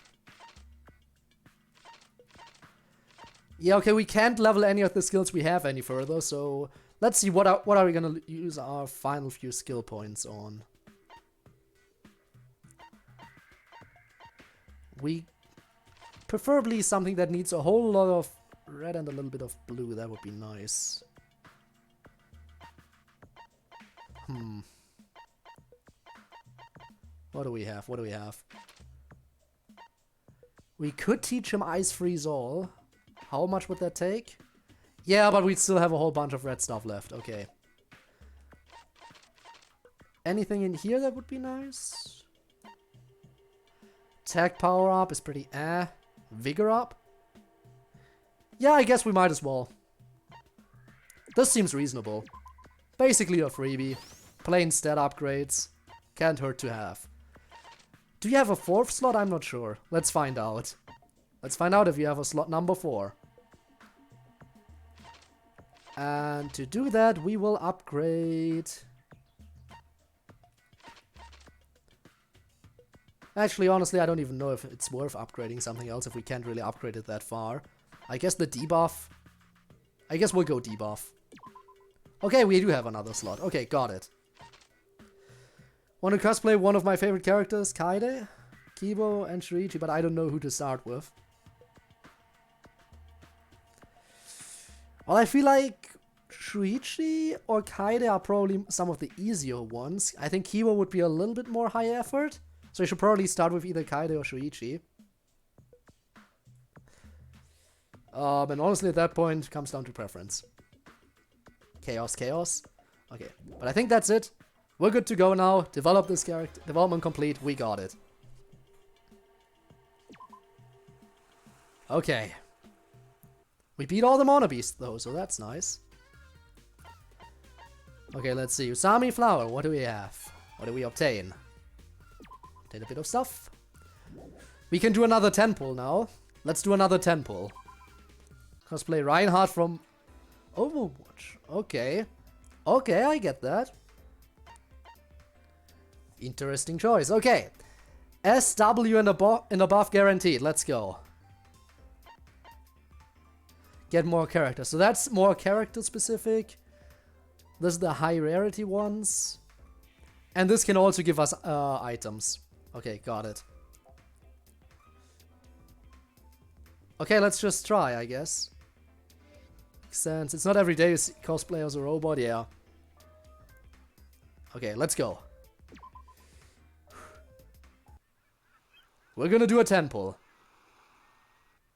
Yeah, okay, we can't level any of the skills we have any further, so let's see what are we gonna use our final few skill points on. We preferably something that needs a whole lot of red and a little bit of blue. That would be nice. What do we have? What do we have? We could teach him Ice Freeze All. How much would that take? Yeah, but we'd still have a whole bunch of red stuff left. Okay. Anything in here that would be nice? Tag power up is pretty eh. Vigor up? Yeah, I guess we might as well. This seems reasonable. Basically a freebie. Plain stat upgrades. Can't hurt to have. Do you have a fourth slot? I'm not sure. Let's find out. Let's find out if you have a slot number 4. And to do that, we will upgrade... Actually, honestly, I don't even know if it's worth upgrading something else if we can't really upgrade it that far. I guess the debuff. I guess we'll go debuff. Okay, we do have another slot. Okay, got it. Want to cosplay one of my favorite characters, Kaede, Kibo, and Shuichi, but I don't know who to start with. Well, I feel like Shuichi or Kaede are probably some of the easier ones. I think Kibo would be a little bit more high effort. So you should probably start with either Kaede or Shuichi. And honestly, at that point, it comes down to preference. Chaos, chaos. Okay, but I think that's it. We're good to go now. Develop this character. Development complete. We got it. Okay. We beat all the Mono Beasts, though, so that's nice. Okay, let's see. Usami Flower, what do we have? What do we obtain? Obtain a bit of stuff. We can do another 10 pull now. Let's do another 10 pull. Cosplay Reinhardt from Overwatch. Okay. Okay, I get that. Interesting choice. Okay. SW and above guaranteed. Let's go. Get more characters. So that's more character specific. This is the high rarity ones. And this can also give us items. Okay, got it. Okay, let's just try, I guess. Makes sense. It's not every day you see cosplay as a robot, yeah. Okay, let's go. We're gonna do a 10 pull.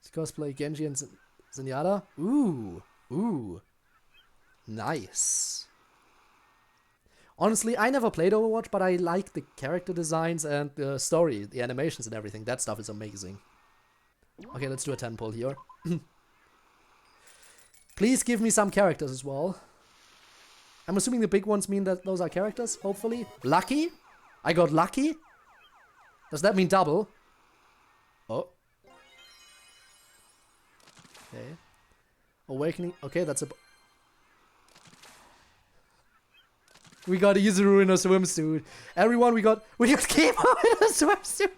Let's cosplay Genji and Zenyatta. Ooh. Ooh. Nice. Honestly, I never played Overwatch, but I like the character designs and the story, the animations and everything. That stuff is amazing. Okay, let's do a 10 pull here. Please give me some characters as well. I'm assuming the big ones mean that those are characters, hopefully. Lucky? I got lucky? Does that mean double? Oh. Okay. Awakening. Okay, that's a... We got Izuru in a swimsuit. Everyone, we got Kimo in a swimsuit.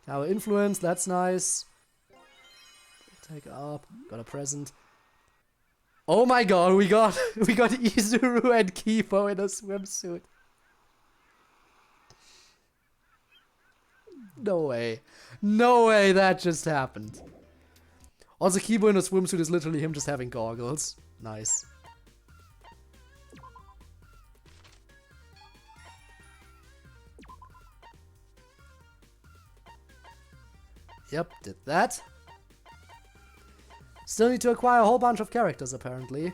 Our influence, that's nice. Take up. Got a present. Oh my god, we got Izuru and Kimo in a swimsuit. No way. No way that just happened. Also, Kimo in a swimsuit is literally him just having goggles. Nice. Yep, did that. Still need to acquire a whole bunch of characters, apparently.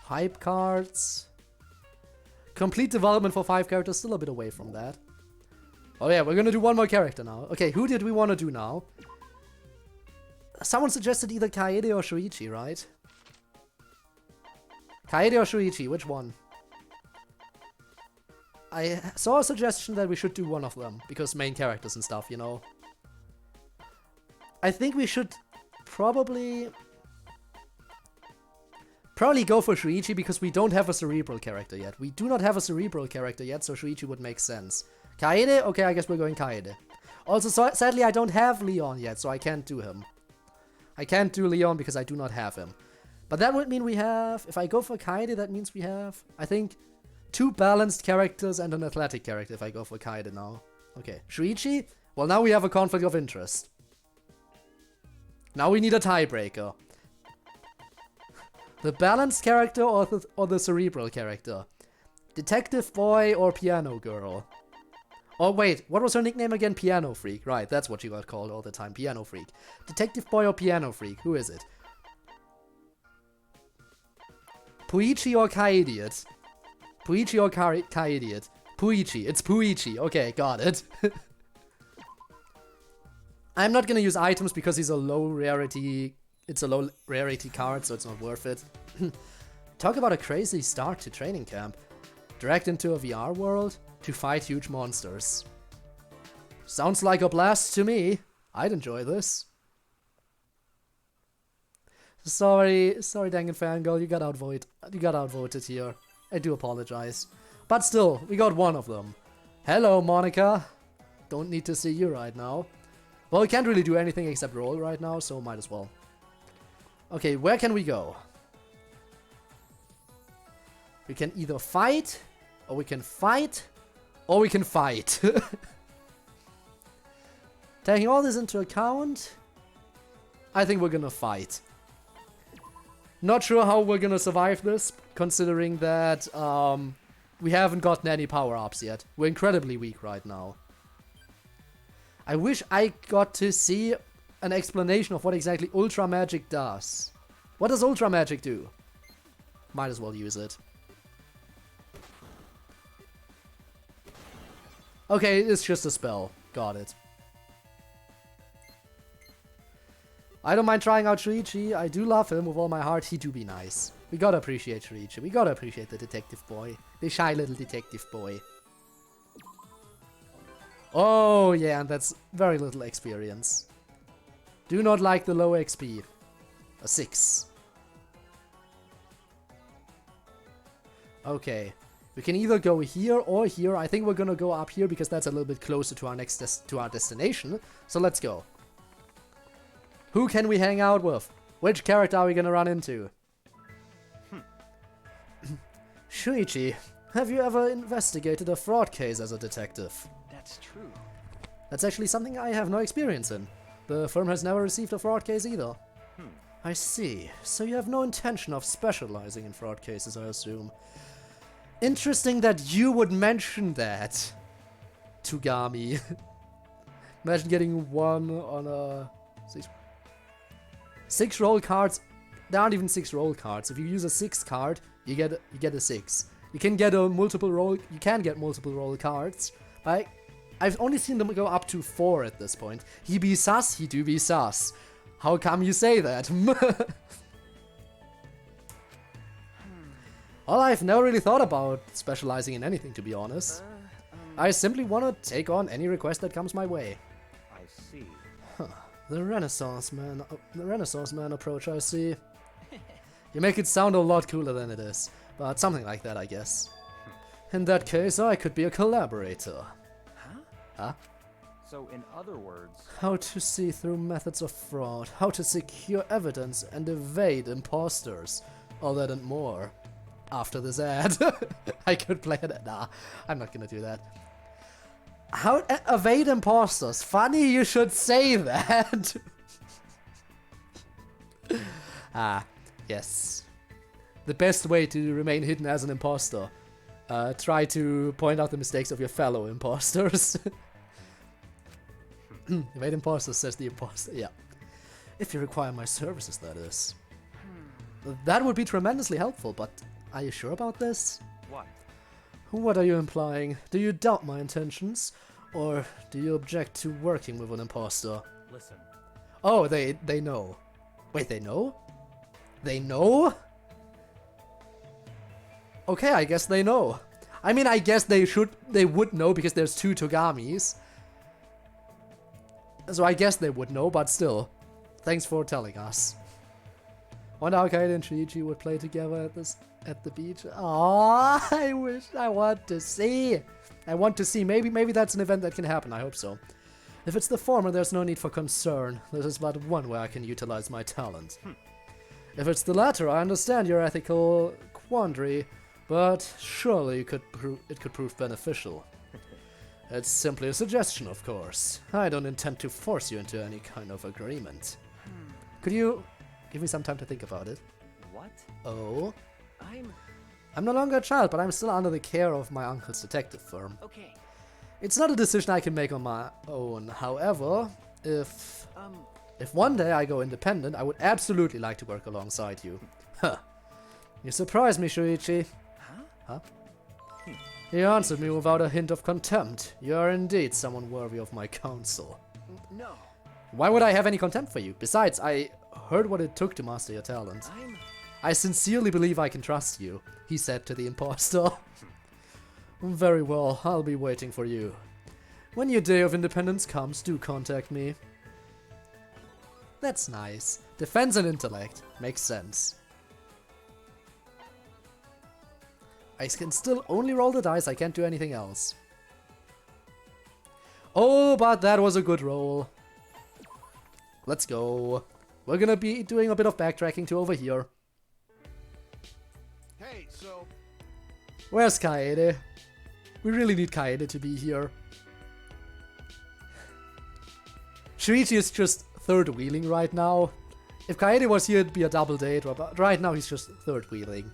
Hype cards. Complete development for 5 characters, still a bit away from that. Oh yeah, we're gonna do one more character now. Okay, who did we want to do now? Someone suggested either Kaede or Shuichi, right? Kaede or Shuichi, which one? I saw a suggestion that we should do one of them, because main characters and stuff, you know. I think we should probably go for Shuichi, because we don't have a cerebral character yet. We do not have a cerebral character yet, so Shuichi would make sense. Kaede? Okay, I guess we're going Kaede. Also, sadly, I don't have Leon yet, so I can't do him. I can't do Leon because I do not have him. But that would mean we have... If I go for Kaede, that means we have, I think, 2 balanced characters and an athletic character if I go for Kaede now. Okay, Shuichi? Well, now we have a conflict of interest. Now we need a tiebreaker. The balanced character or the cerebral character? Detective boy or piano girl? Oh wait, what was her nickname again? Piano freak. Right, that's what she got called all the time. Piano freak. Detective boy or piano freak? Who is it? Puichi or Kaede? Puichi or Kaede? Puichi. It's Puichi. Okay, got it. I'm not gonna use items because he's a low rarity. It's a low rarity card, so it's not worth it. Talk about a crazy start to training camp. Dragged into a VR world to fight huge monsters. Sounds like a blast to me. I'd enjoy this. Sorry, Dangan Fangirl, you got outvoted here. I do apologize. But still, we got one of them. Hello, Monica. Don't need to see you right now. Well, we can't really do anything except roll right now, so might as well. Okay, where can we go? We can either fight, or we can fight, or we can fight. Taking all this into account, I think we're gonna fight. Not sure how we're gonna survive this, considering that we haven't gotten any power-ups yet. We're incredibly weak right now. I wish I got to see an explanation of what exactly Ultra Magic does. What does Ultra Magic do? Might as well use it. Okay, it's just a spell. Got it. I don't mind trying out Shuichi. I do love him with all my heart. He do be nice. We gotta appreciate Shuichi. We gotta appreciate the detective boy. The shy little detective boy. Oh, yeah, and that's very little experience. Do not like the low XP. A 6. Okay. We can either go here or here. I think we're gonna go up here because that's a little bit closer to our destination. So let's go. Who can we hang out with? Which character are we gonna run into? Shuichi, have you ever investigated a fraud case as a detective? That's true. That's actually something I have no experience in. The firm has never received a fraud case either. I see. So you have no intention of specializing in fraud cases, I assume. Interesting that you would mention that, Tugami. Imagine getting 1 on a 6 roll cards. There aren't even 6 roll cards. If you use a 6 card, you get a 6. You can get multiple roll cards. But I've only seen them go up to 4 at this point. He be sus, he do be sus. How come you say that? Well, I've never really thought about specializing in anything, to be honest. I simply want to take on any request that comes my way. I see. The Renaissance man approach, I see. You make it sound a lot cooler than it is, but something like that, I guess. In that case, I could be a collaborator. Huh? So, in other words... How to see through methods of fraud, how to secure evidence and evade imposters. All that and more. After this ad. I could play it. Nah, I'm not gonna do that. How evade imposters? Funny you should say that. Yes. The best way to remain hidden as an imposter. Try to point out the mistakes of your fellow imposters. Evade imposters, says the imposter. Yeah. If you require my services, that is. That would be tremendously helpful, but are you sure about this? What? What are you implying? Do you doubt my intentions? Or do you object to working with an imposter? Listen. Oh, they know. Wait, they know? They know? Okay, I guess they know. I mean, I guess they would know because there's 2 Togamis. So I guess they would know, but still. Thanks for telling us. Wonder how Kaede and Shuichi would play together at the beach. Aww, I want to see. Maybe that's an event that can happen, I hope so. If it's the former, there's no need for concern. This is but one way I can utilize my talent. If it's the latter, I understand your ethical quandary, but surely it could prove beneficial. It's simply a suggestion, of course. I don't intend to force you into any kind of agreement. Could you give me some time to think about it? What? Oh? I'm no longer a child, but I'm still under the care of my uncle's detective firm. okay. It's not a decision I can make on my own. However, if one day I go independent, I would absolutely like to work alongside you. Huh. You surprise me, Shuichi. Huh? He answered me without a hint of contempt. You are indeed someone worthy of my counsel. No. Why would I have any contempt for you? Besides, I heard what it took to master your talent. I sincerely believe I can trust you, he said to the impostor. Very well, I'll be waiting for you. When your day of independence comes, do contact me. That's nice. Defense and intellect. Makes sense. I can still only roll the dice, I can't do anything else. Oh, but that was a good roll. Let's go. We're gonna be doing a bit of backtracking to over here. Hey, so Where's Kaede? We really need Kaede to be here. Shuichi is just third wheeling right now. If Kaede was here, it'd be a double date, but right now he's just third wheeling.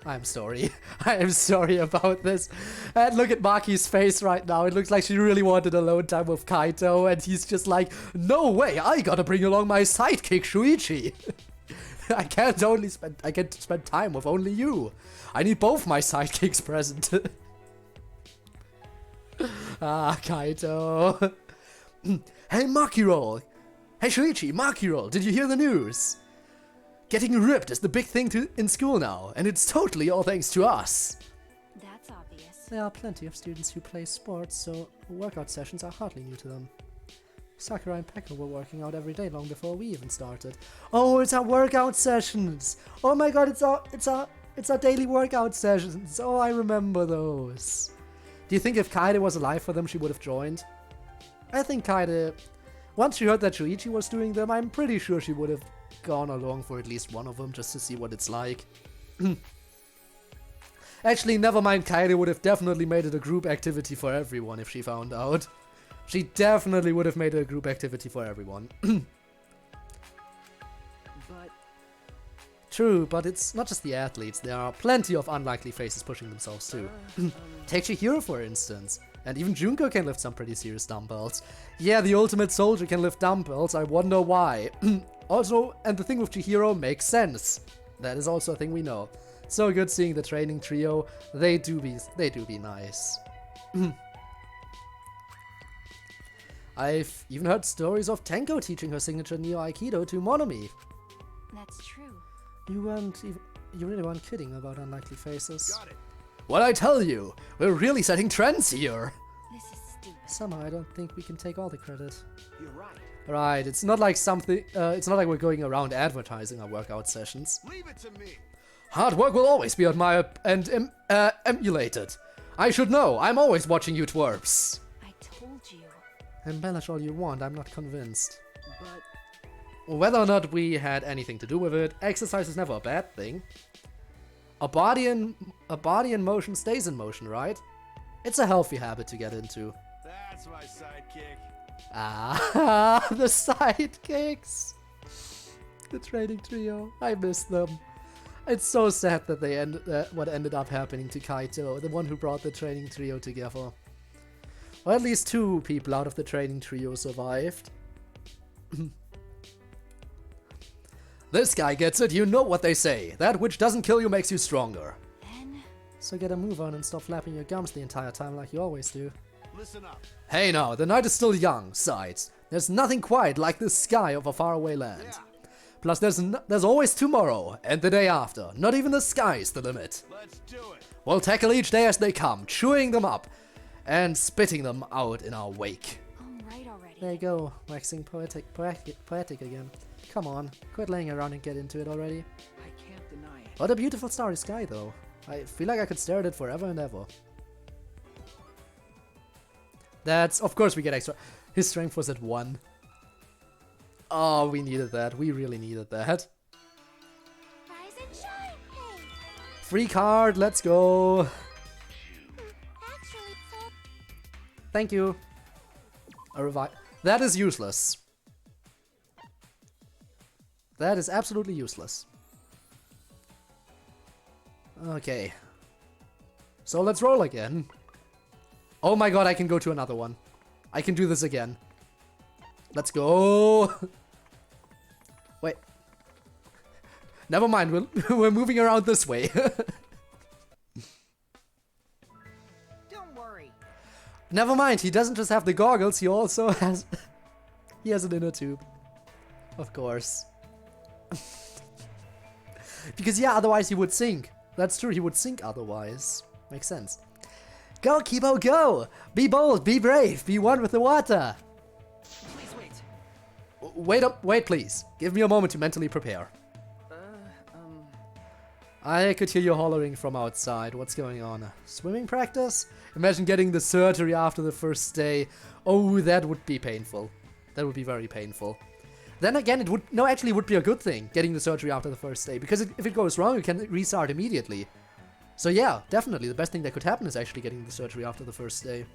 I'm sorry. I am sorry about this. And look at Maki's face right now. It looks like she really wanted alone time with Kaito, and he's just like, no way, I gotta bring along my sidekick Shuichi. I can't spend time with only you. I need both my sidekicks present. Kaito. Hey, Makiro. Hey, Shuichi, Makiro, did you hear the news? Getting ripped is the big thing in school now, and it's totally all thanks to us. That's obvious. There are plenty of students who play sports, so workout sessions are hardly new to them. Sakura and Pekka were working out every day long before we even started. Oh, it's our workout sessions! Oh my god, it's our daily workout sessions! Oh, I remember those. Do you think if Kaede was alive for them, she would have joined? I think Kaede, once she heard that Shuichi was doing them, I'm pretty sure she would have gone along for at least one of them just to see what it's like. Actually, never mind, Kaede would have definitely made it a group activity for everyone if she found out. She definitely would have made it a group activity for everyone. But... True, but it's not just the athletes. There are plenty of unlikely faces pushing themselves too. Take Chihiro for instance. And even Junko can lift some pretty serious dumbbells. Yeah, the ultimate soldier can lift dumbbells, I wonder why. Also, and the thing with Chihiro makes sense. That is also a thing we know. So good seeing the training trio. They do be nice. I've even heard stories of Tenko teaching her signature Neo Aikido to Monomi. That's true. You really weren't kidding about unlikely faces. Got it. What I tell you, we're really setting trends here. This is stupid. Somehow I don't think we can take all the credit. You're right. Right, it's not like it's not like we're going around advertising our workout sessions. Leave it to me. Hard work will always be admired and emulated. I should know, I'm always watching you twerps. I told you. Embellish all you want, I'm not convinced. But Whether or not we had anything to do with it, exercise is never a bad thing. A body in motion stays in motion, right? It's a healthy habit to get into. That's my sidekick. Ah, the sidekicks! The training trio, I miss them. It's so sad that what ended up happening to Kaito, the one who brought the training trio together. Well, at least 2 people out of the training trio survived. This guy gets it, you know what they say. That which doesn't kill you makes you stronger. Then So get a move on and stop flapping your gums the entire time like you always do. Listen up. Hey now, the night is still young, sides. There's nothing quite like the sky of a faraway land. Yeah. Plus there's always tomorrow and the day after. Not even the sky is the limit. Let's do it. We'll tackle each day as they come, chewing them up and spitting them out in our wake. all right already. There you go, waxing poetic again. Come on, quit laying around and get into it already. I can't deny it. What a beautiful starry sky though. I feel like I could stare at it forever and ever. That's, of course we get extra. His strength was at 1. Oh, we needed that. We really needed that. Rise and shine. Hey. Free card, let's go. Actually, so Thank you. A revive. That is useless. That is absolutely useless. Okay. So let's roll again. Oh my god, I can go to another one. I can do this again. Let's go. Wait. Never mind, we're moving around this way. Don't worry. Never mind, he doesn't just have the goggles, he also has... he has an inner tube. Of course. Because yeah, otherwise he would sink. That's true, he would sink otherwise. Makes sense. Go, Kibo, go! Be bold, be brave, be one with the water! Please wait. Wait please. Give me a moment to mentally prepare. I could hear you hollering from outside. What's going on? Swimming practice? Imagine getting the surgery after the first day. Oh, that would be painful. That would be very painful. Then again, it would be a good thing, getting the surgery after the first day. Because if it goes wrong, you can restart immediately. So yeah, definitely, the best thing that could happen is actually getting the surgery after the first day.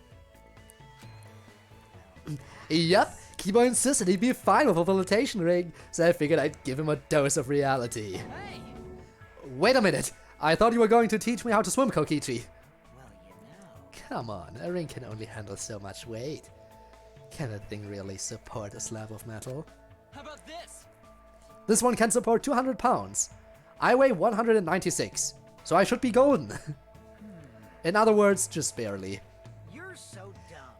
Yep, Kibo insisted he'd be fine with a flotation ring, so I figured I'd give him a dose of reality. Hey. Wait a minute, I thought you were going to teach me how to swim, Kokichi. Well, you know. Come on, a ring can only handle so much weight. Can that thing really support a slab of metal? How about this? This one can support 200 pounds. I weigh 196, so I should be golden. In other words, just barely. You're so dumb.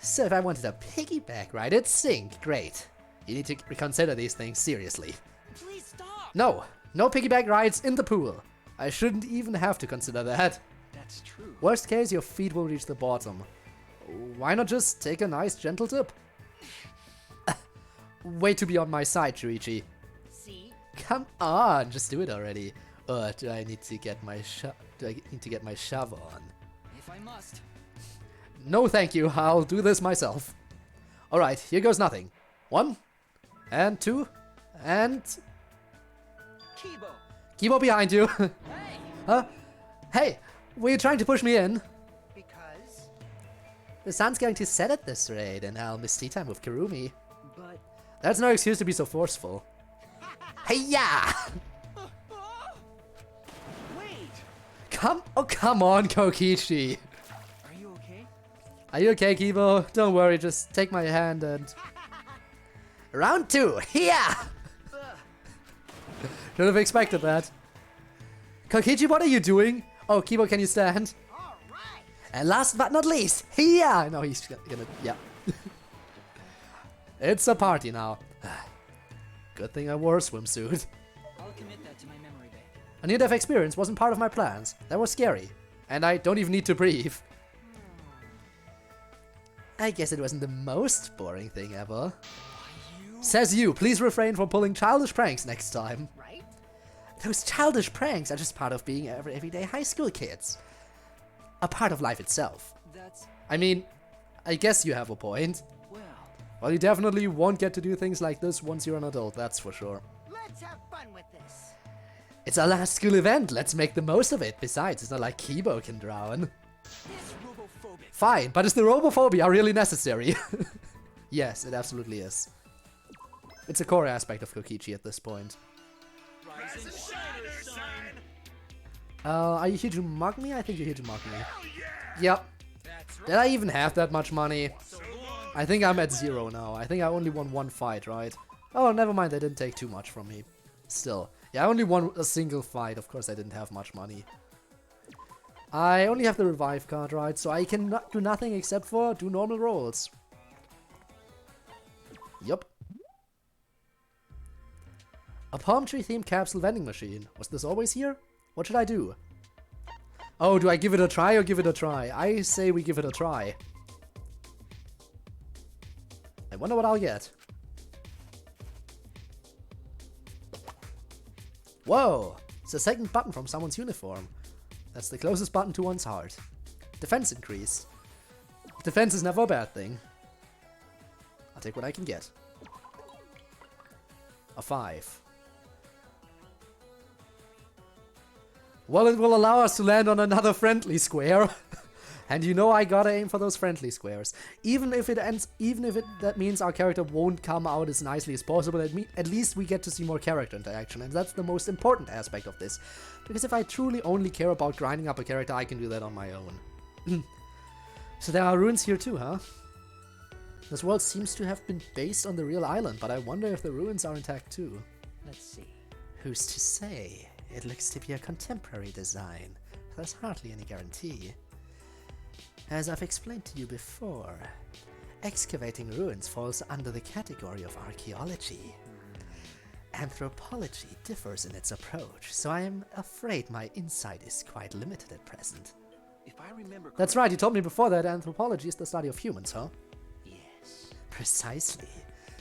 So if I wanted a piggyback ride, it'd sink. Great. You need to consider these things seriously. Please stop. No, no piggyback rides in the pool. I shouldn't even have to consider that. That's true. Worst case, your feet will reach the bottom. Why not just take a nice gentle dip? Way to be on my side, Shuichi. See? Come on, just do it already. Or do I need to get my shove on? If I must. No, thank you. I'll do this myself. All right, here goes nothing. 1 and 2 and Kibo. Kibo behind you. Hey. Huh? Hey, were you trying to push me in? Because. The sun's going to set at this rate, and I'll miss tea time with Kirumi. But. That's no excuse to be so forceful. Hey-ya! Wait. Come on, Kokichi. Are you okay? Are you okay, Kibo? Don't worry, just take my hand and... Round 2, yeah! Should have expected that. Kokichi, what are you doing? Oh, Kibo, can you stand? And last but not least, here! No, he's gonna, yeah. It's a party now. Good thing I wore a swimsuit. I'll commit that to my memory bank. A near-death experience wasn't part of my plans. That was scary. And I don't even need to breathe. I guess it wasn't the most boring thing ever. Says you, please refrain from pulling childish pranks next time. Right? Those childish pranks are just part of being everyday high school kids. A part of life itself. That's... I mean, I guess you have a point. well... Well, you definitely won't get to do things like this once you're an adult, that's for sure. Let's have fun with this. It's our last school event, let's make the most of it. Besides, it's not like Kibo can drown. This robophobic. Fine, but is the robophobia really necessary? Yes, it absolutely is. It's a core aspect of Kokichi at this point. Rise and shine, son. Are you here to mock me? I think you're here to mock me. Yep. Did I even have that much money? I think I'm at 0 now. I think I only won one fight, right? Oh, never mind, they didn't take too much from me. Still. Yeah, I only won a single fight. Of course, I didn't have much money. I only have the revive card, right? So I can do nothing except for do normal rolls. Yup. A palm tree themed capsule vending machine. Was this always here? What should I do? Oh, do I give it a try or give it a try? I say we give it a try. I wonder what I'll get. Whoa! It's the second button from someone's uniform. That's the closest button to one's heart. Defense increase. Defense is never a bad thing. I'll take what I can get. A 5. Well, it will allow us to land on another friendly square. And you know I gotta aim for those friendly squares. Even if that means our character won't come out as nicely as possible, at least we get to see more character interaction, and that's the most important aspect of this. Because if I truly only care about grinding up a character, I can do that on my own. So there are ruins here too, huh? This world seems to have been based on the real island, but I wonder if the ruins are intact too. Let's see. Who's to say? It looks to be a contemporary design. There's hardly any guarantee. As I've explained to you before, excavating ruins falls under the category of archaeology. Anthropology differs in its approach, so I am afraid my insight is quite limited at present. If I remember That's right, you told me before that anthropology is the study of humans, huh? Yes. Precisely.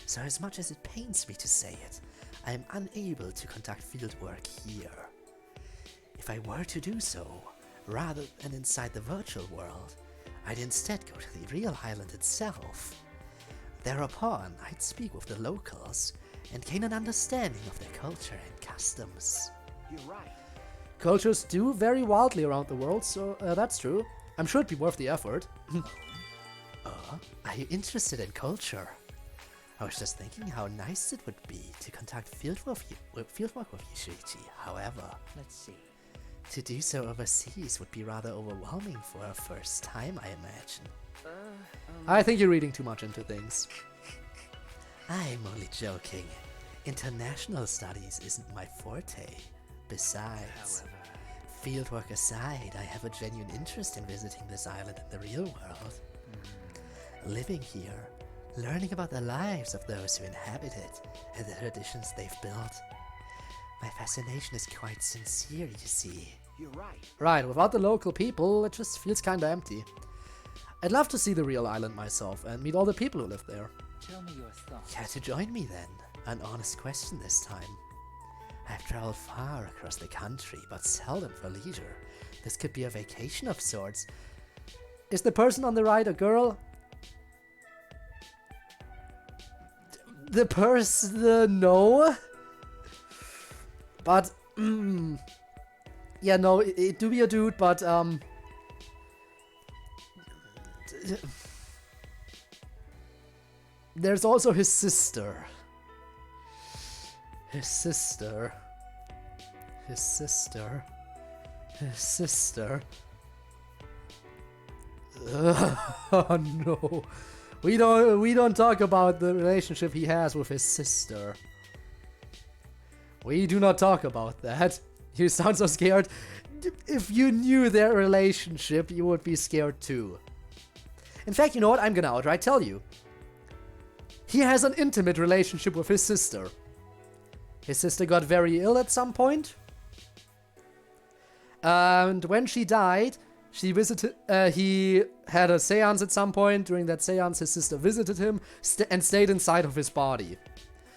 So as much as it pains me to say it, I am unable to conduct fieldwork here. If I were to do so, rather than inside the virtual world, I'd instead go to the real island itself. Thereupon, I'd speak with the locals and gain an understanding of their culture and customs. You're right. Cultures do vary wildly around the world, so that's true. I'm sure it'd be worth the effort. Are you interested in culture? I was just thinking how nice it would be to conduct fieldwork with you, Shuichi. However, Let's see. to do so overseas would be rather overwhelming for a first time, I imagine. I think you're reading too much into things. I'm only joking. International studies isn't my forte. Besides, fieldwork aside, I have a genuine interest in visiting this island in the real world. Living here, learning about the lives of those who inhabit it and the traditions they've built. My fascination is quite sincere, you see. You're right. Right, without the local people, it just feels kinda empty. I'd love to see the real island myself and meet all the people who live there. Tell me your thoughts. Care to join me then? An honest question this time. I've traveled far across the country, but seldom for leisure. This could be a vacation of sorts. Is the person on the right a girl? The person, no. But, yeah, no, it do be a dude, but, there's also his sister. His sister. His sister. His sister. Oh no. We don't talk about the relationship he has with his sister. We do not talk about that. You sound so scared. If you knew their relationship, you would be scared too. In fact, you know what? I'm gonna outright tell you. He has an intimate relationship with his sister. His sister got very ill at some point. And when she died, he had a seance at some point. During that seance, his sister visited him and stayed inside of his body.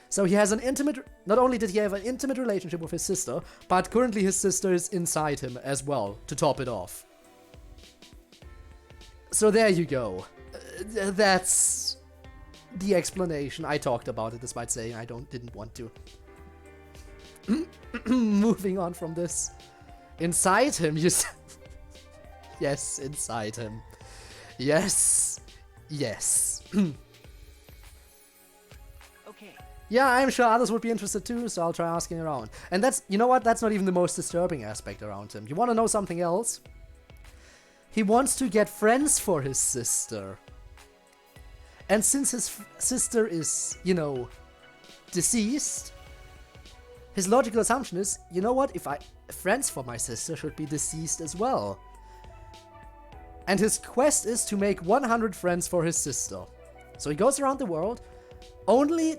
So he has an intimate, not only did he have an intimate relationship with his sister, but currently his sister is inside him as well, to top it off. So there you go. That's the explanation. I talked about it despite saying I didn't want to. Moving on from this. Inside him, you said. Yes, inside him. Yes. Yes. Okay. Yeah, I'm sure others would be interested too, so I'll try asking around. And that's, you know what, that's not even the most disturbing aspect around him. You want to know something else? He wants to get friends for his sister. And since his sister is, you know, deceased, his logical assumption is, you know what, friends for my sister should be deceased as well. And his quest is to make 100 friends for his sister. So he goes around the world, only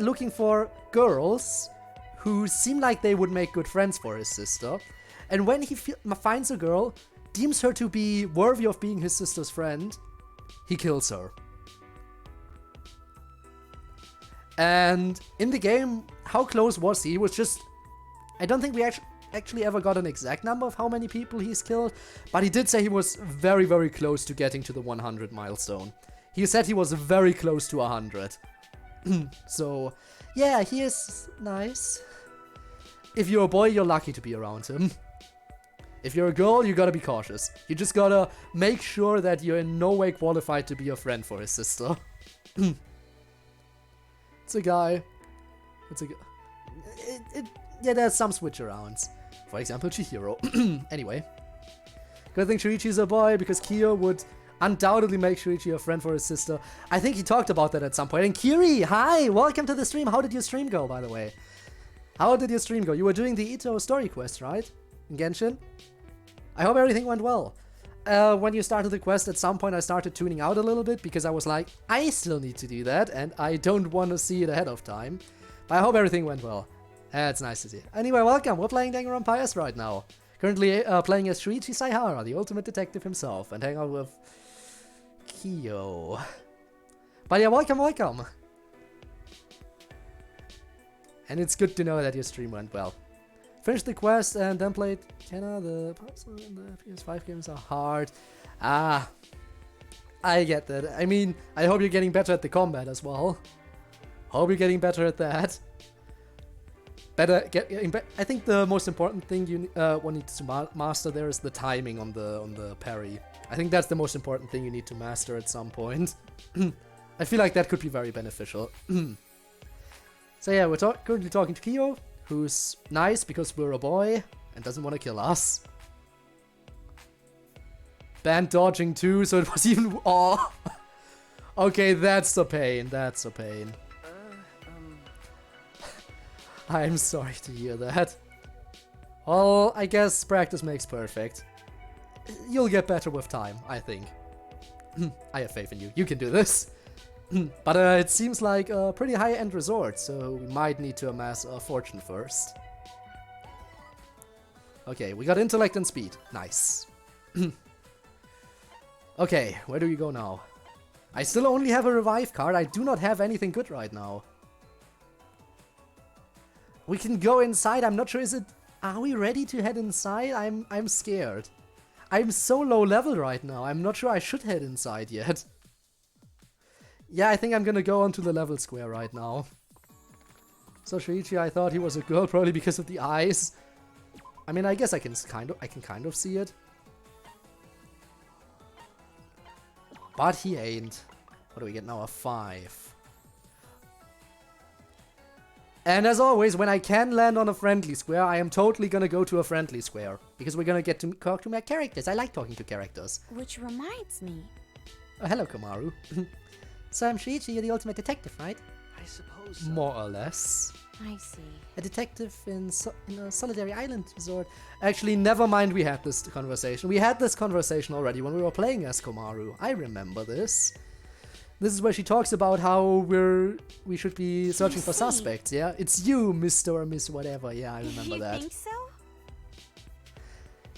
looking for girls who seem like they would make good friends for his sister. And when he finds a girl, deems her to be worthy of being his sister's friend, he kills her. And in the game, how close was he? He was just... I don't think we actually ever got an exact number of how many people he's killed, but he did say he was very, very close to getting to the 100 milestone. He said he was very close to 100. So, yeah, he is nice. If you're a boy, you're lucky to be around him. If you're a girl, you gotta be cautious. You just gotta make sure that you're in no way qualified to be a friend for his sister. It's a guy. It's a guy. Yeah, there's some switch-arounds. For example, Chihiro. Anyway. Good thing Shuichi's a boy, because Kyo would undoubtedly make Shuichi a friend for his sister. I think he talked about that at some point. And Kiri, hi! Welcome to the stream. How did your stream go, by the way? How did your stream go? You were doing the Ito story quest, right? In Genshin? I hope everything went well. When you started the quest, at some point I started tuning out a little bit, because I was like, I still need to do that, and I don't want to see it ahead of time. But I hope everything went well. It's nice to see. Anyway, welcome. We're playing Danganronpa S right now. Currently playing as Shuichi Saihara, the ultimate detective himself, and hang out with Kyo. But yeah, welcome, welcome. And it's good to know that your stream went well. Finished the quest and then played Kenna. The puzzle in the PS5 games are hard. Ah, I get that. I mean, I hope you're getting better at the combat as well. Hope you're getting better at that. I think the most important thing one needs to master there is the timing on the parry. I think that's the most important thing you need to master at some point. I feel like that could be very beneficial. So yeah, we're currently talking to Kyo, who's nice because we're a boy and doesn't want to kill us. Band dodging too, so it was even... Oh! Okay, that's a pain, that's a pain. I'm sorry to hear that. Well, I guess practice makes perfect. You'll get better with time, I think. I have faith in you. You can do this. But it seems like a pretty high-end resort, so we might need to amass a fortune first. Okay, we got intellect and speed. Nice. Okay, where do we go now? I still only have a revive card. I do not have anything good right now. We can go inside. I'm not sure, are we ready to head inside? I'm scared. I'm so low level right now. I'm not sure I should head inside yet. Yeah, I think I'm gonna go onto the level square right now. So Shuichi, I thought he was a girl, probably because of the eyes. I mean, I guess I can kind of see it. But he ain't. What do we get now? A 5. And as always, when I can land on a friendly square, I am totally gonna go to a friendly square. Because we're gonna get to talk to my characters. I like talking to characters. Which reminds me. Oh, hello, Kamaru. So I'm Shuichi, you're the ultimate detective, right? I suppose so. more or less. I see. A detective in a solitary island resort. Actually, never mind, we had this conversation. We had this conversation already when we were playing as Komaru. I remember this. This is where she talks about how we should be searching for see. suspects, yeah? It's you, Mr. or Miss whatever. Yeah, I remember You that. think so?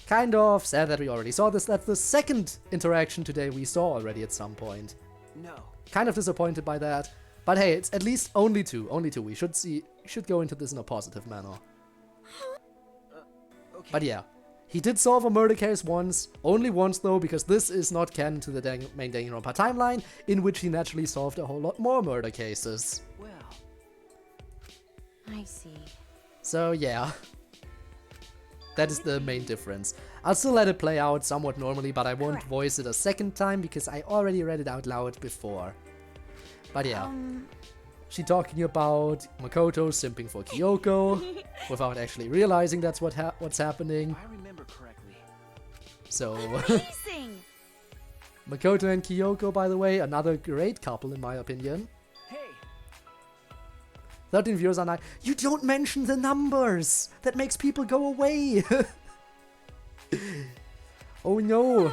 Kind of sad that we already saw this. That's the second interaction today we saw already at some point. No. Kind of disappointed by that. But hey, it's at least only two. Only two. We should go into this in a positive manner. Okay. But yeah, he did solve a murder case once. Only once though, because this is not canon to the main Danganronpa timeline, in which he naturally solved a whole lot more murder cases. Well, I see. So yeah, that is the main difference. I'll still let it play out somewhat normally, but I won't Correct. voice it a second time because I already read it out loud before. But yeah, she talking about Makoto simping for Kyoko without actually realizing that's what's happening. if I remember correctly. So Amazing! Makoto and Kyoko, by the way, another great couple in my opinion. Hey, 13 viewers on 9. You don't mention the numbers! That makes people go away! Oh no!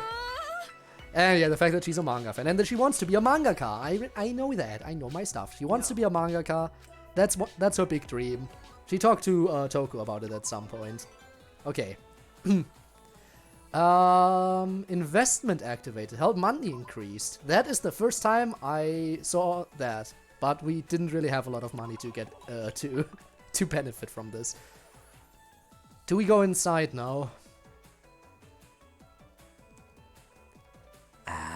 And yeah, the fact that she's a manga fan and that she wants to be a mangaka. I know that. I know my stuff. She wants to be a mangaka. That's her big dream. She talked to Toku about it at some point. Okay. Investment activated. Help money increased. That is the first time I saw that. But we didn't really have a lot of money to get to benefit from this. Do we go inside now?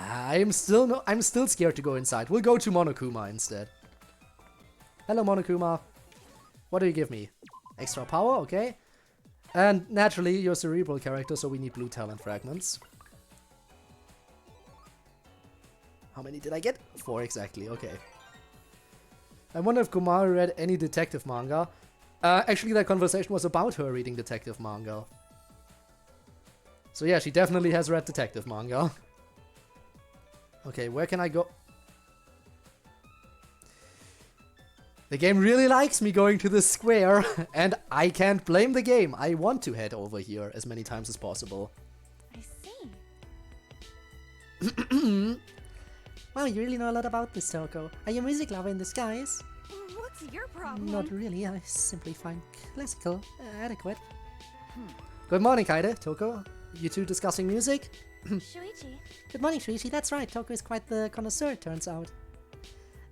I'm still scared to go inside. We'll go to Monokuma instead. Hello, Monokuma. What do you give me? Extra power, okay. And naturally, you're a cerebral character, so we need blue talent fragments. How many did I get? 4 exactly, okay. I wonder if Komaru read any detective manga. Actually, that conversation was about her reading detective manga. So yeah, she definitely has read detective manga. Okay, where can I go? The game really likes me going to this square, and I can't blame the game. I want to head over here as many times as possible. I see. Wow, you really know a lot about this, Toko. Are you a music lover in disguise? What's your problem? Not really, I simply find classical adequate. Good morning, Kaede, Toko. You two discussing music? Shuichi. Good morning, Shuichi. That's right, Toko is quite the connoisseur, it turns out.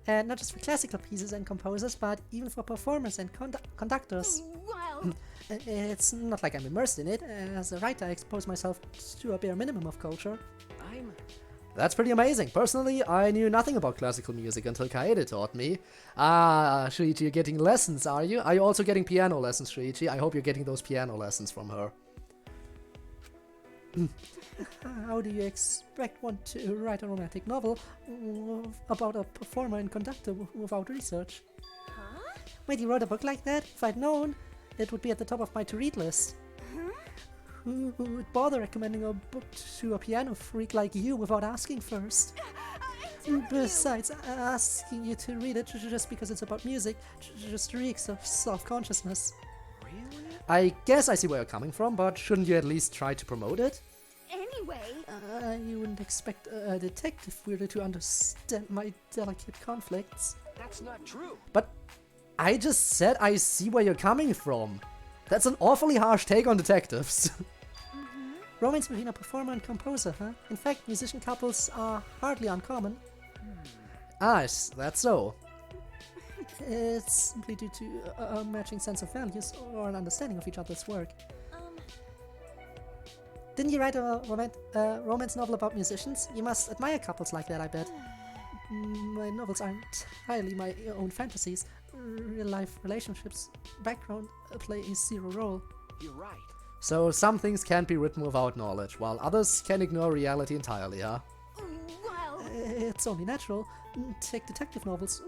Not just for classical pieces and composers, but even for performers and conductors. Wow. It's not like I'm immersed in it. As a writer, I expose myself to a bare minimum of culture. That's pretty amazing. Personally, I knew nothing about classical music until Kaede taught me. Ah, Shuichi, you're getting lessons, are you? Are you also getting piano lessons, Shuichi? I hope you're getting those piano lessons from her. How do you expect one to write a romantic novel about a performer and conductor without research? Huh? Wait, you wrote a book like that? If I'd known, it would be at the top of my to-read list. Who would bother recommending a book to a piano freak like you without asking first? Besides, asking you to read it just because it's about music just reeks of self-consciousness. really? I guess I see where you're coming from, but shouldn't you at least try to promote it? Anyway, You wouldn't expect a detective really to understand my delicate conflicts. That's not true. But I just said I see where you're coming from. That's an awfully harsh take on detectives. Romance between a performer and composer, huh? In fact, musician couples are hardly uncommon. Ah, that's so. It's simply due to a matching sense of values or an understanding of each other's work. Didn't you write a romance novel about musicians? You must admire couples like that, I bet. My novels are entirely my own fantasies. Real-life relationships, background play a zero role. You're right. So some things can't be written without knowledge, while others can ignore reality entirely, huh? well, It's only natural. Take detective novels,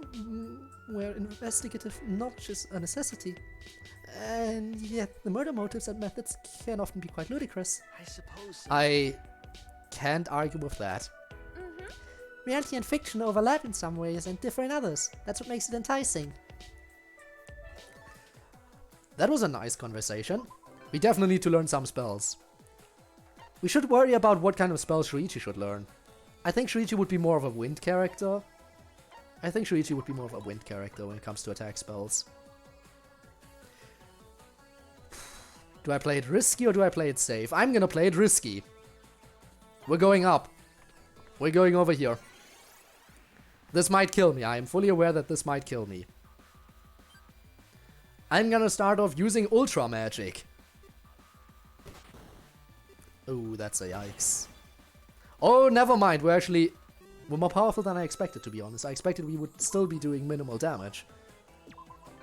where investigative knowledge is a necessity. And yet the murder motives and methods can often be quite ludicrous. I suppose so. I can't argue with that. Reality and fiction overlap in some ways and differ in others. That's what makes it enticing. That was a nice conversation. We definitely need to learn some spells. We should worry about what kind of spells Shuichi should learn. I think Shuichi would be more of a wind character. when it comes to attack spells. Do I play it risky or do I play it safe? I'm gonna play it risky. We're going up. We're going over here. This might kill me. I am fully aware that this might kill me. I'm gonna start off using Ultra Magic. Oh, that's a yikes. Oh, never mind. We're more powerful than I expected, to be honest. I expected we would still be doing minimal damage.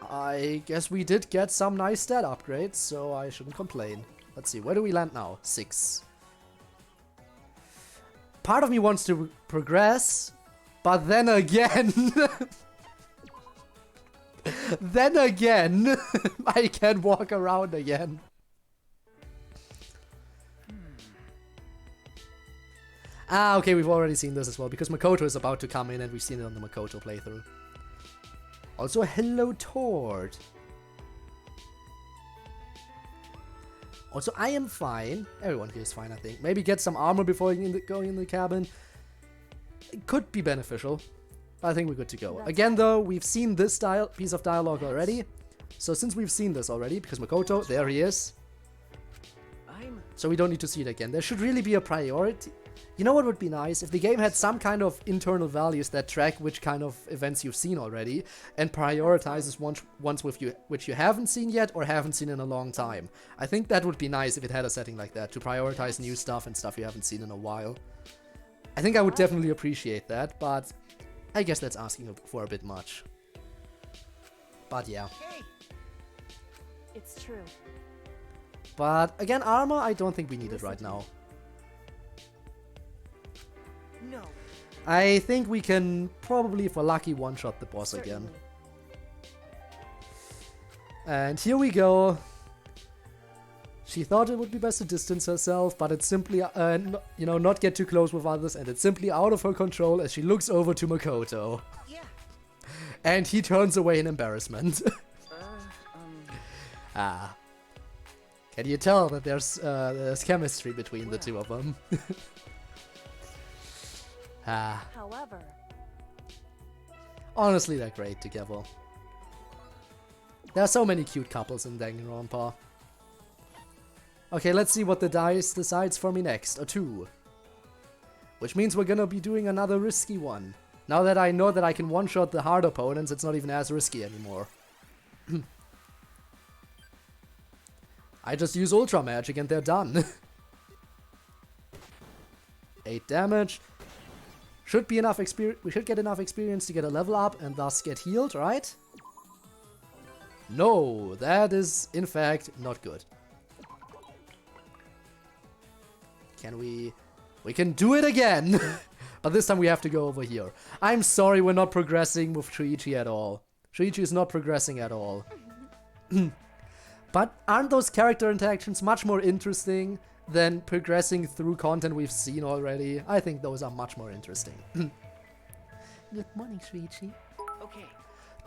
I guess we did get some nice stat upgrades, so I shouldn't complain. Let's see, where do we land now? 6. Part of me wants to progress, but then again... then again, I can walk around again. Ah, okay, we've already seen this as well, because Makoto is about to come in and we've seen it on the Makoto playthrough. Also, hello, Tord. Also, I am fine. Everyone here is fine, I think. Maybe get some armor before going in the cabin. It could be beneficial. I think we're good to go. Again, though, we've seen this piece of dialogue already. So since we've seen this already, because Makoto, there he is. So we don't need to see it again. There should really be a priority. You know what would be nice? If the game had some kind of internal values that track which kind of events you've seen already, and prioritizes ones which you haven't seen yet or haven't seen in a long time. I think that would be nice if it had a setting like that, to prioritize new stuff and stuff you haven't seen in a while. I think I would definitely appreciate that, but I guess that's asking for a bit much. But yeah. It's true. But again, armor, I don't think we need it right now. No. I think we can probably, if we're lucky, one-shot the boss again. And here we go. She thought it would be best to distance herself, but it's simply, not get too close with others, and it's simply out of her control as she looks over to Makoto. Yeah. And he turns away in embarrassment. Ah. Can you tell that there's chemistry between the two of them? Ah. However, honestly, they're great together. There are so many cute couples in Danganronpa. Okay, let's see what the dice decides for me next. A 2. Which means we're gonna be doing another risky one. Now that I know that I can one-shot the hard opponents, it's not even as risky anymore. I just use Ultra Magic and they're done. 8 damage. Should be enough experience. We should get enough experience to get a level up and thus get healed, right? No, that is in fact not good. Can we can do it again. But this time we have to go over here. I'm sorry we're not progressing with Shuichi at all. Shuichi is not progressing at all. But aren't those character interactions much more interesting than progressing through content we've seen already? I think those are much more interesting. Good morning, Shuichi. Okay.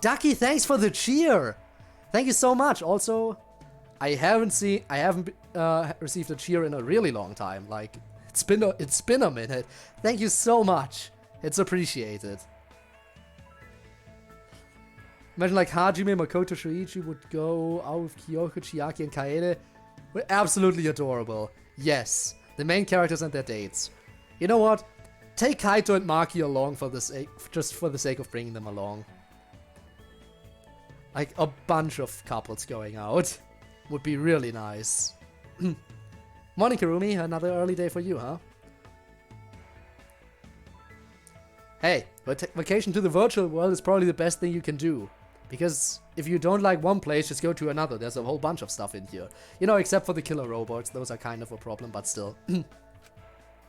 Ducky, thanks for the cheer! Thank you so much. Also, I haven't received a cheer in a really long time. Like, it's been a minute. Thank you so much. It's appreciated. Imagine like Hajime, Makoto, Shuichi would go out with Kyoko, Chiaki, and Kaede. We're absolutely adorable. Yes, the main characters and their dates. You know what? Take Kaito and Maki along for the sake of bringing them along. Like a bunch of couples going out would be really nice. Morning, Karumi. Another early day for you, huh? Hey, vacation to the virtual world is probably the best thing you can do. Because if you don't like one place, just go to another. There's a whole bunch of stuff in here. You know, except for the killer robots. Those are kind of a problem, but still. I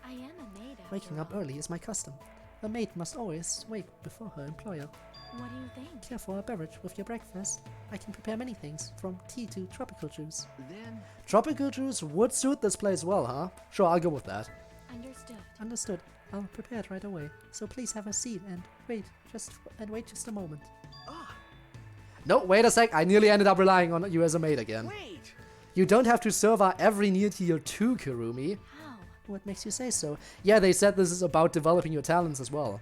am a maid. Waking up early is my custom. A maid must always wake before her employer. What do you think? Care for a beverage with your breakfast? I can prepare many things, from tea to tropical juice. Then Tropical juice would suit this place well, huh? Sure, I'll go with that. Understood. Understood. I'll prepare it right away. So please have a seat and wait just a moment. Ah, No, wait a sec. I nearly ended up relying on you as a maid again. wait! You don't have to serve our every need tier 2, Kirumi. How? What makes you say so? Yeah, they said this is about developing your talents as well.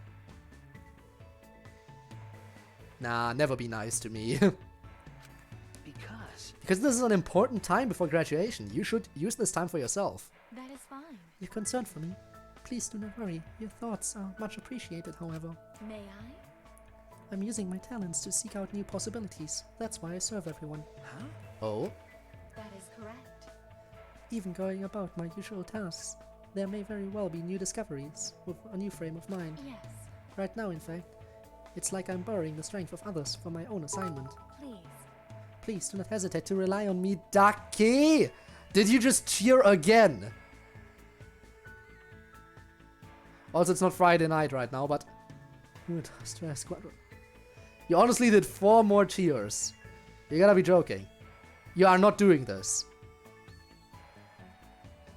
Nah, never be nice to me. Because... Because this is an important time before graduation. You should use this time for yourself. That is fine. You're concerned for me. Please do not worry. Your thoughts are much appreciated, however. May I? I'm using my talents to seek out new possibilities. That's why I serve everyone. Huh? Oh? That is correct. Even going about my usual tasks, there may very well be new discoveries with a new frame of mind. Yes. Right now, in fact, it's like I'm borrowing the strength of others for my own assignment. Please. Please do not hesitate to rely on me. Ducky! Did you just cheer again? Also, it's not Friday night right now, but... Stress Squadron. You honestly did 4 more cheers. You gotta be joking. You are not doing this.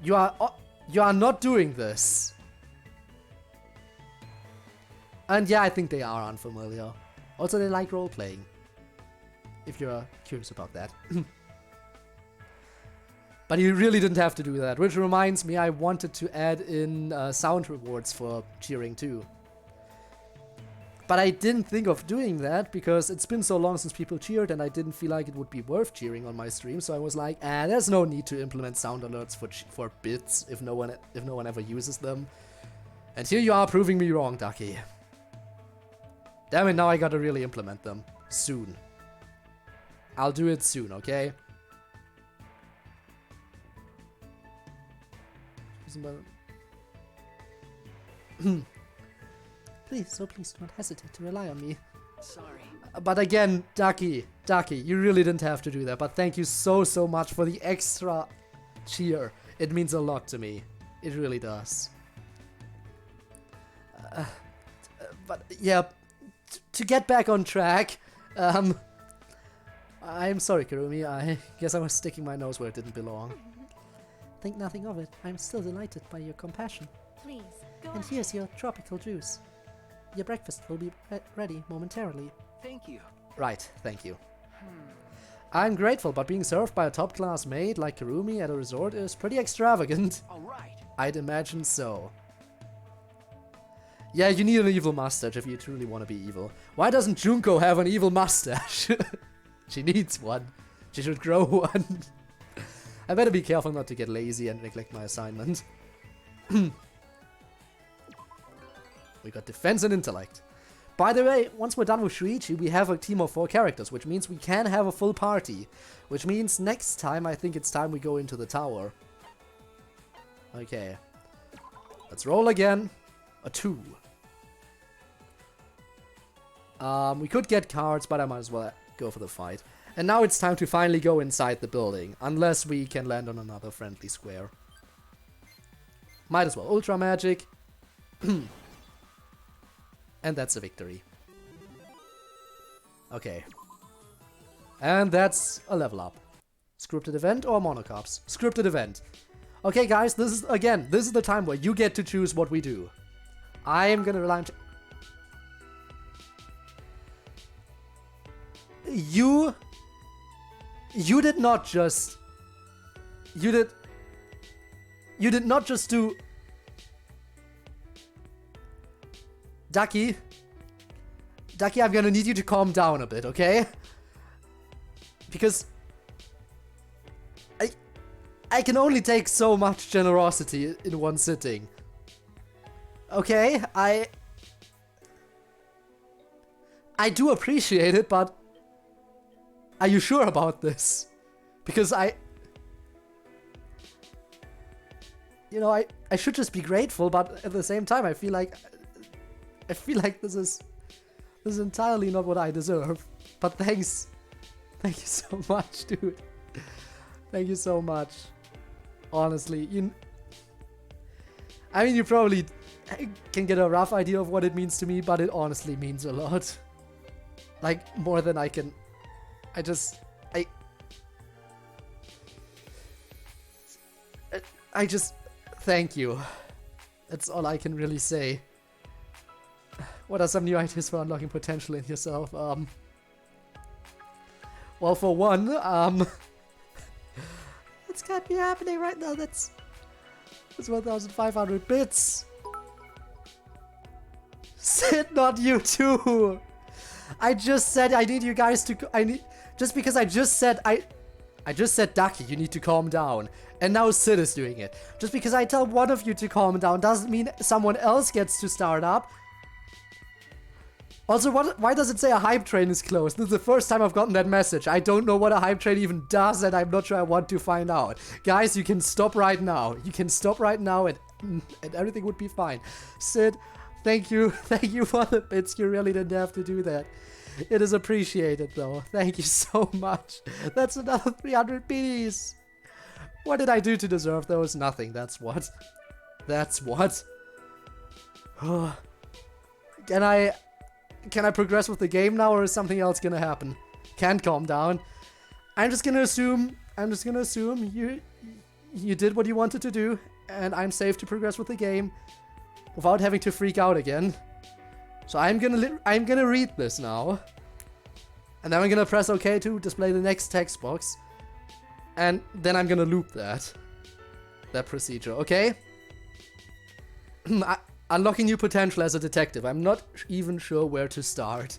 You are not doing this. And yeah, I think they are unfamiliar. Also, they like role-playing. If you're curious about that. But you really didn't have to do that. Which reminds me, I wanted to add in sound rewards for cheering too. But I didn't think of doing that because it's been so long since people cheered and I didn't feel like it would be worth cheering on my stream. So I was like, there's no need to implement sound alerts for bits if no one ever uses them. And here you are proving me wrong, Ducky. Damn it, now I gotta really implement them. Soon. I'll do it soon, okay? Please do not hesitate to rely on me. Sorry. But again, Ducky, you really didn't have to do that. But thank you so much for the extra cheer. It means a lot to me. It really does. But yeah, to get back on track, I'm sorry, Kirumi. I guess I was sticking my nose where it didn't belong. Think nothing of it. I'm still delighted by your compassion. Please, go And ahead. here's your tropical juice. Your breakfast will be ready momentarily. Thank you. Right, thank you. I'm grateful, but being served by a top-class maid like Kirumi at a resort is pretty extravagant. Alright. I'd imagine so. Yeah, you need an evil mustache if you truly want to be evil. Why doesn't Junko have an evil mustache? She needs one. She should grow one. I better be careful not to get lazy and neglect my assignment. We got defense and intellect. By the way, once we're done with Shuichi, we have a team of 4 characters, which means we can have a full party. Which means next time, I think it's time we go into the tower. Okay. Let's roll again. A 2. We could get cards, but I might as well go for the fight. And now it's time to finally go inside the building, unless we can land on another friendly square. Might as well Ultra Magic. And that's a victory. Okay. And that's a level up. Scripted event or monocops? Scripted event. Okay guys, this is the time where you get to choose what we do. I am gonna rely on... You did not just... You did not just do... Ducky, I'm gonna need you to calm down a bit, okay? Because... I can only take so much generosity in one sitting. Okay, I do appreciate it, but... Are you sure about this? Because you know, I should just be grateful, but at the same time, I feel like this is entirely not what I deserve. But thanks. Thank you so much, dude. Thank you so much. Honestly, I mean, you probably can get a rough idea of what it means to me, but it honestly means a lot. Like, more than I can... I just... Thank you. That's all I can really say. What are some new ideas for unlocking potential in yourself? Well, for one, What's can't be happening right now? That's 1,500 bits. Sid, not you too. I just said I need you guys to. Just because I just said Ducky, you need to calm down, and now Sid is doing it. Just because I tell one of you to calm down doesn't mean someone else gets to start up. Also, why does it say a hype train is closed? This is the first time I've gotten that message. I don't know what a hype train even does, and I'm not sure I want to find out. Guys, you can stop right now. You can stop right now, and everything would be fine. Sid, thank you. Thank you for the bits. You really didn't have to do that. It is appreciated, though. Thank you so much. That's another 300 biddies. What did I do to deserve those? Nothing. That's what. That's what. Can I progress with the game now, or is something else gonna happen? Can't calm down. I'm just gonna assume you did what you wanted to do, and I'm safe to progress with the game without having to freak out again. So I'm gonna read this now, and then I'm gonna press OK to display the next text box, and then I'm gonna loop that procedure. Okay. Unlocking new potential as a detective. I'm not even sure where to start.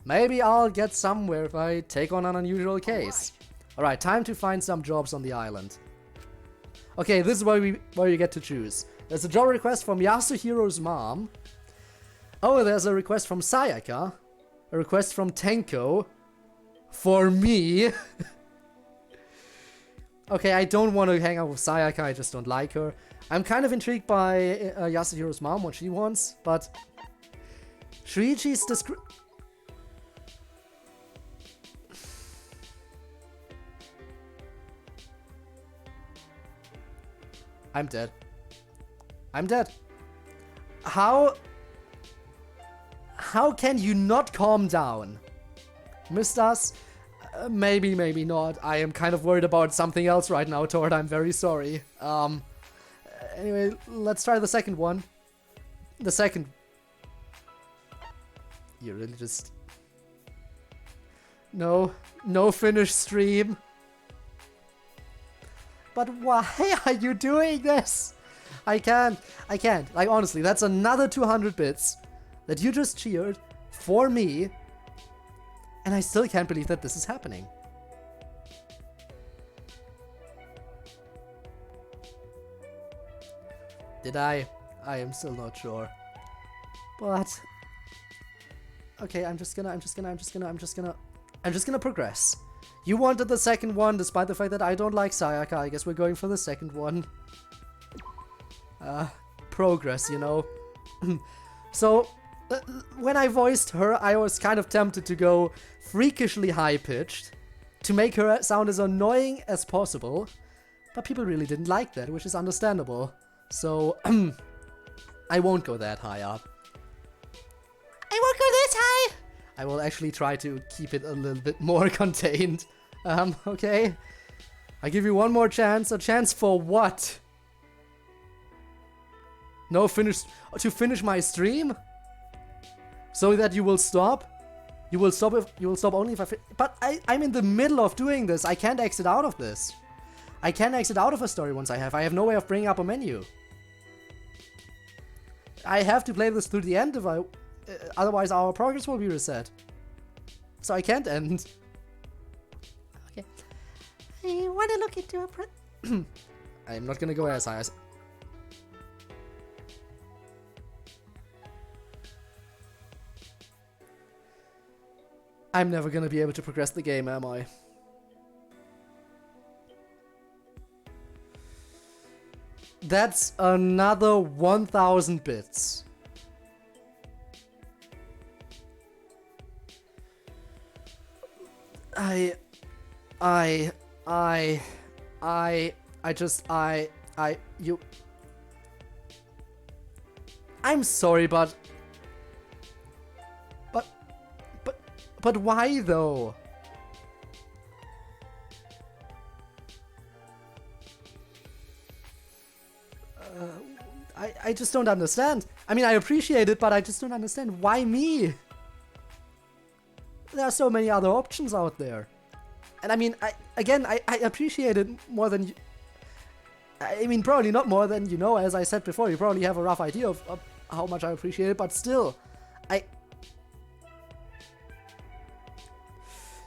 Maybe I'll get somewhere if I take on an unusual case. Alright, time to find some jobs on the island. Okay, this is where you get to choose. There's a job request from Yasuhiro's mom. Oh, there's a request from Sayaka. A request from Tenko. For me. Okay, I don't want to hang out with Sayaka, I just don't like her. I'm kind of intrigued by Yasuhiro's mom, what she wants, but Shuichi's I'm dead. I'm dead. How can you not calm down? Missed us? Maybe, maybe not. I am kind of worried about something else right now, Tord. I'm very sorry. Anyway, let's try the second one. The second. You really just... No finish stream. But why are you doing this? I can't. Like, honestly, that's another 200 bits that you just cheered for me. And I still can't believe that this is happening. Did I? I am still not sure. But okay, I'm just gonna progress. You wanted the second one, despite the fact that I don't like Sayaka. I guess we're going for the second one. Progress, you know. So, when I voiced her, I was kind of tempted to go freakishly high-pitched to make her sound as annoying as possible. But people really didn't like that, which is understandable. So, I won't go that high up. I won't go this high! I will actually try to keep it a little bit more contained. Okay? I give you one more chance. A chance for what? No finish... To finish my stream? So that you will stop? You will stop only if I... But I'm in the middle of doing this. I can't exit out of this. I can't exit out of a story once I have no way of bringing up a menu. I have to play this through the end if I... otherwise our progress will be reset. So I can't end. Okay. I want to look into a... I'm not gonna go as high as... I'm never gonna be able to progress the game, am I? That's another 1,000 bits. I'm sorry, but why though? I just don't understand. I mean, I appreciate it, but I just don't understand why me. There are so many other options out there. And I mean, I appreciate it more than you. I mean, probably not more than you know. As I said before, you probably have a rough idea of how much I appreciate it, but still,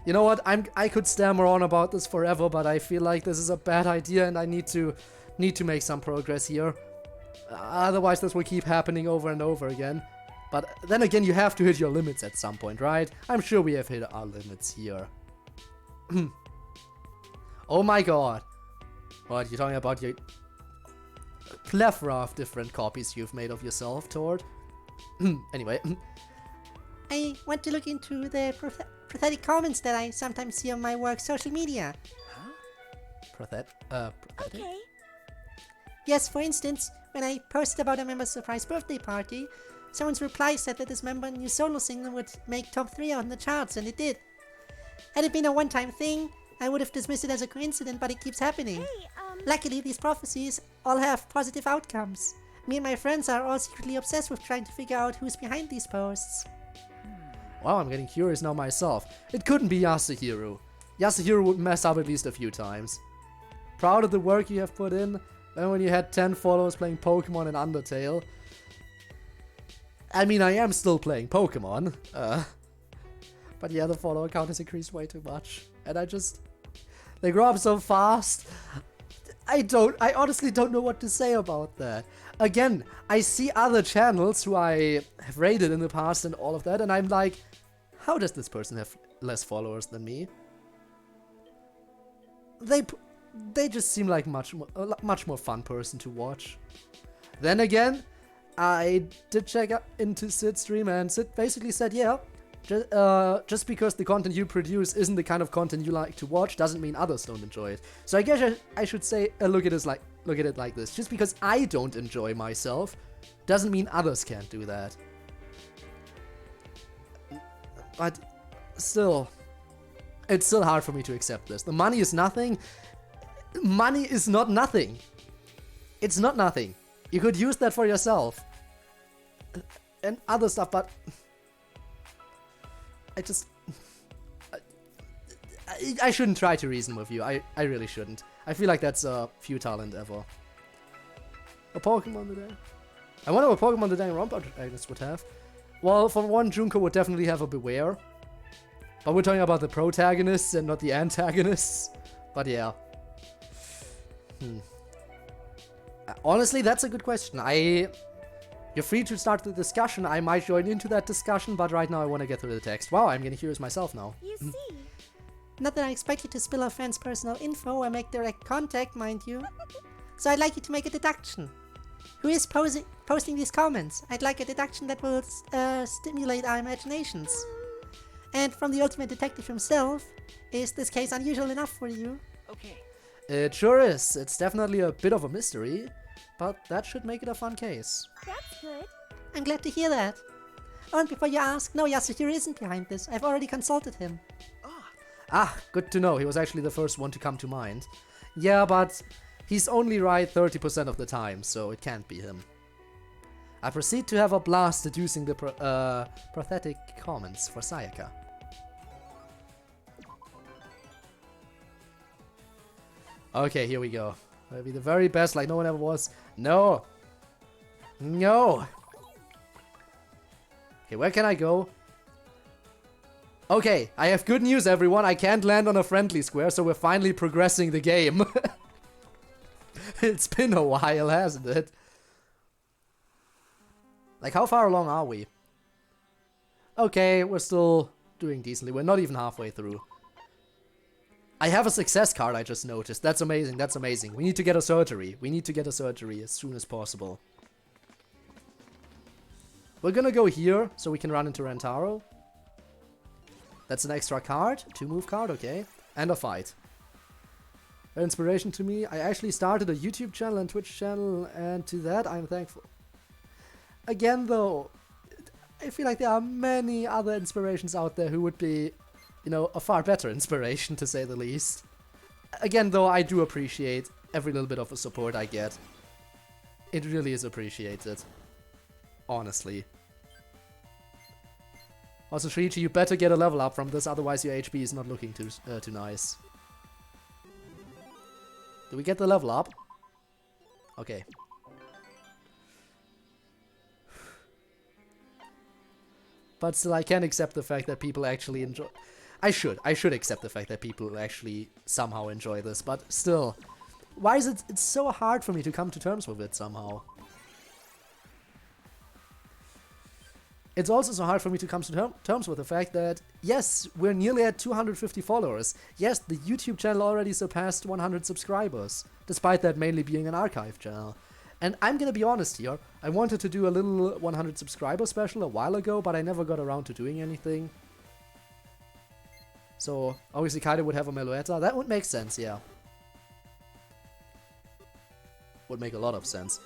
you know what? I could stammer on about this forever, but I feel like this is a bad idea, and I need to make some progress here. Otherwise, this will keep happening over and over again. But then again, you have to hit your limits at some point, right? I'm sure we have hit our limits here. Oh my god. What, you're talking about your plethora of different copies you've made of yourself, Tord? Anyway. I want to look into the pathetic comments that I sometimes see on my work social media. Pathetic? Okay. Yes, for instance, when I posted about a member's surprise birthday party, someone's reply said that this member's new solo single would make top 3 on the charts, and it did. Had it been a one-time thing, I would have dismissed it as a coincidence, but it keeps happening. Luckily, these prophecies all have positive outcomes. Me and my friends are all secretly obsessed with trying to figure out who's behind these posts. Wow, I'm getting curious now myself. It couldn't be Yasuhiro. Yasuhiro would mess up at least a few times. Proud of the work you have put in, then when you had 10 followers playing Pokemon and Undertale. I mean, I am still playing Pokemon, but yeah, the follower count has increased way too much. And they grow up so fast. I honestly don't know what to say about that. Again, I see other channels who I have rated in the past and all of that, and I'm like, how does this person have less followers than me? They just seem like a much more fun person to watch. Then again, I did check into Sid's stream, and Sid basically said, yeah, just because the content you produce isn't the kind of content you like to watch doesn't mean others don't enjoy it. So I guess I should say, look at it like this. Just because I don't enjoy myself doesn't mean others can't do that. But still, it's still hard for me to accept this. The money is nothing. Money is not nothing. It's not nothing. You could use that for yourself. And other stuff, but I shouldn't try to reason with you. I really shouldn't. I feel like that's a futile endeavor. A Pokemon today? I wonder what Pokemon the Danganronpa protagonist would have. Well, for one, Junko would definitely have a Beware. But we're talking about the protagonists and not the antagonists. But yeah. Honestly, that's a good question. You're free to start the discussion. I might join into that discussion, but right now I want to get through the text. Wow, I'm getting curious myself now. You see. Not that I expect you to spill a friend's personal info or make direct contact, mind you. So I'd like you to make a deduction. Who is posting these comments? I'd like a deduction that will stimulate our imaginations. And from the ultimate detective himself, is this case unusual enough for you? Okay. It sure is. It's definitely a bit of a mystery, but that should make it a fun case. That's good. I'm glad to hear that. Oh, and before you ask, no, Yasuhiro isn't behind this. I've already consulted him. Ah, good to know. He was actually the first one to come to mind. Yeah, but he's only right 30% of the time, so it can't be him. I proceed to have a blast deducing the pathetic comments for Sayaka. Okay, here we go. I'll be the very best like no one ever was. No! No! Okay, where can I go? Okay, I have good news, everyone. I can't land on a friendly square, so we're finally progressing the game. It's been a while, hasn't it? Like, how far along are we? Okay, we're still doing decently. We're not even halfway through. I have a success card, I just noticed. That's amazing, that's amazing. We need to get a surgery. We need to get a surgery as soon as possible. We're gonna go here, so we can run into Rentaro. That's an extra card. 2-move card, okay. And a fight. An inspiration to me. I actually started a YouTube channel and Twitch channel, and to that I'm thankful. Again, though, I feel like there are many other inspirations out there who would be, you know, a far better inspiration, to say the least. Again, though, I do appreciate every little bit of the support I get. It really is appreciated. Honestly. Also, Shuichi, you better get a level up from this, otherwise your HP is not looking too nice. Do we get the level up? Okay. But still, I can't accept the fact that people actually enjoy... I should accept the fact that people actually somehow enjoy this, but still. Why is it... It's so hard for me to come to terms with it somehow. It's also so hard for me to come to terms with the fact that, yes, we're nearly at 250 followers. Yes, the YouTube channel already surpassed 100 subscribers, despite that mainly being an archive channel. And I'm gonna be honest here, I wanted to do a little 100 subscriber special a while ago, but I never got around to doing anything. So, obviously Kaede would have a Meloetta. That would make sense, yeah. Would make a lot of sense.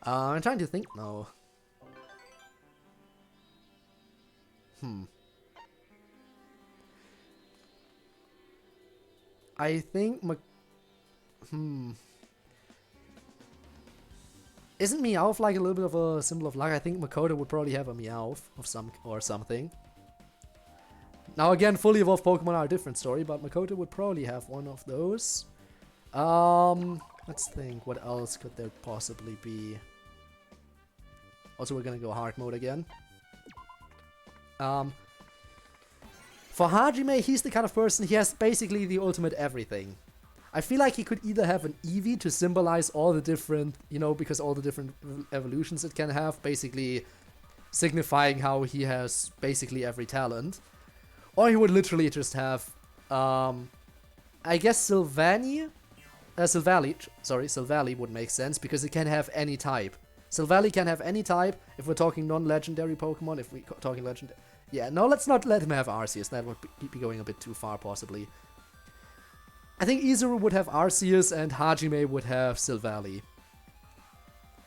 I'm trying to think now. I think Isn't Meowth like a little bit of a symbol of luck? I think Makoto would probably have a Meowth of something. Now again, fully evolved Pokemon are a different story, but Makoto would probably have one of those. Let's think, what else could there possibly be? Also, we're gonna go hard mode again. For Hajime, he's the kind of person, he has basically the ultimate everything. I feel like he could either have an Eevee to symbolize all the different, you know, because all the different evolutions it can have, basically signifying how he has basically every talent. Or he would literally just have, I guess Sylvally would make sense, because it can have any type. Sylvally can have any type, if we're talking non-legendary Pokemon, if we're talking legendary. Yeah, no, let's not let him have Arceus, that would be going a bit too far, possibly. I think Izuru would have Arceus and Hajime would have Sylvally.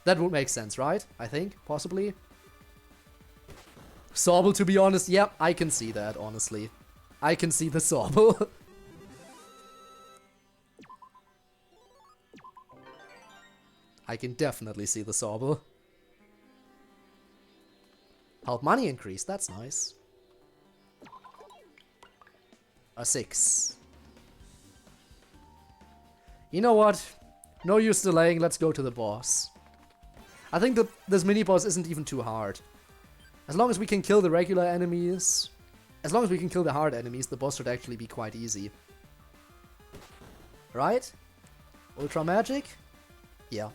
That would make sense, right? I think, possibly. Sobble, to be honest, yeah, I can see that, honestly. I can see the Sobble. I can definitely see the Sobble. Help money increase, that's nice. A 6. You know what? No use delaying, let's go to the boss. I think that this mini-boss isn't even too hard. As long as we can kill the regular enemies, as long as we can kill the hard enemies, the boss should actually be quite easy. Right? Ultra Magic? Yeah.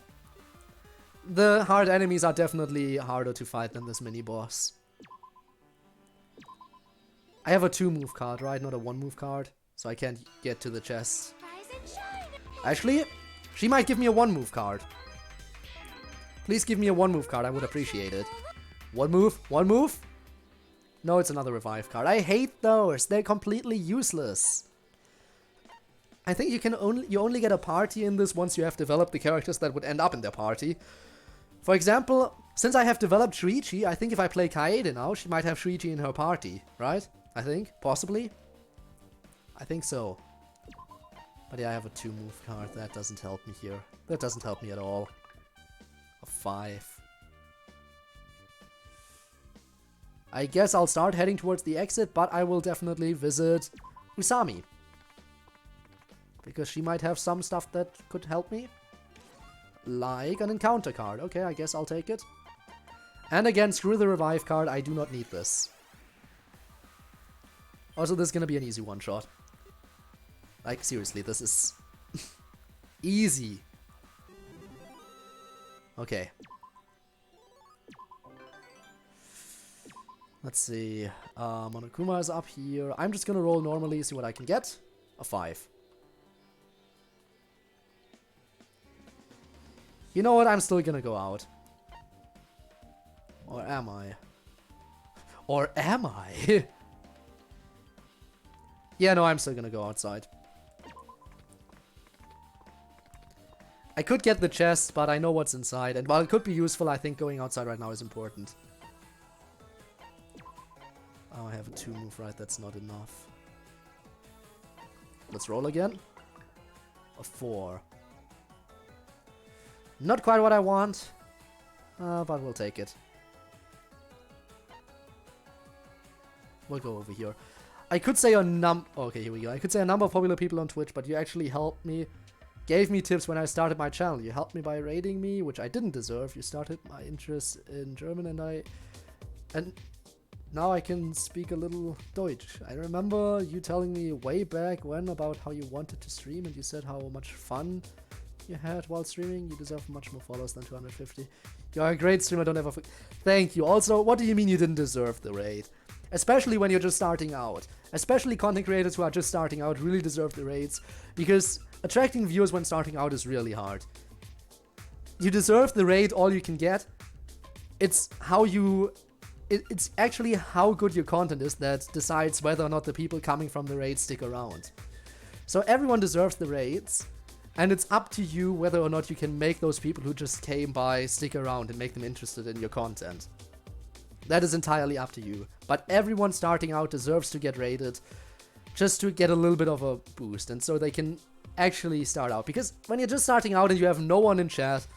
The hard enemies are definitely harder to fight than this mini-boss. I have a 2-move card, right? Not a 1-move card. So I can't get to the chest. Actually, she might give me a 1-move card. Please give me a 1-move card, I would appreciate it. 1 move? 1 move? No, it's another revive card. I hate those. They're completely useless. I think you only get a party in this once you have developed the characters that would end up in their party. For example, since I have developed Shuichi, I think if I play Kaede now, she might have Shuichi in her party, right? I think, possibly. I think so. But yeah, I have a 2-move card. That doesn't help me here. That doesn't help me at all. A 5. I guess I'll start heading towards the exit, but I will definitely visit Usami. Because she might have some stuff that could help me. Like an encounter card. Okay, I guess I'll take it. And again, screw the revive card. I do not need this. Also, this is gonna be an easy one-shot. Like, seriously, this is easy. Okay. Let's see. Monokuma is up here. I'm just gonna roll normally, see what I can get. A 5. You know what? I'm still gonna go out. Or am I? Or am I? Yeah, no, I'm still gonna go outside. I could get the chest, but I know what's inside. And while it could be useful, I think going outside right now is important. Oh, I have a 2-move, right? That's not enough. Let's roll again. A 4. Not quite what I want, but we'll take it. We'll go over here. I could say okay, here we go. I could say a number of popular people on Twitch, but you actually helped me, gave me tips when I started my channel. You helped me by rating me, which I didn't deserve. You started my interest in German, and now I can speak a little Deutsch. I remember you telling me way back when about how you wanted to stream, and you said how much fun you had while streaming. You deserve much more followers than 250. You're a great streamer, don't ever forget. Thank you. Also, what do you mean you didn't deserve the raid? Especially when you're just starting out. Especially content creators who are just starting out really deserve the raids, because attracting viewers when starting out is really hard. You deserve the raid all you can get. It's how you... It's actually how good your content is that decides whether or not the people coming from the raid stick around. So everyone deserves the raids, and it's up to you whether or not you can make those people who just came by stick around and make them interested in your content. That is entirely up to you. But everyone starting out deserves to get raided just to get a little bit of a boost, and so they can actually start out. Because when you're just starting out and you have no one in chat,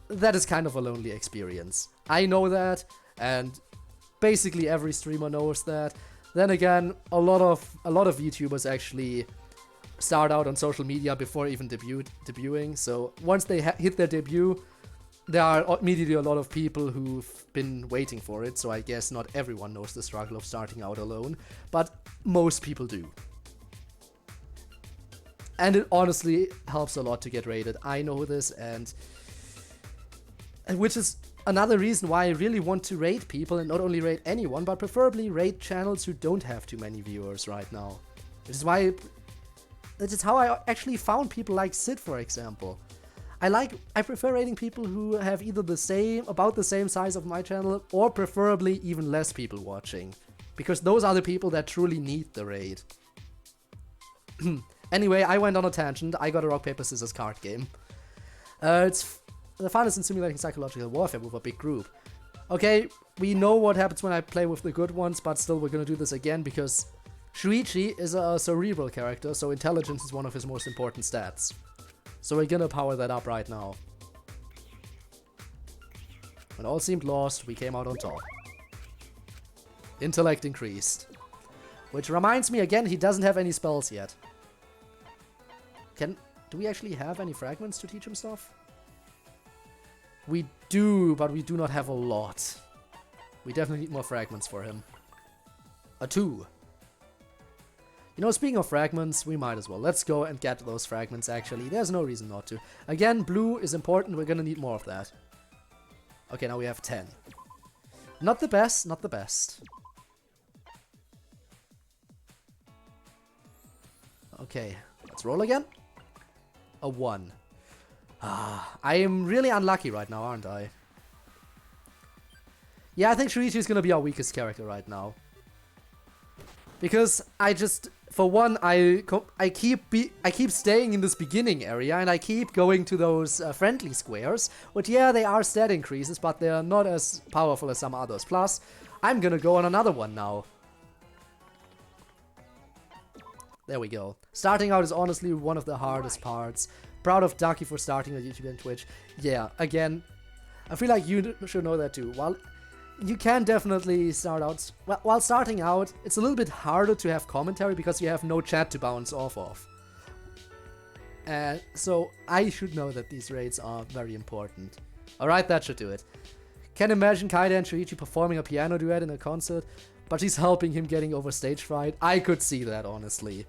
that is kind of a lonely experience. I know that, and basically every streamer knows that. Then again, a lot of YouTubers actually start out on social media before even debuting. So once they hit their debut, there are immediately a lot of people who've been waiting for it. So I guess not everyone knows the struggle of starting out alone, but most people do. And it honestly helps a lot to get rated. I know this, and which is another reason why I really want to rate people, and not only rate anyone, but preferably rate channels who don't have too many viewers right now. Which is why, that is how I actually found people like Sid, for example. I prefer rating people who have either about the same size of my channel, or preferably even less people watching. Because those are the people that truly need the raid. Anyway, I went on a tangent. I got a rock, paper, scissors card game. The fun is in simulating psychological warfare with a big group. Okay, we know what happens when I play with the good ones, but still we're gonna do this again because Shuichi is a cerebral character, so intelligence is one of his most important stats. So we're gonna power that up right now. When all seemed lost, we came out on top. Intellect increased. Which reminds me again, he doesn't have any spells yet. Do we actually have any fragments to teach him stuff? We do, but we do not have a lot. We definitely need more fragments for him. A 2. You know, speaking of fragments, we might as well. Let's go and get those fragments, actually. There's no reason not to. Again, blue is important. We're gonna need more of that. Okay, now we have 10. Not the best, not the best. Okay, let's roll again. A 1. I am really unlucky right now, aren't I? Yeah, I think Shuichi is gonna be our weakest character right now. Because for one, I keep staying in this beginning area, and I keep going to those friendly squares, which, yeah, they are stat increases, but they are not as powerful as some others. Plus, I'm gonna go on another one now. There we go. Starting out is honestly one of the hardest parts. Proud of Ducky for starting on YouTube and Twitch. Yeah, again, I feel like you should know that too. While you can definitely start out... Well, while starting out, it's a little bit harder to have commentary because you have no chat to bounce off of. And so I should know that these raids are very important. Alright, that should do it. Can imagine Kaede and Shuichi performing a piano duet in a concert, but she's helping him getting over stage fright. I could see that, honestly.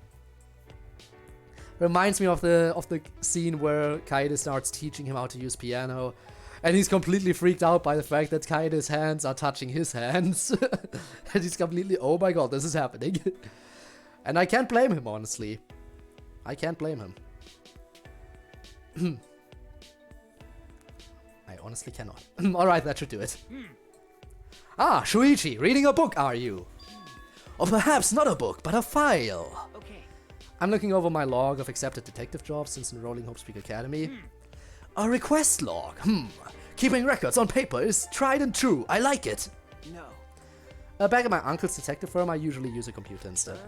Reminds me of the scene where Kaede starts teaching him how to use piano, and he's completely freaked out by the fact that Kaede's hands are touching his hands. And he's completely, oh my god, this is happening. And I can't blame him, honestly. I can't blame him. I honestly cannot. Alright, that should do it. Ah, Shuichi, reading a book, are you? Or perhaps not a book, but a file. Okay. I'm looking over my log of accepted detective jobs since enrolling Hope Speak Academy. A request log. Keeping records on paper is tried and true. I like it. No. Back at my uncle's detective firm, I usually use a computer instead.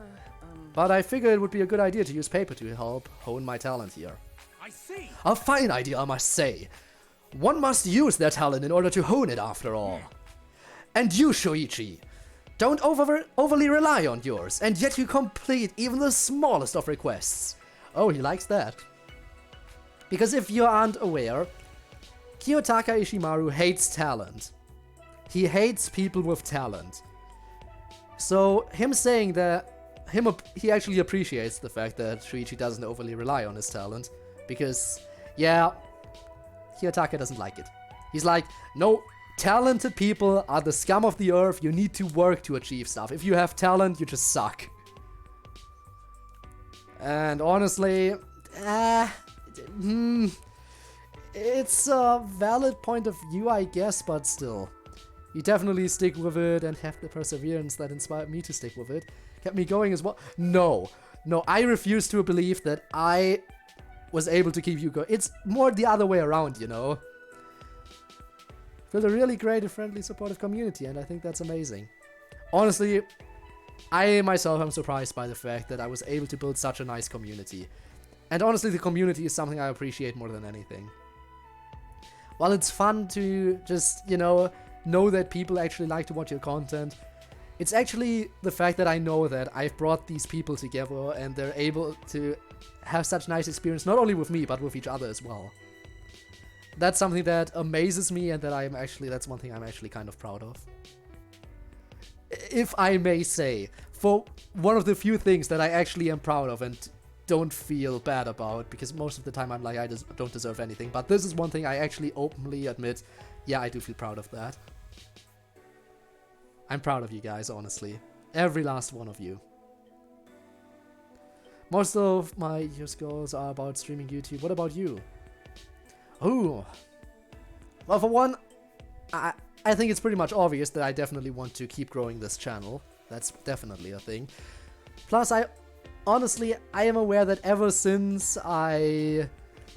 But I figured it would be a good idea to use paper to help hone my talent here. I see. A fine idea, I must say. One must use their talent in order to hone it, after all. And you, Shuichi, don't overly rely on yours, and yet you complete even the smallest of requests. Oh, he likes that. Because if you aren't aware, Kiyotaka Ishimaru hates talent. He hates people with talent. So him saying that, he actually appreciates the fact that Shuichi doesn't overly rely on his talent. Because, yeah, Kiyotaka doesn't like it. He's like, no, talented people are the scum of the earth. You need to work to achieve stuff. If you have talent, you just suck. And honestly, it's a valid point of view, I guess, but still. You definitely stick with it and have the perseverance that inspired me to stick with it. Kept me going as well. No, I refuse to believe that I was able to keep you going. It's more the other way around, you know. Built a really great and friendly, supportive community, and I think that's amazing. Honestly, I myself am surprised by the fact that I was able to build such a nice community. And honestly, the community is something I appreciate more than anything. While it's fun to just, you know that people actually like to watch your content, it's actually the fact that I know that I've brought these people together and they're able to have such nice experience, not only with me, but with each other as well. That's something that amazes me, and that that's one thing I'm actually kind of proud of. If I may say, for one of the few things that I actually am proud of and don't feel bad about, because most of the time I'm like, I just don't deserve anything, but this is one thing I actually openly admit, yeah, I do feel proud of that. I'm proud of you guys, honestly. Every last one of you. Most of my year's goals are about streaming YouTube. What about you? Oh. Well, for one, I think it's pretty much obvious that I definitely want to keep growing this channel. That's definitely a thing. Plus, honestly, I am aware that ever since I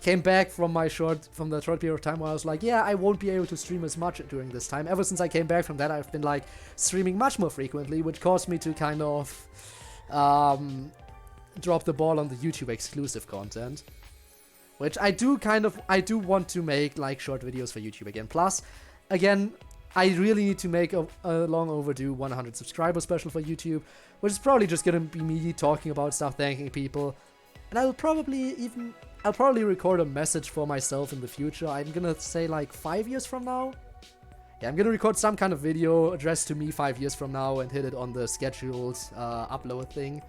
came back from the short period of time where I was like, yeah, I won't be able to stream as much during this time. Ever since I came back from that, I've been like streaming much more frequently, which caused me to kind of drop the ball on the YouTube exclusive content. Which I do want to make like short videos for YouTube again. Plus, again, I really need to make a long overdue 100 subscriber special for YouTube, which is probably just gonna be me talking about stuff, thanking people. And I'll probably record a message for myself in the future. I'm gonna say like 5 years from now. Yeah, I'm gonna record some kind of video addressed to me 5 years from now and hit it on the scheduled upload thing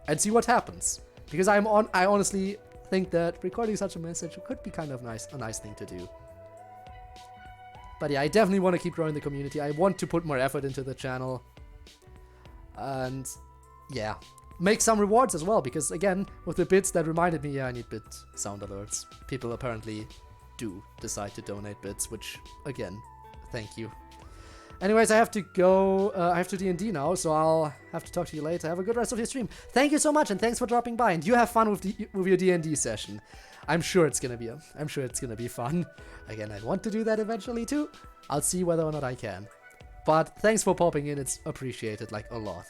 and see what happens. Because I honestly think that recording such a message could be kind of a nice thing to do. But yeah, I definitely want to keep growing the community. I want to put more effort into the channel. And yeah, make some rewards as well, because again, with the bits, that reminded me, yeah, I need bit sound alerts. People apparently do decide to donate bits, which, again, thank you. Anyways, I have to go, I have to D&D now, so I'll have to talk to you later. Have a good rest of your stream. Thank you so much, and thanks for dropping by, and you have fun with your D&D session. I'm sure it's gonna be fun. Again, I want to do that eventually too. I'll see whether or not I can. But thanks for popping in, it's appreciated, like, a lot.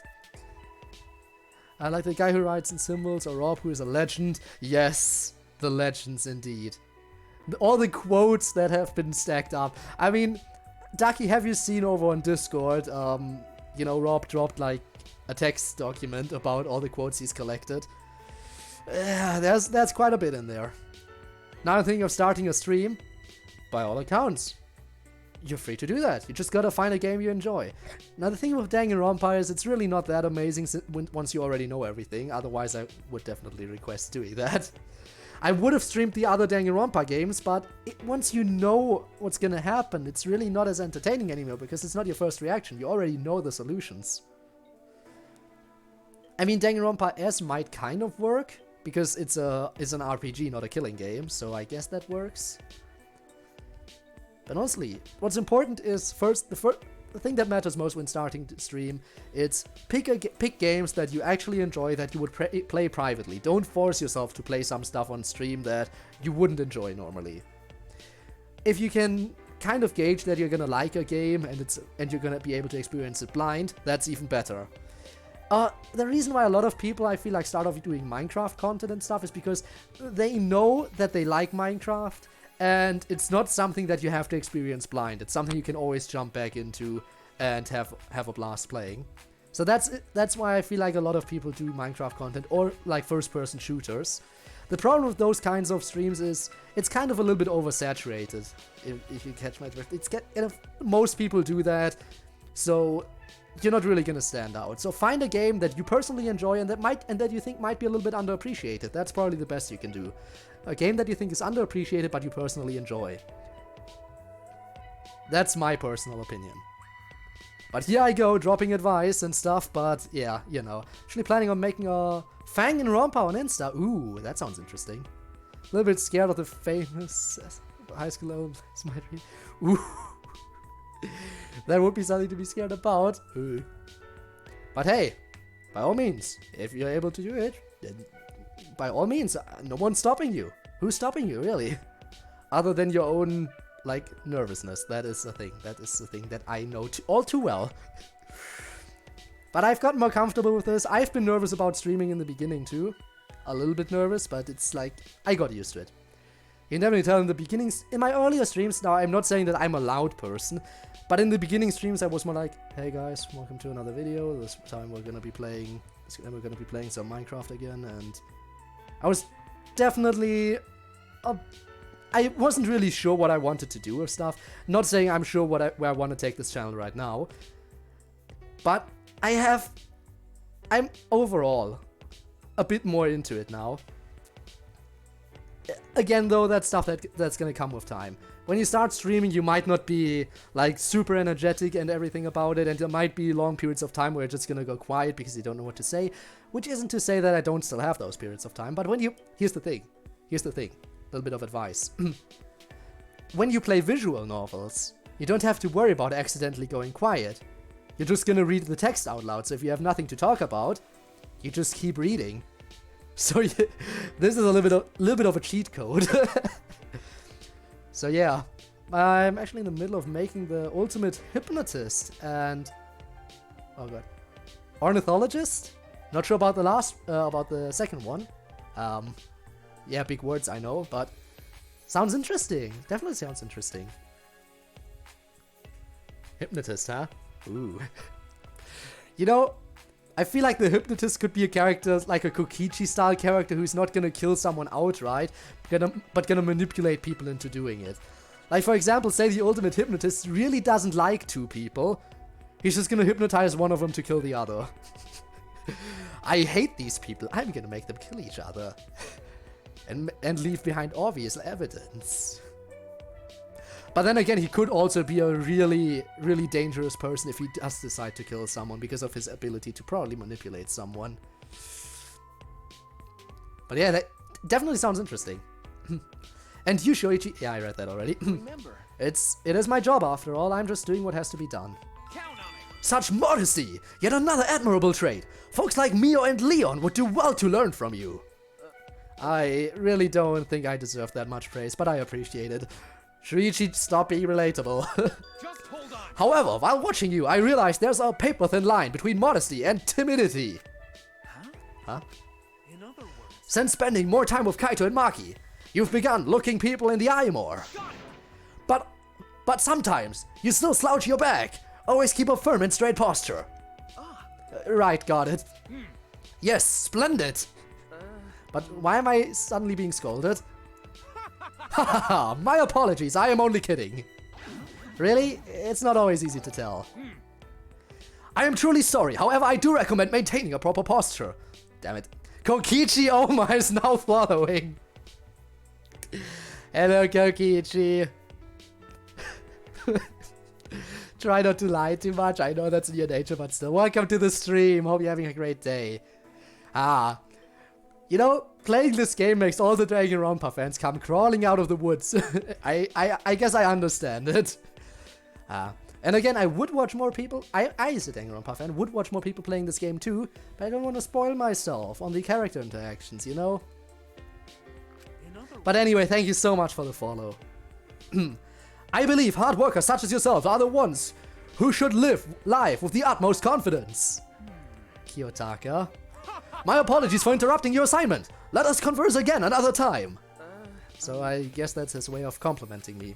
I like the guy who writes in symbols, or Rob, who is a legend. Yes, the legends indeed. All the quotes that have been stacked up. I mean, Ducky, have you seen over on Discord, you know, Rob dropped like a text document about all the quotes he's collected. That's quite a bit in there. Now I'm thinking of starting a stream. By all accounts, you're free to do that. You just gotta find a game you enjoy. Now the thing with Danganronpa is it's really not that amazing once you already know everything. Otherwise I would definitely request doing that. I would have streamed the other Danganronpa games, but once you know what's gonna happen, it's really not as entertaining anymore because it's not your first reaction. You already know the solutions. I mean, Danganronpa S might kind of work because it's an RPG, not a killing game, so I guess that works. But honestly, what's important is the thing that matters most when starting to stream, it's pick games that you actually enjoy, that you would play privately. Don't force yourself to play some stuff on stream that you wouldn't enjoy normally. If you can kind of gauge that you're gonna like a game and you're gonna be able to experience it blind, that's even better. The reason why a lot of people, I feel like, start off doing Minecraft content and stuff is because they know that they like Minecraft, and it's not something that you have to experience blind. It's something you can always jump back into and have a blast playing. So that's why I feel like a lot of people do Minecraft content or like first-person shooters. The problem with those kinds of streams is it's kind of a little bit oversaturated, if you catch my drift. Most people do that, so you're not really gonna stand out. So find a game that you personally enjoy and that you think might be a little bit underappreciated. That's probably the best you can do. A game that you think is underappreciated but you personally enjoy. That's my personal opinion. But here I go, dropping advice and stuff, but yeah, you know. Actually planning on making a Danganronpa on Insta. Ooh, that sounds interesting. A little bit scared of the famous high school albums might be. Ooh. That would be something to be scared about. Ooh. But hey, by all means, if you're able to do it, then by all means, no one's stopping you. Who's stopping you, really? Other than your own, like, nervousness. That is the thing. That is the thing that I know all too well. But I've gotten more comfortable with this. I've been nervous about streaming in the beginning too. A little bit nervous, but it's like, I got used to it. You can definitely tell in the beginnings, in my earlier streams, now I'm not saying that I'm a loud person, but in the beginning streams I was more like, hey guys, welcome to another video. This time we're gonna be playing some Minecraft again, and I was definitely, I wasn't really sure what I wanted to do with stuff. Not saying I'm sure where I want to take this channel right now, but I'm overall a bit more into it now. Again, though, that's stuff that's gonna come with time. When you start streaming, you might not be like super energetic and everything about it, and there might be long periods of time where you're just gonna go quiet because you don't know what to say, which isn't to say that I don't still have those periods of time, but here's the thing, a little bit of advice. When you play visual novels, you don't have to worry about accidentally going quiet. You're just gonna read the text out loud, so if you have nothing to talk about, you just keep reading. So this is a little bit of a cheat code. So yeah, I'm actually in the middle of making the ultimate hypnotist and oh god, ornithologist. Not sure about the second one. Yeah, big words, I know, but sounds interesting. Definitely sounds interesting. Hypnotist, huh? Ooh. You know, I feel like the hypnotist could be a character, like a Kokichi style character who's not gonna kill someone outright, but gonna manipulate people into doing it. Like, for example, say the ultimate hypnotist really doesn't like two people. He's just gonna hypnotize one of them to kill the other. I hate these people. I'm gonna make them kill each other. And leave behind obvious evidence. But then again, he could also be a really, really dangerous person if he does decide to kill someone because of his ability to probably manipulate someone. But yeah, that definitely sounds interesting. And you, Shuichi, yeah, I read that already. Remember, It is my job after all. I'm just doing what has to be done. count on it. Such modesty! Yet another admirable trait. Folks like Mio and Leon would do well to learn from you. I really don't think I deserve that much praise, but I appreciate it. Shuichi, stop being relatable. Just hold on. However, while watching you, I realized there's a paper-thin line between modesty and timidity. Huh? In other words, Since spending more time with Kaito and Maki, you've begun looking people in the eye more. But sometimes, you still slouch your back. Always keep a firm and straight posture. Right, got it. Yes, splendid. But why am I suddenly being scolded? Hahaha, my apologies, I am only kidding. Really? It's not always easy to tell. I am truly sorry, however I do recommend maintaining a proper posture. Damn it. Kokichi Oma is now following. Hello, Kokichi. Try not to lie too much, I know that's in your nature, but still. Welcome to the stream, hope you're having a great day. You know, playing this game makes all the Danganronpa fans come crawling out of the woods. I guess I understand it. And again, I would watch more people, I as a Danganronpa fan, would watch more people playing this game too, but I don't want to spoil myself on the character interactions, you know? But anyway, thank you so much for the follow. I believe hard workers such as yourselves are the ones who should live life with the utmost confidence. Kiyotaka. My apologies for interrupting your assignment. Let us converse again another time. So I guess that's his way of complimenting me.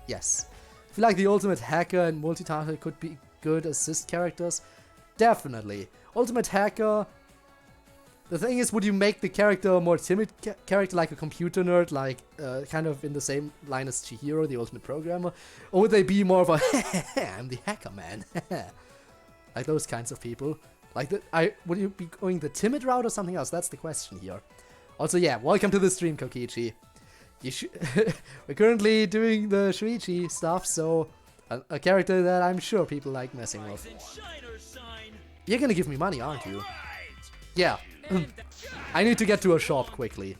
Yes. I feel like the ultimate hacker and multitasker could be good assist characters. Definitely. Ultimate hacker. The thing is, would you make the character a more timid character, like a computer nerd, like kind of in the same line as Chihiro, the ultimate programmer? Or would they be more of a, I'm the hacker man, like those kinds of people? Like, would you be going the timid route or something else? That's the question here. Also, yeah, welcome to the stream, Kokichi. We're currently doing the Shuichi stuff, so a character that I'm sure people like messing with. You're gonna give me money, aren't you? Yeah. I need to get to a shop quickly.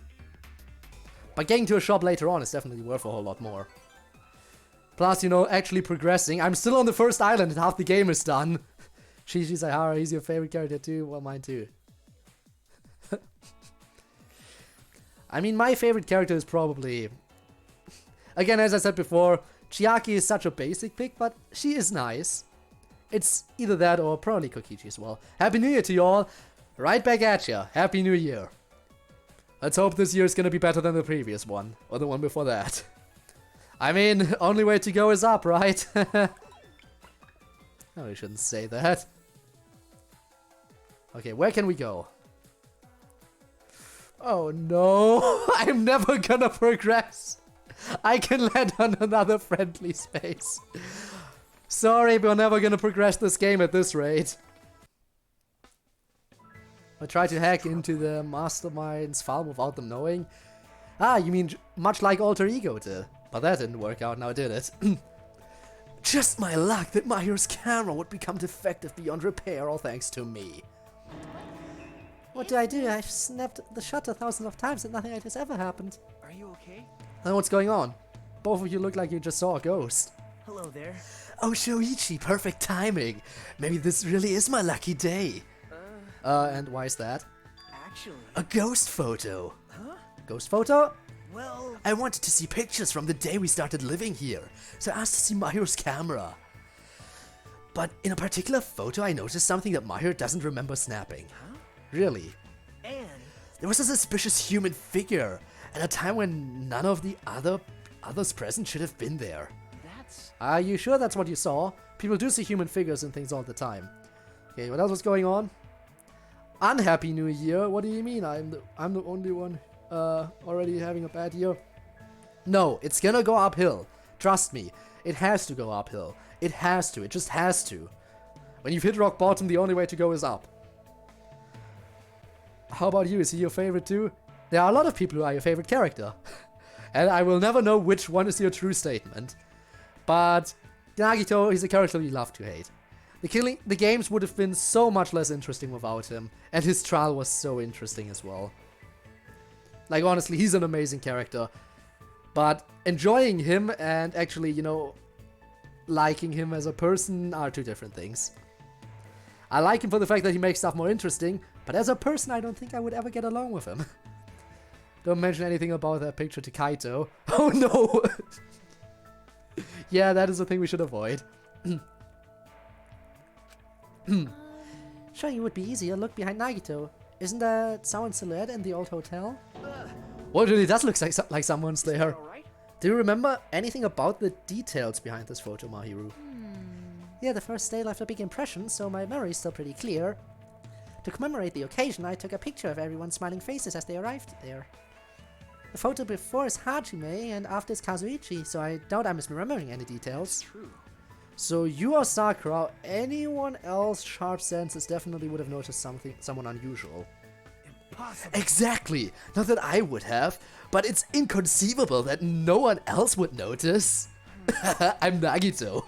But getting to a shop later on is definitely worth a whole lot more. Plus, you know, actually progressing. I'm still on the first island and half the game is done. Shuichi Saihara, he's your favorite character too? Well, mine too. I mean, my favorite character is probably... Again, as I said before, Chiaki is such a basic pick, but she is nice. It's either that or probably Kokichi as well. Happy New Year to you all. Right back at ya. Happy New Year. Let's hope this year is gonna be better than the previous one. Or the one before that. I mean, only way to go is up, right? No, we shouldn't say that. Okay, where can we go? Oh no, I'm never gonna progress. I can land on another friendly space. Sorry, we're never gonna progress this game at this rate. I tried to hack into the mastermind's file without them knowing. Ah, you mean much like Alter Ego did. But that didn't work out now, did it? Just my luck that Mahiru's camera would become defective beyond repair, all thanks to me. What do I do? I've snapped the shutter thousands of times and nothing like this ever happened. Are you okay? Then what's going on? Both of you look like you just saw a ghost. Hello there. Oh, Shuichi, perfect timing. Maybe this really is my lucky day. And why is that? Actually, A ghost photo. huh? Ghost photo? Well, I wanted to see pictures from the day we started living here, so I asked to see Mahiru's camera. But in a particular photo, I noticed something that Mahiru doesn't remember snapping. huh? Really? And There was a suspicious human figure at a time when none of the others present should have been there. that's Are you sure that's what you saw? People do see human figures and things all the time. Okay, what else was going on? Unhappy New Year? What do you mean? I'm the only one already having a bad year? No, it's gonna go uphill. Trust me. It has to go uphill. It has to. It just has to. When you've hit rock bottom, the only way to go is up. How about you? Is he your favorite too? There are a lot of people who are your favorite character. And I will never know which one is your true statement. But Nagito, he's a character you love to hate. The games would have been so much less interesting without him, and his trial was so interesting as well. Like, honestly, he's an amazing character. But enjoying him and actually, you know, liking him as a person are two different things. I like him for the fact that he makes stuff more interesting, but as a person, I don't think I would ever get along with him. Don't mention anything about that picture to Kaito. Oh no! Yeah, that is a thing we should avoid. Sure, it would be easier. Look behind Nagito. Isn't that someone's silhouette in the old hotel? Well, it really does look like someone's there. all right. Do you remember anything about the details behind this photo, Mahiru? Yeah, the first day left a big impression, so my memory's still pretty clear. To commemorate the occasion, I took a picture of everyone's smiling faces as they arrived there. The photo before is Hajime and after is Kazuichi, so I doubt I'm misremembering any details. True. So you or Sakura, anyone else sharp senses definitely would have noticed someone unusual. Impossible. Exactly! Not that I would have, but it's inconceivable that no one else would notice. I'm Nagito.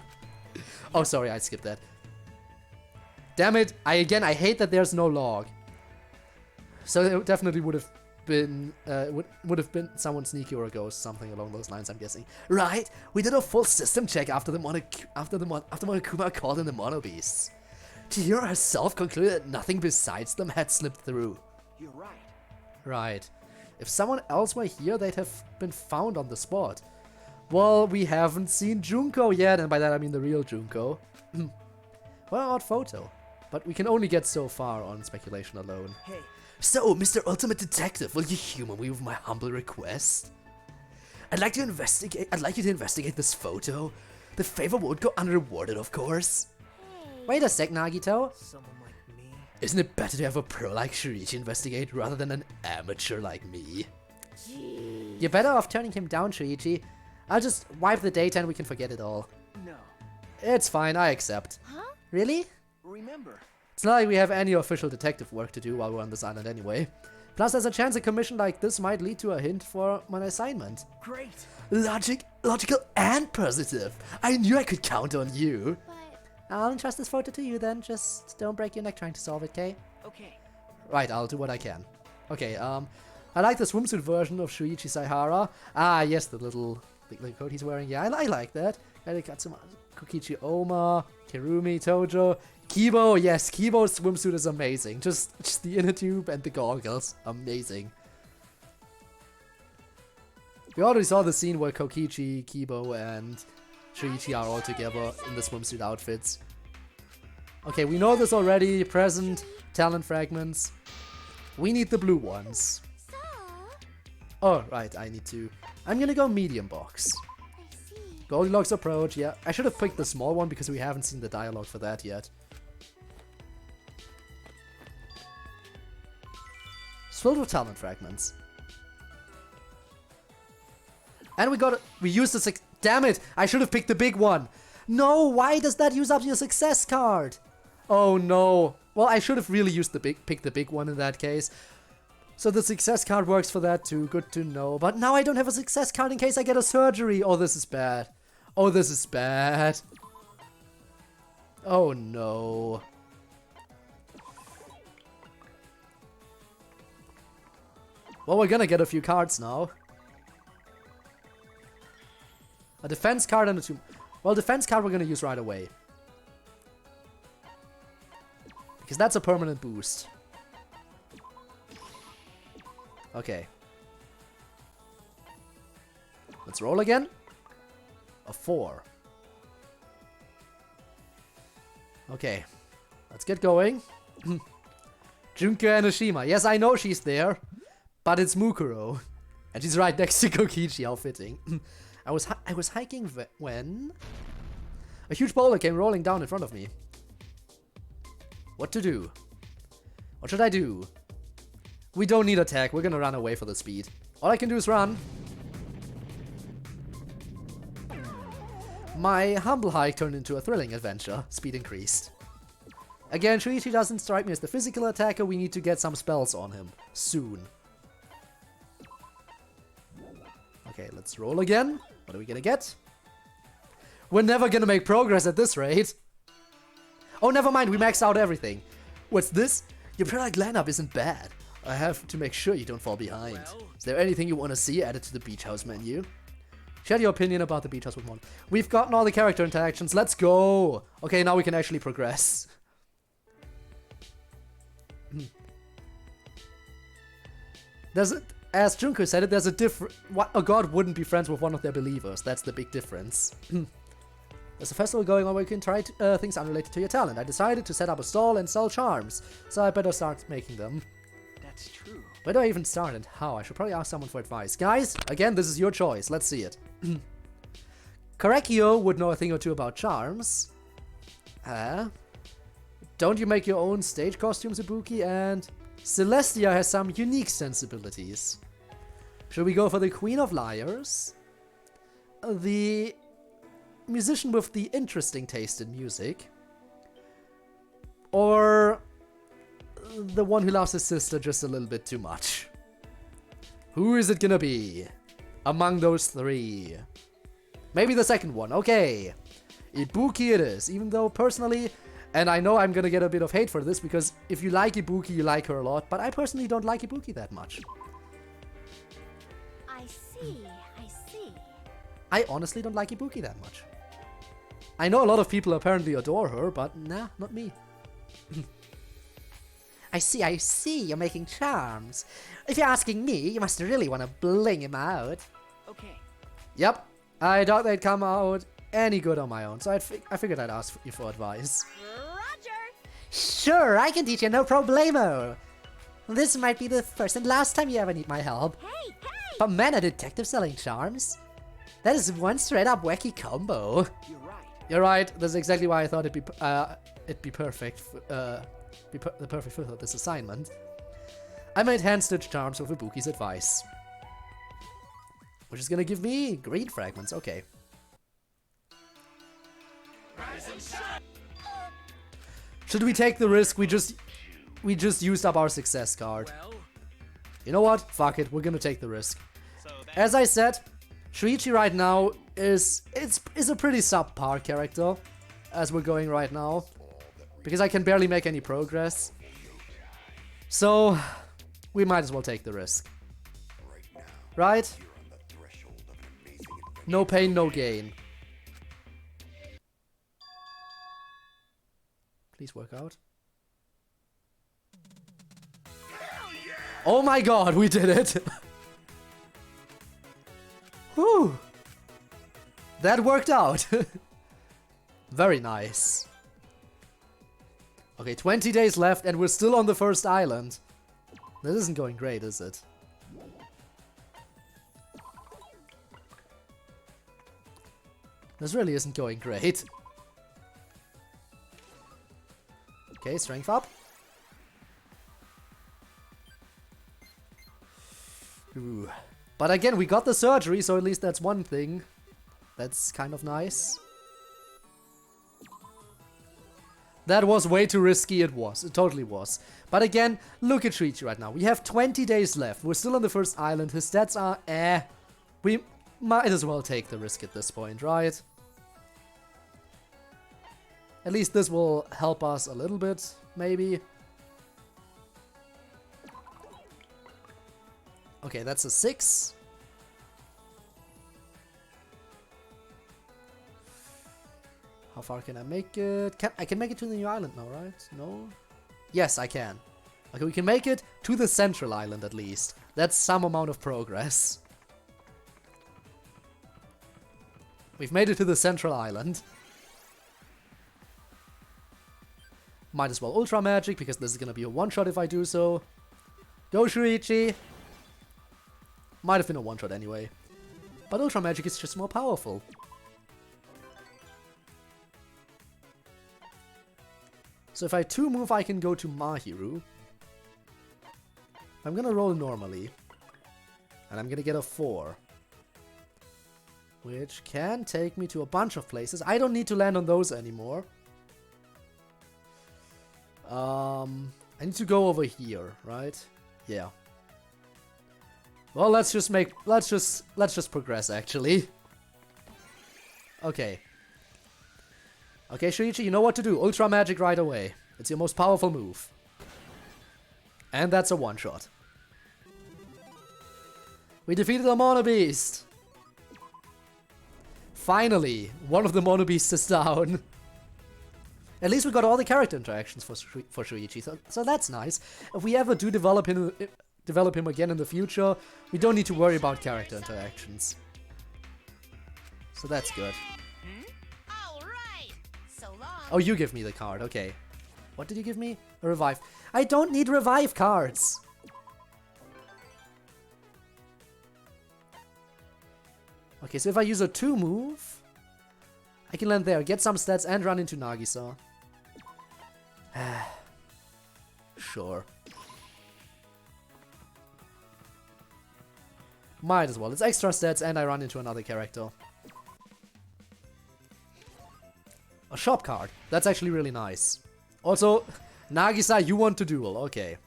Oh, sorry, I skipped that. Damn it! I hate that there's no log. So it definitely would have been someone sneaky or a ghost, something along those lines. I'm guessing. Right? We did a full system check after Monokuma called in the Mono Beasts. Chihiro herself concluded that nothing besides them had slipped through. You're right. Right. If someone else were here, they'd have been found on the spot. Well, we haven't seen Junko yet, and by that I mean the real Junko. What about photo? But we can only get so far on speculation alone. Hey, So, Mr. Ultimate Detective, will you humor me with my humble request? I'd like you to investigate this photo. The favor won't go unrewarded, of course. Wait a sec, Nagito. someone like me. Isn't it better to have a pro like Shuichi investigate rather than an amateur like me? You're better off turning him down, Shuichi. I'll just wipe the data and we can forget it all. No. It's fine, I accept. Really? Remember, It's not like we have any official detective work to do while we're on this island anyway. Plus, there's a chance a commission like this might lead to a hint for my assignment. great. Logical and positive. I knew I could count on you. But I'll entrust this photo to you then. Just don't break your neck trying to solve it, okay? Okay. Right, I'll do what I can. Okay, I like the swimsuit version of Shuichi Saihara. Ah, yes, the little coat he's wearing. Yeah, I like that. Katsuma, Kokichi Oma, Kirumi, Tojo, Kibo. Yes, Kibo's swimsuit is amazing. Just the inner tube and the goggles. Amazing. We already saw the scene where Kokichi, Kibo, and Shuichi are all together in the swimsuit outfits. Okay, we know this already. Present, talent fragments. We need the blue ones. so Oh, right, I'm gonna go medium box. I see. Goldilocks approach, yeah. I should have picked the small one because we haven't seen the dialogue for that yet. It's filled with talent fragments. And we used the damn it! I should have picked the big one! No, why does that use up your success card? Oh no. Well, I should have really picked the big one in that case. So the success card works for that too, good to know. But now I don't have a success card in case I get a surgery. Oh, this is bad. Oh, this is bad. Oh no. Well, we're gonna get a few cards now. A defense card and a two. Well, defense card we're gonna use right away. Because that's a permanent boost. Okay. Let's roll again. A 4. Okay. Let's get going. Junko Enoshima. Yes, I know she's there. But it's Mukuro. And she's right next to Kokichi. How fitting. I was hiking when a huge boulder came rolling down in front of me. What to do? What should I do? We don't need attack. We're gonna run away for the speed. All I can do is run. My humble hike turned into a thrilling adventure. Speed increased. Again, Shuichi doesn't strike me as the physical attacker. We need to get some spells on him. Soon. Okay, let's roll again. What are we gonna get? We're never gonna make progress at this rate. Oh, never mind. We maxed out everything. What's this? Your product lineup isn't bad. I have to make sure you don't fall behind. Is there anything you want to see added to the beach house menu? Share your opinion about the beach house with Mon. We've gotten all the character interactions. Let's go. Okay, now we can actually progress. As Junko said it, there's a different. A god wouldn't be friends with one of their believers. That's the big difference. There's a festival going on where you can try things unrelated to your talent. I decided to set up a stall and sell charms, so I better start making them. That's true. Where do I even start and how? I should probably ask someone for advice. Guys, again, this is your choice. Let's see it. Korekiyo would know a thing or two about charms. Don't you make your own stage costumes, Ibuki? And Celestia has some unique sensibilities. Should we go for the Queen of Liars? The musician with the interesting taste in music? Or the one who loves his sister just a little bit too much? Who is it gonna be among those three? Maybe the second one. Okay, Ibuki it is, even though personally, and I know I'm gonna get a bit of hate for this, because if you like Ibuki, you like her a lot, but I personally don't like Ibuki that much. I see. I see. I honestly don't like Ibuki that much. I know a lot of people apparently adore her, but nah, not me. I see, you're making charms. If you're asking me, you must really want to bling him out. Okay. Yep, I doubt they'd come out any good on my own, so I figured I'd ask you for advice. Roger. Sure, I can teach you, no problemo. This might be the first and last time you ever need my help. Hey, hey! But man, a detective selling charms? That is one straight up wacky combo. You're right. You're right. That's exactly why I thought it'd be perfect. The perfect fit for this assignment. I made hand-stitched charms with Ibuki's advice, which is gonna give me green fragments. Okay. Should we take the risk? We just used up our success card. You know what? Fuck it. We're gonna take the risk. As I said, Shuichi right now is a pretty subpar character as we're going right now, because I can barely make any progress. So we might as well take the risk. Right? No pain, no gain. Please work out. Oh my god, we did it! Whew! That worked out! Very nice. Okay, 20 days left and we're still on the first island. This isn't going great, is it? This really isn't going great. Okay, strength up. Ooh. But again, we got the surgery, so at least that's one thing. That's kind of nice. That was way too risky, it was. It totally was. But again, look at Shuichi right now. We have 20 days left. We're still on the first island. His stats are eh. We might as well take the risk at this point, right? At least this will help us a little bit, maybe. Okay, that's a 6. How far can I make it? I can make it to the new island now, right? No? Yes, I can. Okay, we can make it to the central island at least. That's some amount of progress. We've made it to the central island. Might as well Ultra Magic, because this is gonna be a one-shot if I do so. Go Shuichi! Might have been a one-shot anyway. But Ultra Magic is just more powerful. So if I 2-move, I can go to Mahiru. I'm gonna roll normally. And I'm gonna get a 4. Which can take me to a bunch of places. I don't need to land on those anymore. I need to go over here, right? Yeah. Well, let's just progress actually. Okay. Okay, Shuichi, you know what to do. Ultra Magic right away. It's your most powerful move. And that's a one-shot. We defeated a Mono Beast! Finally, one of the Mono Beasts is down. At least we got all the character interactions for Shuichi, so that's nice. If we ever do develop him again in the future, we don't need to worry about character interactions. So that's good. All right. So long. Oh, you give me the card, okay. What did you give me? A revive. I don't need revive cards! Okay, so if I use a 2-move, I can land there, get some stats, and run into Nagisa. Sure. Might as well. It's extra stats, and I run into another character. A shop card. That's actually really nice. Also, Nagisa, you want to duel. Okay.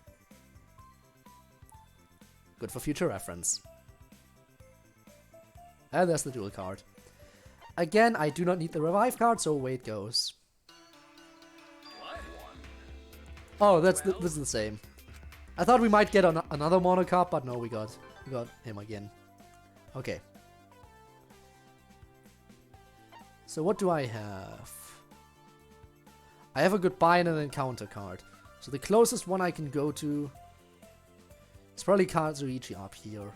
Good for future reference. And there's the duel card. Again, I do not need the revive card, so away it goes. Oh, this is the same. I thought we might get another mono card, but no, we got him again. Okay. So what do I have? I have a goodbye and an encounter card. So the closest one I can go to is probably Kazuichi up here.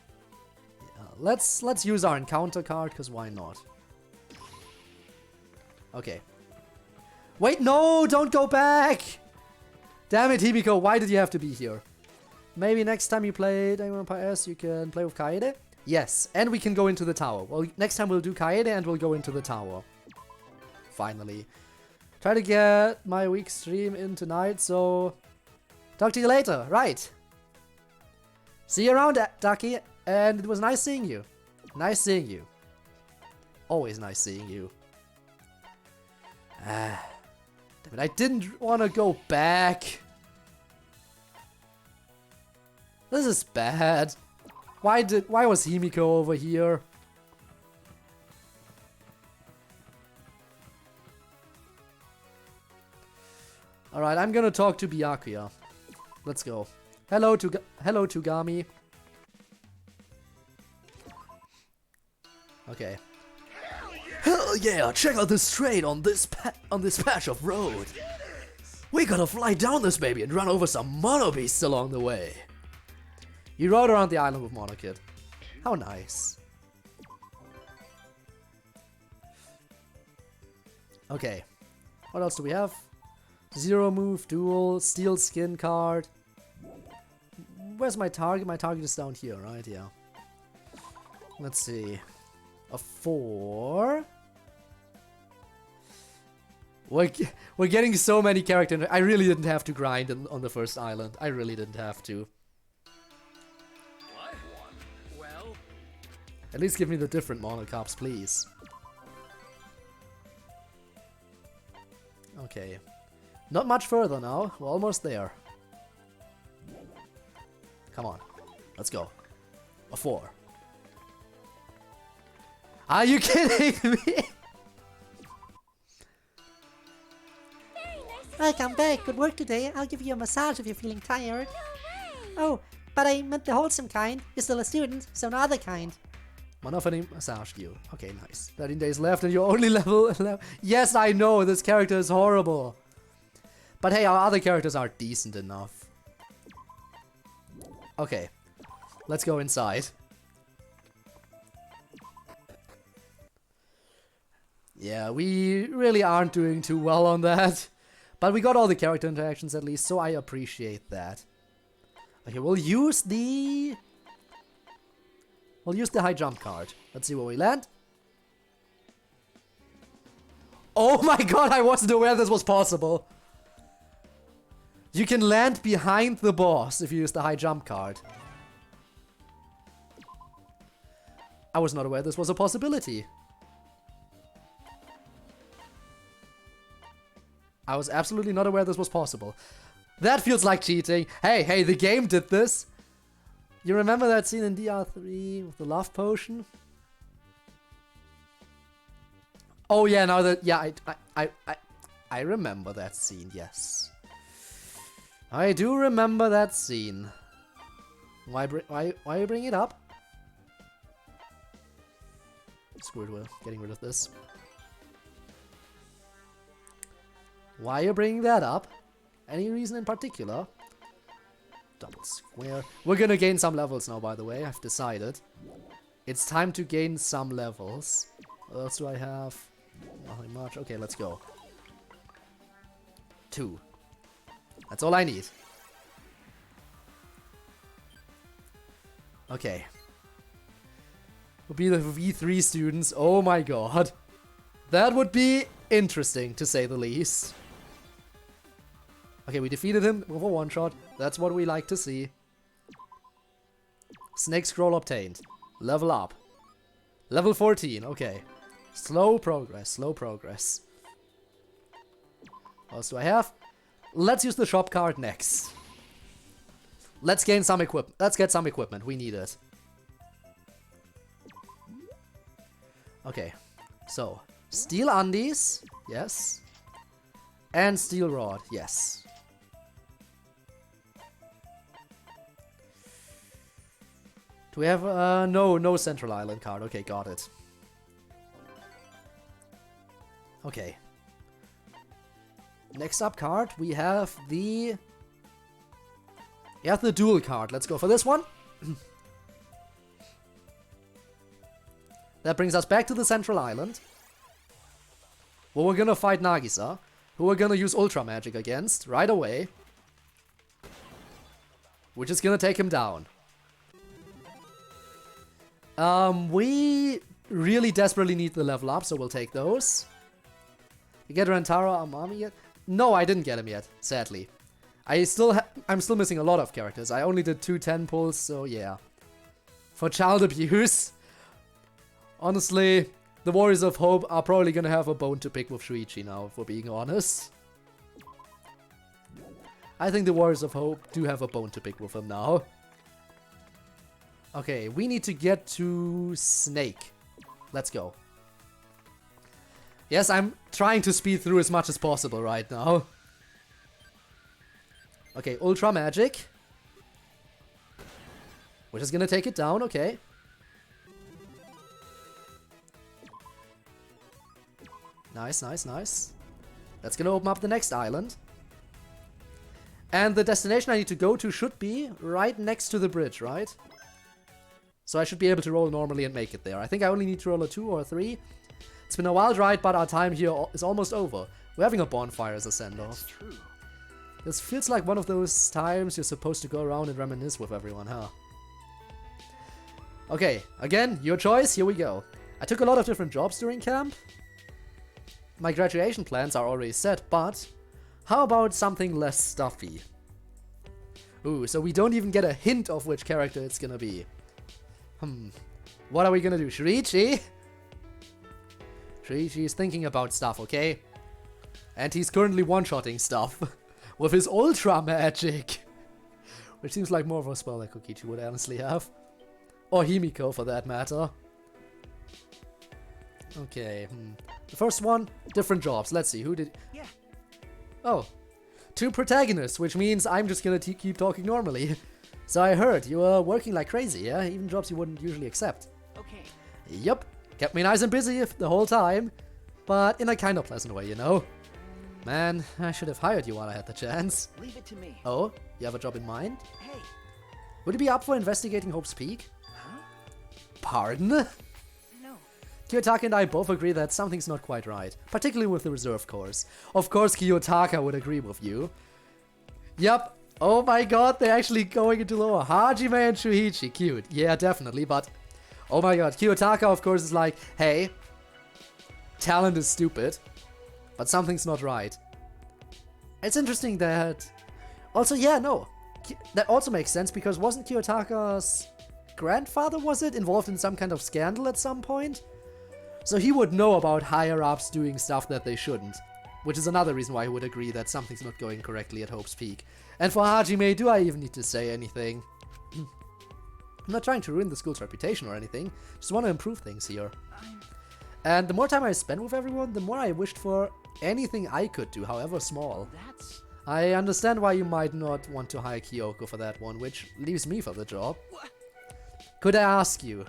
Yeah, let's use our encounter card, because why not? Okay. Wait, no! Don't go back! Damn it, Himiko, why did you have to be here? Maybe next time you play Danganronpa S, you can play with Kaede? Yes, and we can go into the tower. Well, next time we'll do Kaede and we'll go into the tower. Finally. Try to get my week stream in tonight, so... Talk to you later, right. See you around, Ducky, and it was nice seeing you. Nice seeing you. Always nice seeing you. Damn it, I didn't want to go back. This is bad. Why was Himiko over here? Alright, I'm gonna talk to Byakuya. Let's go. Hello, Tugami. Okay. Hell yeah! Check out this train on this patch of road. We gotta fly down this baby and run over some mono beasts along the way. You rode around the island with Monokid. How nice. Okay. What else do we have? Zero move, duel, steel skin card. Where's my target? My target is down here, right? Yeah. Let's see. A 4. We're getting so many characters. I really didn't have to grind on the first island. I really didn't have to. What? Well... At least give me the different monocops, please. Okay. Not much further now. We're almost there. Come on. Let's go. A 4. Are you kidding me? Welcome back. Good work today. I'll give you a massage if you're feeling tired. Oh, but I meant the wholesome kind. You're still a student, so no other kind. Monofany massaged you. Okay, nice. 13 days left and you're only level 11. Yes, I know. This character is horrible. But hey, our other characters are decent enough. Okay. Let's go inside. Yeah, we really aren't doing too well on that. But we got all the character interactions at least, so I appreciate that. Okay, we'll use the high jump card. Let's see where we land. Oh my god, I wasn't aware this was possible. You can land behind the boss if you use the high jump card. I was not aware this was a possibility. I was absolutely not aware this was possible. That feels like cheating. Hey, the game did this. You remember that scene in DR3 with the love potion? Oh yeah, now that I remember that scene. Yes, I do remember that scene. Why you bring it up? Screw it, we're getting rid of this. Why are you bringing that up? Any reason in particular? Double square. We're gonna gain some levels now, by the way. I've decided. It's time to gain some levels. What else do I have? Nothing much. Okay, let's go. 2. That's all I need. Okay. We'll be the V3 students. Oh my god. That would be interesting, to say the least. Okay, we defeated him with a one-shot. That's what we like to see. Snake scroll obtained. Level up. Level 14, okay. Slow progress, slow progress. What else do I have? Let's use the shop card next. Let's gain some equipment. Let's get some equipment. We need it. Okay, so steel undies, yes. And steel rod, yes. Do we have, no Central Island card. Okay, got it. Okay. Next up card, we have the... dual card. Let's go for this one. That brings us back to the Central Island. Where we're gonna fight Nagisa, who we're gonna use Ultra Magic against right away. which is gonna take him down. We really desperately need the level up, so we'll take those. You get Rantaro Amami yet? No, I didn't get him yet, sadly. I'm still missing a lot of characters. I only did 2 10 pulls, so yeah. For child abuse, honestly, the Warriors of Hope are probably gonna have a bone to pick with Shuichi now, if we're being honest. I think the Warriors of Hope do have a bone to pick with him now. Okay, we need to get to Snake. Let's go. Yes, I'm trying to speed through as much as possible right now. Okay, Ultra Magic. Which is gonna take it down, okay. Nice, nice, nice. That's gonna open up the next island. And the destination I need to go to should be right next to the bridge, right? So I should be able to roll normally and make it there. I think I only need to roll a 2 or a 3. It's been a wild ride, but our time here is almost over. We're having a bonfire as a send-off. That's true. This feels like one of those times you're supposed to go around and reminisce with everyone, huh? Okay, again, your choice, here we go. I took a lot of different jobs during camp. My graduation plans are already set, but how about something less stuffy? Ooh, so we don't even get a hint of which character it's gonna be. What are we gonna do? Shuichi? Shuichi is thinking about stuff, okay? And he's currently one-shotting stuff with his Ultra Magic. Which seems like more of a spell that Kokichi would honestly have. Or Himiko, for that matter. Okay, The first one, different jobs. Let's see, who did... Yeah. Oh, 2 protagonists, which means I'm just gonna keep talking normally. So I heard you were working like crazy, yeah? Even jobs you wouldn't usually accept. Okay. Yup, kept me nice and busy the whole time. But in a kind of pleasant way, you know? Man, I should have hired you while I had the chance. Leave it to me. Oh, you have a job in mind? Hey. Would you be up for investigating Hope's Peak? Huh? Pardon? No. Kiyotaka and I both agree that something's not quite right, particularly with the reserve course. Of course Kiyotaka would agree with you. Yup. Oh my god, they're actually going into lower. Hajime and Shuichi, cute. Yeah, definitely, but... Oh my god, Kiyotaka of course is like, hey, talent is stupid, but something's not right. It's interesting that... Also, yeah, no. That also makes sense, because wasn't Kiyotaka's grandfather, was it, involved in some kind of scandal at some point? So he would know about higher-ups doing stuff that they shouldn't. Which is another reason why he would agree that something's not going correctly at Hope's Peak. And for Hajime, do I even need to say anything? I'm not trying to ruin the school's reputation or anything. Just want to improve things here. And the more time I spend with everyone, the more I wished for anything I could do, however small. That's... I understand why you might not want to hire Kyoko for that one, which leaves me for the job. What? Could I ask you?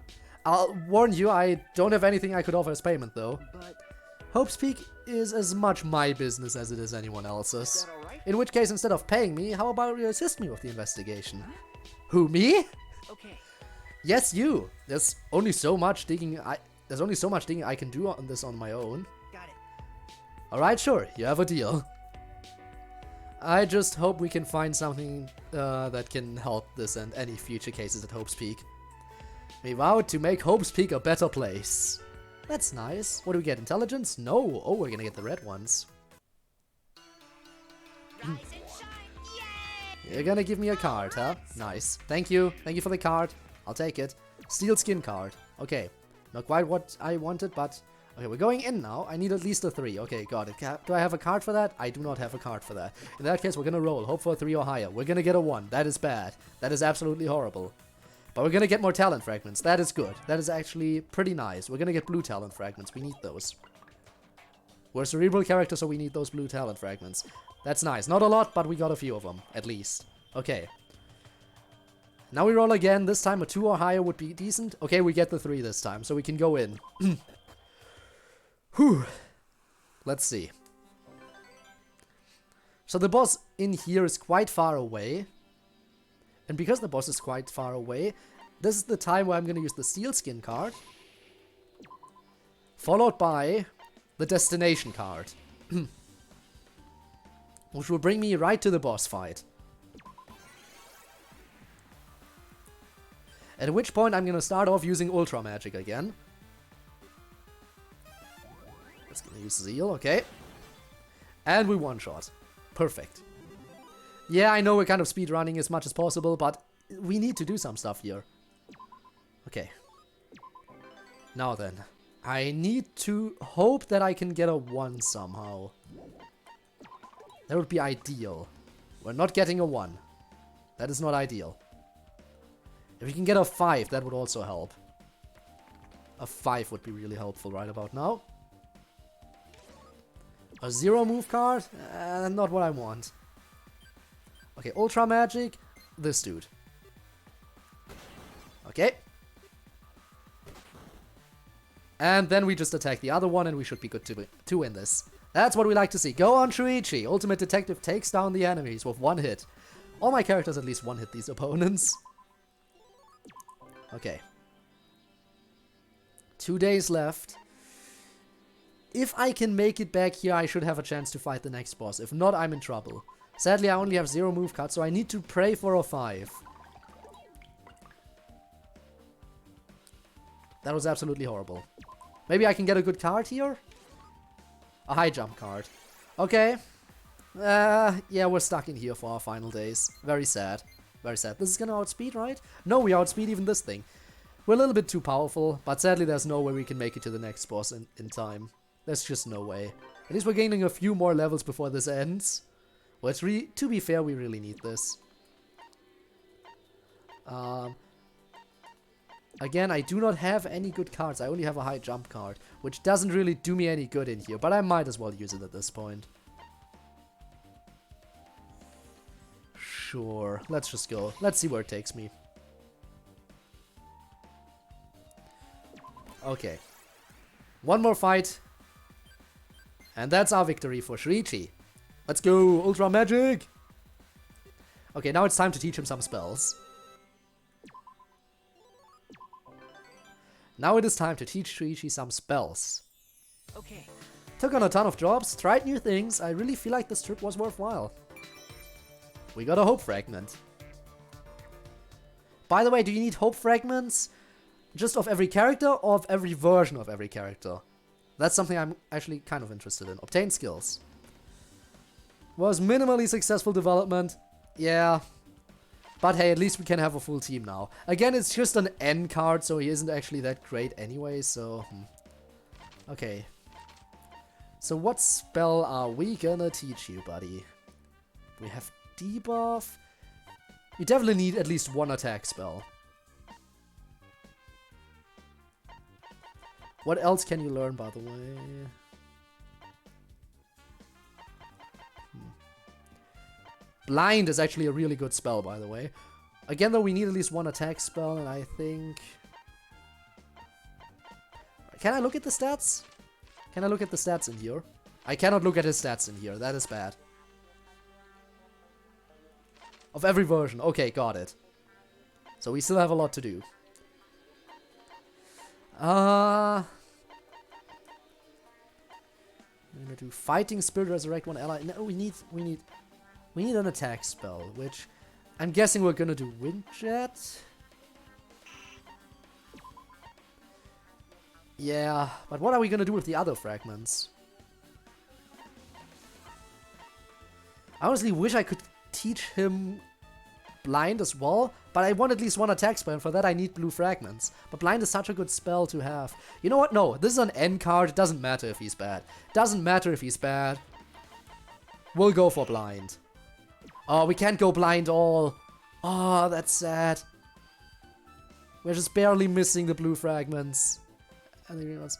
I'll warn you, I don't have anything I could offer as payment, though. But... Hope's Peak is as much my business as it is anyone else's. Is that alright? In which case, instead of paying me, how about you assist me with the investigation? Huh? Who, me? Okay. Yes, you. There's only so much digging I can do on this on my own. Got it. Alright, sure, you have a deal. I just hope we can find something that can help this and any future cases at Hope's Peak. We vowed to make Hope's Peak a better place. That's nice. What do we get? Intelligence? No. Oh, we're gonna get the red ones. Rise and shine. Yay! You're gonna give me a card, huh? Nice. Thank you. Thank you for the card. I'll take it. Steel skin card. Okay. Not quite what I wanted, but... Okay, we're going in now. I need at least a 3. Okay, got it. Do I have a card for that? I do not have a card for that. In that case, we're gonna roll. Hope for a 3 or higher. We're gonna get a 1. That is bad. That is absolutely horrible. But we're gonna get more talent fragments. That is good. That is actually pretty nice. We're gonna get blue talent fragments. We need those. We're a cerebral character, so we need those blue talent fragments. That's nice. Not a lot, but we got a few of them, at least. Okay. Now we roll again. This time a 2 or higher would be decent. Okay, we get the 3 this time, so we can go in. Whew. Let's see. So the boss in here is quite far away. And because the boss is quite far away, this is the time where I'm going to use the Steel Skin card. Followed by the Destination card. Which will bring me right to the boss fight. At which point I'm gonna start off using Ultra Magic again. Just gonna use Zeal, okay. And we one-shot. Perfect. Yeah, I know we're kind of speedrunning as much as possible, but we need to do some stuff here. Okay. Now then. I need to hope that I can get a 1 somehow. That would be ideal. We're not getting a 1. That is not ideal. If we can get a 5, that would also help. A 5 would be really helpful right about now. A 0 move card? Not what I want. Okay, Ultra Magic. This dude. Okay. And then we just attack the other one and we should be good to win this. That's what we like to see. Go on, Shuichi. Ultimate Detective takes down the enemies with 1 hit. All my characters at least 1 hit these opponents. Okay. 2 days left. If I can make it back here, I should have a chance to fight the next boss. If not, I'm in trouble. Sadly, I only have 0 move cut, so I need to pray for a 5. That was absolutely horrible. Maybe I can get a good card here? A high jump card. Okay. Yeah, we're stuck in here for our final days. Very sad. Very sad. This is gonna outspeed, right? No, we outspeed even this thing. We're a little bit too powerful, but sadly there's no way we can make it to the next boss in time. There's just no way. At least we're gaining a few more levels before this ends. Well, it's to be fair, we really need this. Again, I do not have any good cards. I only have a high jump card, which doesn't really do me any good in here, but I might as well use it at this point. Sure, let's just go. Let's see where it takes me. Okay. 1 more fight. And that's our victory for Shuichi. Let's go, Ultra Magic! Okay, now it's time to teach him some spells. Now it is time to teach Shuichi some spells. Okay. Took on a ton of jobs, tried new things. I really feel like this trip was worthwhile. We got a hope fragment. By the way, do you need hope fragments just of every character or of every version of every character? That's something I'm actually kind of interested in. Obtain skills. Was minimally successful development. Yeah. But hey, at least we can have a full team now. Again, it's just an N card, so he isn't actually that great anyway, so... Okay. So what spell are we gonna teach you, buddy? We have debuff. You definitely need at least 1 attack spell. What else can you learn, by the way? Blind is actually a really good spell, by the way. Again, though, we need at least 1 attack spell, and I think... Can I look at the stats? Can I look at the stats in here? I cannot look at his stats in here. That is bad. Of every version. Okay, got it. So we still have a lot to do. I'm gonna do Fighting Spirit, Resurrect 1 ally. No, we need an attack spell, which I'm guessing we're gonna do Wind Jet. Yeah, but what are we gonna do with the other fragments? I honestly wish I could teach him Blind as well, but I want at least 1 attack spell, and for that I need blue fragments. But Blind is such a good spell to have. You know what? No, this is an N card. It doesn't matter if he's bad. Doesn't matter if he's bad. We'll go for Blind. Oh, we can't go Blind all. Oh, that's sad. We're just barely missing the blue fragments. And the green ones.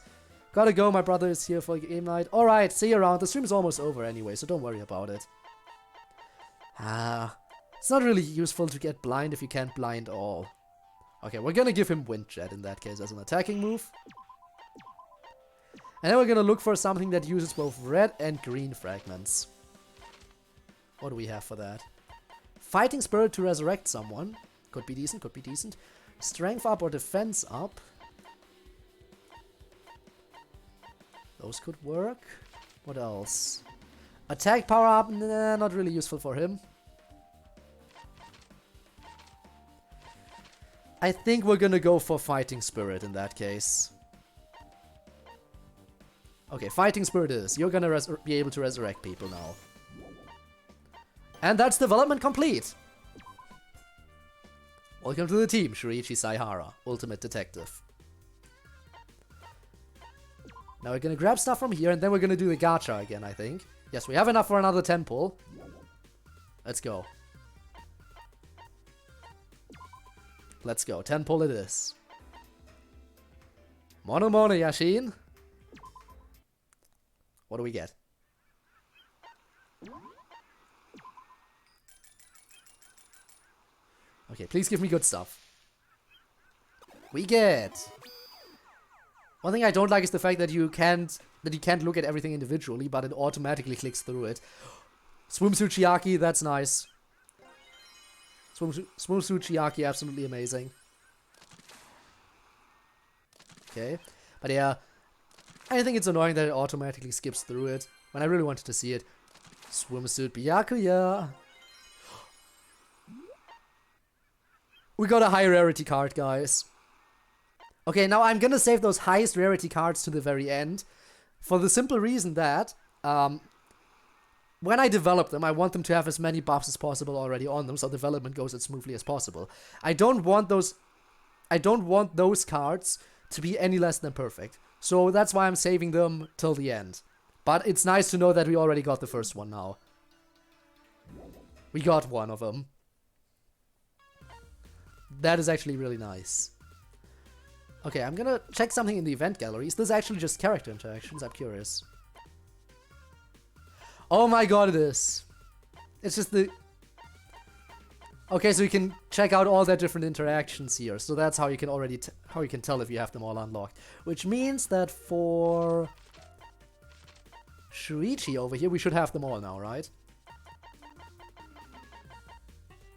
Gotta go, my brother is here for game night. Alright, see you around. The stream is almost over anyway, so don't worry about it. It's not really useful to get blind if you can't blind all. Okay, we're gonna give him Wind Jet in that case as an attacking move. And then we're gonna look for something that uses both red and green fragments. What do we have for that? Fighting Spirit to resurrect someone. Could be decent, could be decent. Strength up or defense up. Those could work. What else? Attack power up, nah, not really useful for him. I think we're gonna go for Fighting Spirit in that case. Okay, Fighting Spirit it is. You're gonna be able to resurrect people now. And that's development complete! Welcome to the team, Shuichi Saihara, Ultimate Detective. Now we're gonna grab stuff from here, and then we're gonna do the gacha again, I think. Yes, we have enough for another 10 pull. Let's go. Let's go, 10 pull it is. Mono Mono Yashin. What do we get? Okay, please give me good stuff. We get... One thing I don't like is the fact that you can't look at everything individually, but it automatically clicks through it. Swimsuit Chiaki, that's nice. Swimsuit Chiaki, absolutely amazing. Okay, but yeah, I think it's annoying that it automatically skips through it when I really wanted to see it. Swimsuit Byakuya. We got a high rarity card, guys. Okay, now I'm gonna save those highest rarity cards to the very end. For the simple reason that, when I develop them, I want them to have as many buffs as possible already on them, so development goes as smoothly as possible. I don't want those cards to be any less than perfect. So that's why I'm saving them till the end. But it's nice to know that we already got the first one now. We got one of them. That is actually really nice. Okay, I'm gonna check something in the event gallery. Is this actually just character interactions? I'm curious. Oh my god, it is. It's just the... Okay, so you can check out all their different interactions here. So that's how you can already how you can tell if you have them all unlocked. Which means that for Shuichi over here, we should have them all now, right?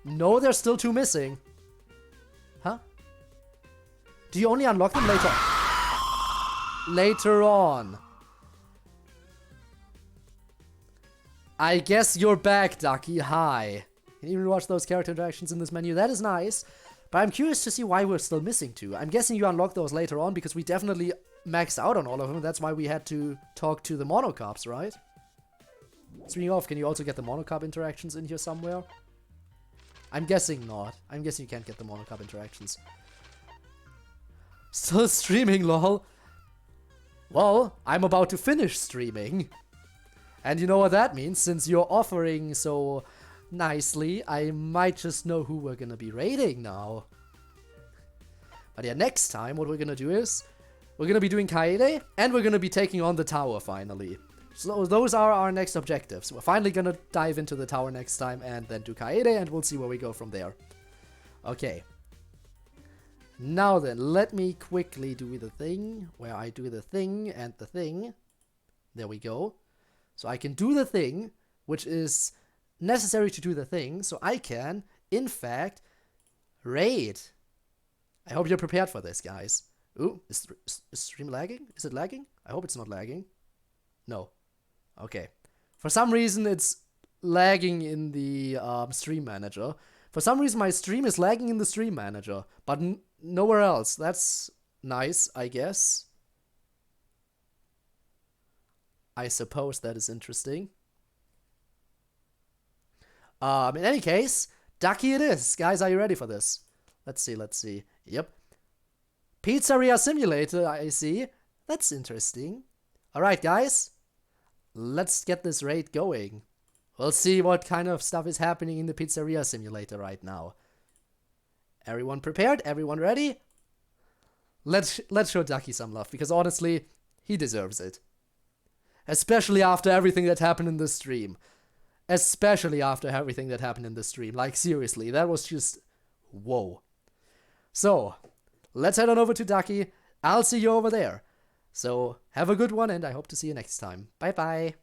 No, there's still 2 missing. Huh? Do you only unlock them later? Later on. I guess you're back, Ducky. Hi. Can you even watch those character interactions in this menu? That is nice. But I'm curious to see why we're still missing 2. I'm guessing you unlock those later on because we definitely maxed out on all of them. That's why we had to talk to the monocops, right? Speaking of, can you also get the monocop interactions in here somewhere? I'm guessing not. I'm guessing you can't get the monocop interactions. Still streaming, lol. Well, I'm about to finish streaming. And you know what that means? Since you're offering so nicely, I might just know who we're gonna be raiding now. But yeah, next time what we're gonna do is we're gonna be doing Kaede, and we're gonna be taking on the tower finally. So those are our next objectives. We're finally gonna dive into the tower next time and then do Kaede, and we'll see where we go from there. Okay. Now then, let me quickly do the thing where I do the thing and the thing. There we go. So I can do the thing, which is necessary to do the thing, so I can, in fact, raid. I hope you're prepared for this, guys. Ooh, is stream lagging? Is it lagging? I hope it's not lagging. No. Okay. For some reason, it's lagging in the stream manager. For some reason, my stream is lagging in the stream manager, but nowhere else. That's nice, I guess. I suppose that is interesting. In any case, Ducky it is. Guys, are you ready for this? Let's see. Yep. Pizzeria Simulator, I see. That's interesting. Alright, guys. Let's get this raid going. We'll see what kind of stuff is happening in the Pizzeria Simulator right now. Everyone prepared? Everyone ready? Let's show Ducky some love, because honestly, he deserves it. Especially after everything that happened in the stream. Like, seriously, that was just... whoa. So, let's head on over to Ducky. I'll see you over there. So, have a good one, and I hope to see you next time. Bye-bye.